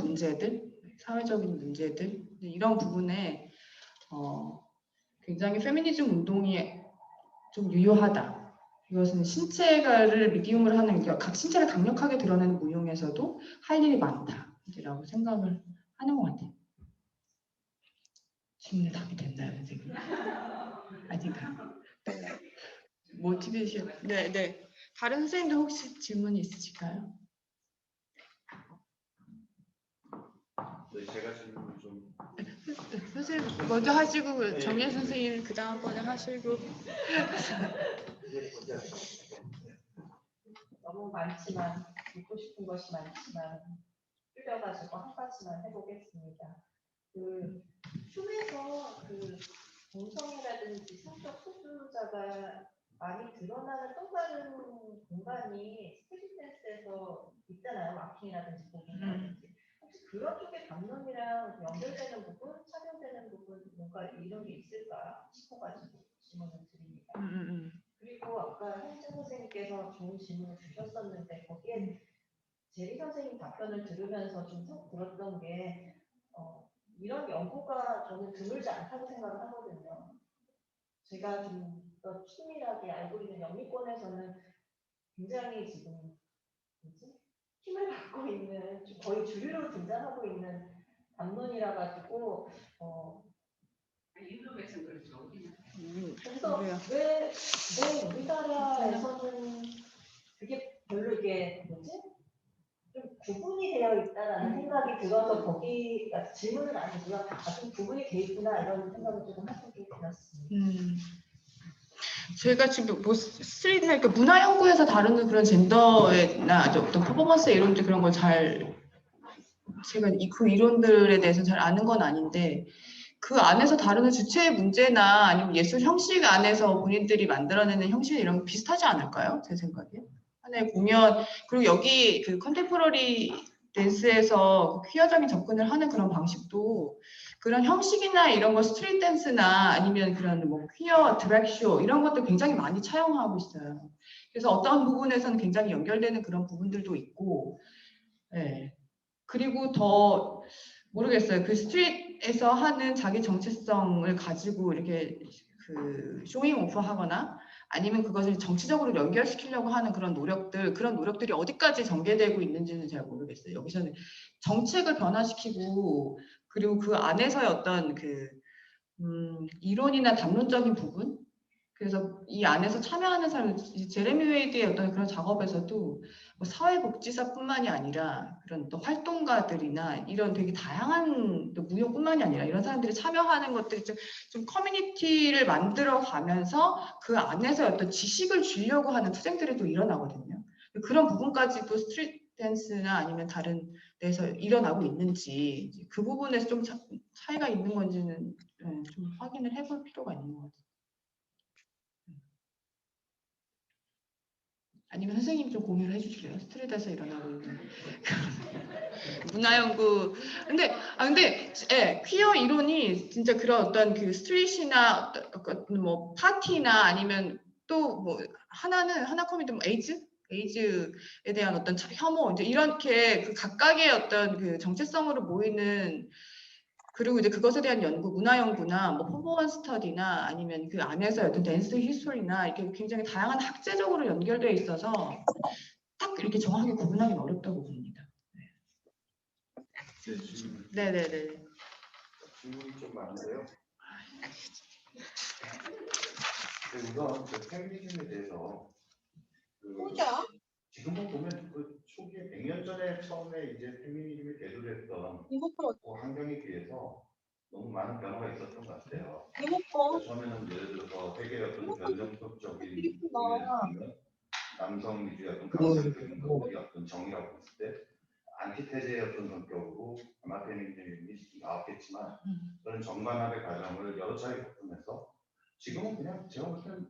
문제들 이런 부분에 굉장히 페미니즘 운동이 좀 유효하다. 이것은 신체를 미디움으로 하는 각 신체를 강력하게 드러내는 무용에서도 할 일이 많다라고 생각을 하는 것 같아요. 질문에 답이 됐나요, 선생님? 아닌가요? 모티베이션. 네. 다른 선생님들 혹시 질문이 있으실까요? 제가 질문 좀. 선생님 먼저 하시고 정예 선생님 그 다음번에 하시고. 너무 많지만 묻고 싶은 것이 많지만 끌려가지고 한 가지만 해보겠습니다. 춤에서 동성이라든지 성적 소수자가 많이 드러나는 또 다른 공간이 스트릿 댄스에서 있잖아요. 왁킹이라든지 보기라든지. 혹시 그런 쪽의 담론이랑 연결되는 부분, 착용되는 부분 뭔가 이런 게 있을까 싶어가지고 질문을 드립니다. 그리고 아까 현재 선생님께서 좋은 질문을 주셨었는데 거기에 제리 선생님 답변을 들으면서 좀 들었던 게 이런 연구가 저는 드물지 않다고 생각을 하거든요. 제가 좀 더 친밀하게 알고 있는 영미권에서는 굉장히 지금 힘을 받고 있는 거의 주류로 등장하고 있는 담론이라 가지고 인도에서는 그렇죠. 그래서 왜 우리나라에서는 그게 별로 이게 좀 구분이 되어 있다라는 생각이 들어서 거기 질문은 아니고요. 좀 구분이 되어 있구나 이런 생각을 조금 해보게 되었습니다. 제가 지금 뭐 스트리트나 이렇게 문화 연구에서 다루는 그런 젠더나 어떤 퍼포먼스 이론들 그런 걸 제가 그 이론들에 대해서 잘 아는 건 아닌데 그 안에서 다루는 주체의 문제나 아니면 예술 형식 안에서 본인들이 만들어내는 형식 이런 게 비슷하지 않을까요? 제 생각에. 하나의 공연 그리고 여기 컨템포러리 댄스에서 퀴어적인 접근을 하는 그런 방식도 그런 형식이나 이런 거 스트릿 댄스나 아니면 그런 뭐 퀴어 드랙쇼 이런 것들 굉장히 많이 차용하고 있어요. 그래서 어떤 부분에서는 굉장히 연결되는 그런 부분들도 있고, 네. 그리고 더 모르겠어요. 그 스트릿에서 하는 자기 정체성을 가지고 이렇게 그 쇼잉 오프 하거나 아니면 그것을 정치적으로 연결시키려고 하는 그런 노력들이 어디까지 전개되고 있는지는 잘 모르겠어요. 여기서는 정책을 변화시키고 그리고 그 안에서의 어떤 그 이론이나 담론적인 부분, 그래서 이 안에서 참여하는 사람, 제레미 웨이드의 어떤 그런 작업에서도 뭐 사회복지사뿐만이 아니라 그런 또 활동가들이나 이런 되게 다양한 또 무용뿐만이 아니라 이런 사람들이 참여하는 것들이 좀 커뮤니티를 만들어 가면서 그 안에서 어떤 지식을 주려고 하는 투쟁들이 또 일어나거든요. 그런 부분까지도 스트릿 댄스나 아니면 다른 데서 일어나고 있는지 그 부분에서 좀 차이가 있는 건지는 좀 확인을 해볼 필요가 있는 것 같아요. 아니면 선생님 좀 공유를 해주실래요? 스트릿에서 일어나고 있는 문화연구. 근데 예, 퀴어 이론이 진짜 그런 어떤 그 스트릿이나 뭐 파티나 아니면 또 뭐 하나 커뮤니티 뭐 에이즈에 대한 어떤 혐오 이제 이렇게 그 각각의 어떤 그 정체성으로 모이는, 그리고 이제 그것에 대한 연구, 문화 연구나 뭐 퍼포먼스 스터디나 아니면 그 안에서 어떤 댄스 히스토리나 이렇게 굉장히 다양한 학제적으로 연결되어 있어서 딱 이렇게 정확하게 구분하기는 어렵다고 봅니다. 네네네. 질문이 좀 많은데요. 우선 그 페미니즘에 대해서 지금은 보면 그 초기에 100년 전에 처음에 이제 페미니즘이 대두됐던 그 환경에 비해서 너무 많은 변화가 있었던 것 같아요. 그러니까 처음에는 예를 들어서 세계의 어떤 변정법적인 부분에서는 남성 위주의 어떤 감성적인 것들이 어떤 정의라고 했을 때 안티테제의 어떤 성격으로 아마 페미니즘이 나왔겠지만 그런 정반합의 과정을 여러 차례 겪으면서 지금은 그냥 제가 볼 때는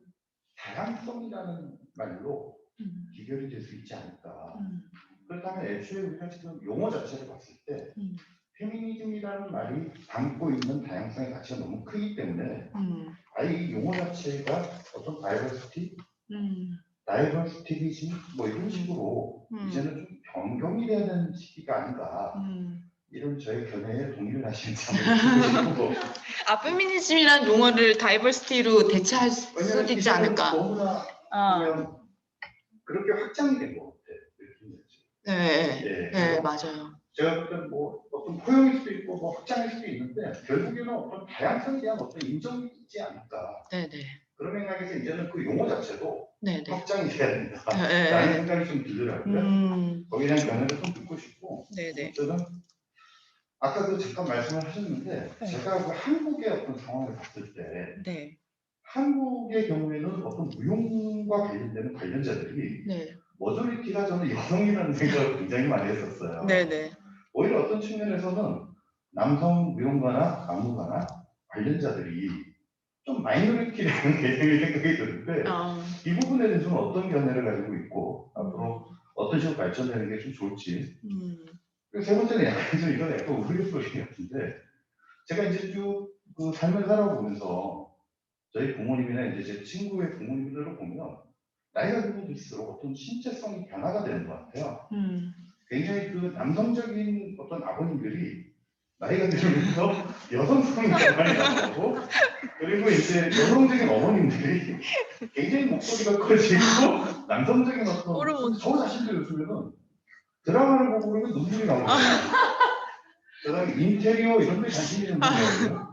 다양성이라는 말로 비결이 될 수 있지 않을까. 그렇다면 애초에 우리가 지금 용어 자체를 봤을 때 페미니즘이라는 말이 담고 있는 다양성의 가치가 너무 크기 때문에 아예 이 용어 자체가 어떤 다이버시티즘 뭐 이런 식으로 이제는 좀 변경이 되는 시기가 아닌가. 이런 저의 견해에 동의를 하시는지 한번 보고 싶고. 페미니즘이란 용어를 다이버시티로 대체할 수도 있지 않을까. 너무나 보면 그렇게 확장이 된 것 같아요. 네, 맞아요. 제가 볼 때는 뭐 어떤 포용일 수도 있고 뭐 확장일 수도 있는데 결국에는 어떤 다양성에 대한 어떤 인정이 있지 않을까. 네네. 그런 맥락에서 이제는 그 용어 자체도 네네. 확장이 돼야 된다. 라는 생각이 좀 들더라고요. 거기에 대한 견해를 좀 듣고 싶고. 네네. 저는 아까도 잠깐 말씀을 하셨는데 제가 그 한국의 어떤 상황을 봤을 때 한국의 경우에는 어떤 무용과 관련되는 관련자들이 머저리티가 저는 여성이라는 생각을 굉장히 많이 했었어요. 네네. 오히려 어떤 측면에서는 남성 무용가나 안무가나 관련자들이 좀 마이너리티라는 개념이 생각이 드는데 이 부분에 대해서는 어떤 견해를 가지고 있고 앞으로 어떤 식으로 발전되는 게 좀 좋을지. 세 번째는 약간 좀 이건 약간 우스갯소리 같은데 제가 이제 쭉 그 삶을 살아보면서 저희 부모님이나 이제 제 친구의 부모님들을 보면 나이가 들수록 어떤 신체성이 변화가 되는 것 같아요. 굉장히 그 남성적인 어떤 아버님들이 나이가 들면서 여성성이 많이 나오고 그리고 이제 여성적인 어머님들이 굉장히 목소리가 커지고 남성적인 어떤 저 자신도 요즘에는 드라마를 보고 그러면 눈물이 나오거든요. 그다음에 인테리어 이런 데 관심이 있는 분이거든요.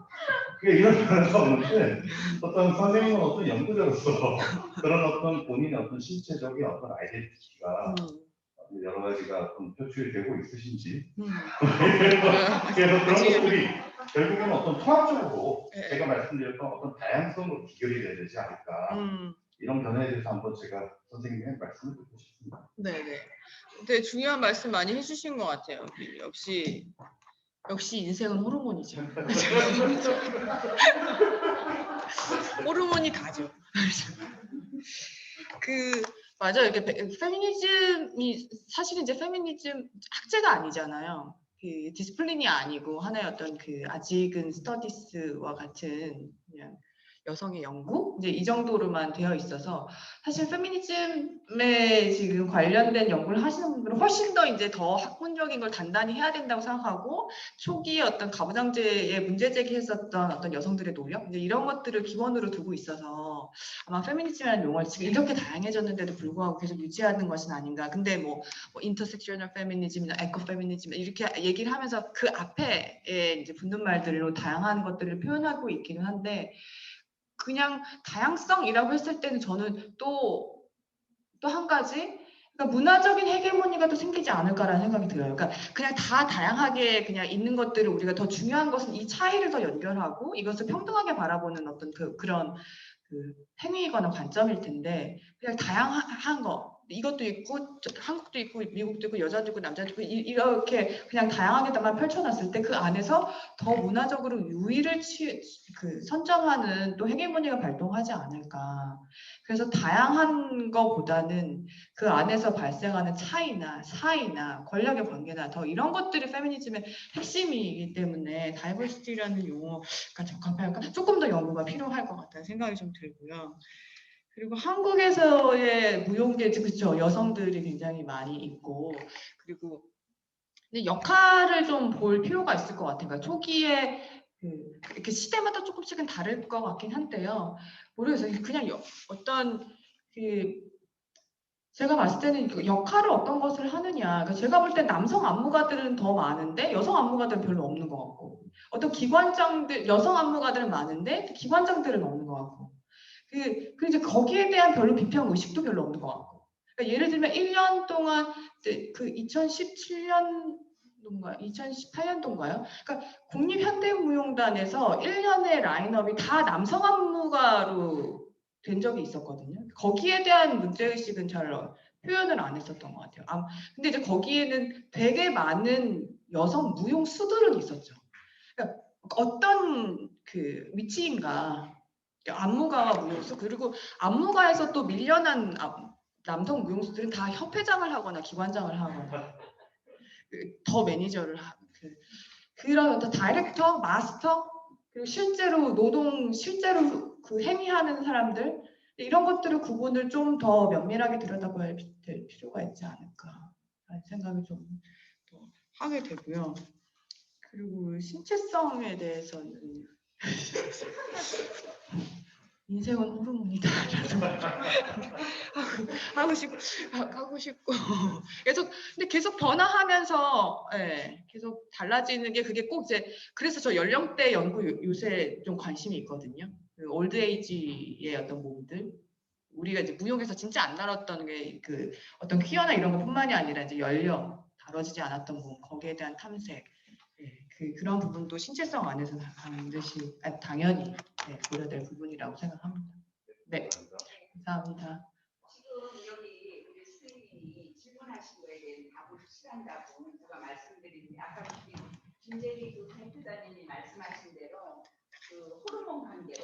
그게 이런 변화가 오는데 어떤 선생님은 어떤 연구자로서 그런 어떤 본인의 어떤 신체적인 어떤 아이덴티티가 여러 가지가 어떤 표출이 되고 있으신지 그래서 그런 것들이 결국에는 어떤 통합적으로 제가 말씀드렸던 어떤 다양성으로 비결이 돼야 되지 않을까 이런 변화에 대해서 한번 제가 선생님의 말씀을 듣고 싶습니다. 네네. 되게 중요한 말씀 많이 해주신 것 같아요. 역시 인생은 호르몬이죠. 호르몬이 다죠. 맞아요. 이렇게 페미니즘이 사실은 이제 페미니즘 학제가 아니잖아요. 그 디스플린이 아니고 하나의 어떤 그 아직은 스터디스와 같은 그냥 여성의 연구 이제 이 정도로만 되어 있어서 사실 페미니즘에 지금 관련된 연구를 하시는 분들은 훨씬 더 이제 더 학문적인 걸 단단히 해야 된다고 생각하고 초기에 어떤 가부장제에 문제 제기했었던 어떤 여성들의 노력 이제 이런 것들을 기본으로 두고 있어서 아마 페미니즘이라는 용어를 지금 이렇게 다양해졌는데도 불구하고 계속 유지하는 것은 아닌가. 근데 뭐 인터섹셔널 페미니즘이나 에코 페미니즘 이렇게 얘기를 하면서 그 앞에 이제 붙는 말들로 다양한 것들을 표현하고 있기는 한데. 그냥 다양성이라고 했을 때는 저는 또 한 가지 그러니까 문화적인 헤게모니가 또 생기지 않을까라는 생각이 들어요. 그러니까 그냥 다 다양하게 그냥 있는 것들을 우리가 더 중요한 것은 이 차이를 더 연결하고 이것을 평등하게 바라보는 어떤 그런 그 행위이거나 관점일 텐데 그냥 다양한 거 이것도 있고 한국도 있고 미국도 있고 여자도 있고 남자도 있고 이렇게 그냥 다양하게만 펼쳐놨을 때 그 안에서 더 문화적으로 유의를 선점하는 또 헤게모니가 발동하지 않을까. 그래서 다양한 거보다는 그 안에서 발생하는 차이나 사이나 권력의 관계나 더 이런 것들이 페미니즘의 핵심이기 때문에 다이버시티라는 용어가 적합할까? 조금 더 연구가 필요할 것 같다는 생각이 좀 들고요. 그리고 한국에서의 무용계 그렇죠. 여성들이 굉장히 많이 있고 그리고 근데 역할을 좀 볼 필요가 있을 것 같아요. 그러니까 초기에 이렇게 시대마다 조금씩은 다를 것 같긴 한데요. 모르겠어요. 그냥 어떤 제가 봤을 때는 그 역할을 어떤 것을 하느냐. 그러니까 제가 볼 때 남성 안무가들은 더 많은데 여성 안무가들은 별로 없는 것 같고 어떤 기관장들 여성 안무가들은 많은데 기관장들은 없는 것 같고 그 이제 거기에 대한 별로 비평 의식도 별로 없는 것 같고 그러니까 예를 들면 1년 동안 그 2017년도인가요? 2018년도인가요? 그러니까 국립현대무용단에서 1년의 라인업이 다 남성 안무가로 된 적이 있었거든요. 거기에 대한 문제의식은 잘 표현을 안 했었던 것 같아요. 근데 이제 거기에는 되게 많은 여성 무용수들은 있었죠. 그러니까 어떤 그 위치인가 안무가와 무용수 그리고 안무가에서 또 밀려난 남성 무용수들은 다 협회장을 하거나 기관장을 하거나 더 매니저를 하고 그런 어떤 다이렉터, 마스터 그리고 실제로 그 행위하는 사람들 이런 것들을 구분을 좀 더 면밀하게 들여다봐야 될 필요가 있지 않을까라는 생각이 좀 더 하게 되고요. 그리고 신체성에 대해서는 인생은 호르몬이다. 하고 싶고 근데 계속 변화하면서 계속 달라지는 게 그게 꼭 이제 그래서 저 연령대 연구 요새 좀 관심이 있거든요. 그 올드에이지의 어떤 몸들 우리가 이제 무용에서 진짜 안 다뤘던 게 그 어떤 퀴어나 이런 것뿐만이 아니라 이제 연령 다뤄지지 않았던 몸 거기에 대한 탐색 그런 부분도 신체성 안에서 반드시 당연히 고려될 부분이라고 생각합니다. 네, 감사합니다. 지금 여기 우리 스님이 질문하신 거에 대해 답을 취한다고 제가 말씀드리는데 아까 김재리 그 대표자님이 말씀하신 대로 그 호르몬 관계로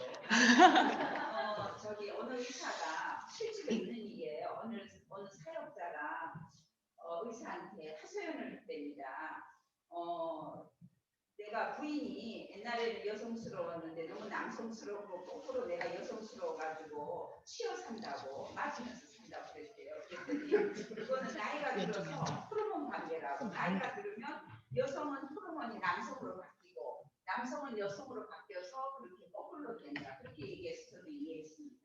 저기 어느 의사가 실제로 있는 일이에요. 어느 사역자가 의사한테 하소연을 했답니다. 내가 부인이 옛날에는 여성스러웠는데 너무 남성스럽고 거꾸로 내가 여성스러워가지고 치여 산다고 맞으면서 산다고 그랬대요. 그랬더니 그거는 나이가 들어서 호르몬 관계라고 나이가 들으면 여성은 호르몬이 남성으로 바뀌고 남성은 여성으로 바뀌어서 그렇게 거꾸로 된다. 그렇게 얘기해서 저도 이해했습니다.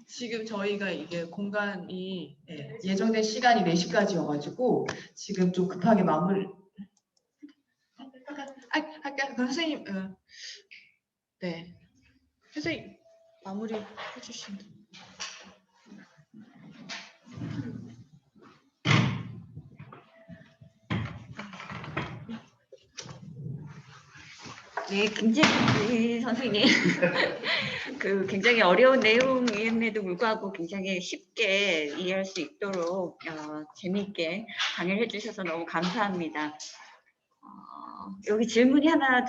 지금 저희가 이게 공간이 예정된 시간이 4시까지여가지고 지금 좀 급하게 마무리 할까요? 선생님 네 선생님 마무리 해주시면 네, 김재리 선생님 그 굉장히 어려운 내용임에도 불구하고 굉장히 쉽게 이해할 수 있도록 재미있게 강의를 해주셔서 너무 감사합니다. 여기 질문이 하나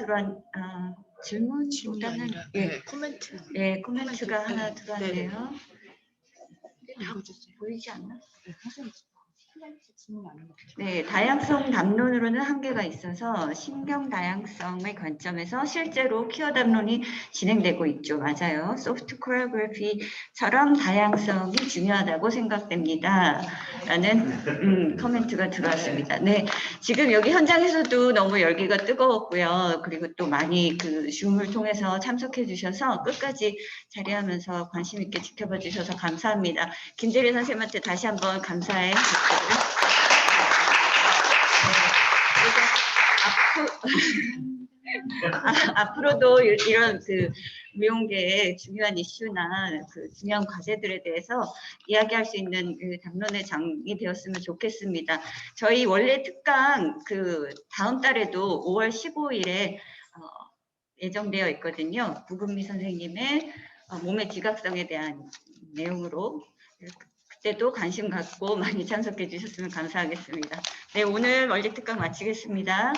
질문보다는 아니라 코멘트. 네, 코멘트가 하나 들어왔네요. 보이지 않나? 질문이 아닌 것 같아요. 네, 다양성 담론으로는 한계가 있어서 신경 다양성의 관점에서 실제로 퀴어 담론이 진행되고 있죠. 맞아요. 소프트 코리오그래피처럼 다양성이 중요하다고 생각됩니다. 라는 코멘트가 들어왔습니다. 네, 지금 여기 현장에서도 너무 열기가 뜨거웠고요. 그리고 또 많이 그 줌을 통해서 참석해 주셔서 끝까지 자리하면서 관심 있게 지켜봐 주셔서 감사합니다. 김재리 선생님한테 다시 한번 감사의 박수를. 앞으로도 이런 그 무용계의 중요한 이슈나 그 중요한 과제들에 대해서 이야기할 수 있는 그 담론의 장이 되었으면 좋겠습니다. 저희 원래 특강 그 다음 달에도 5월 15일에 예정되어 있거든요. 구금미 선생님의 몸의 지각성에 대한 내용으로 그때도 관심 갖고 많이 참석해 주셨으면 감사하겠습니다. 네, 오늘 원리 특강 마치겠습니다.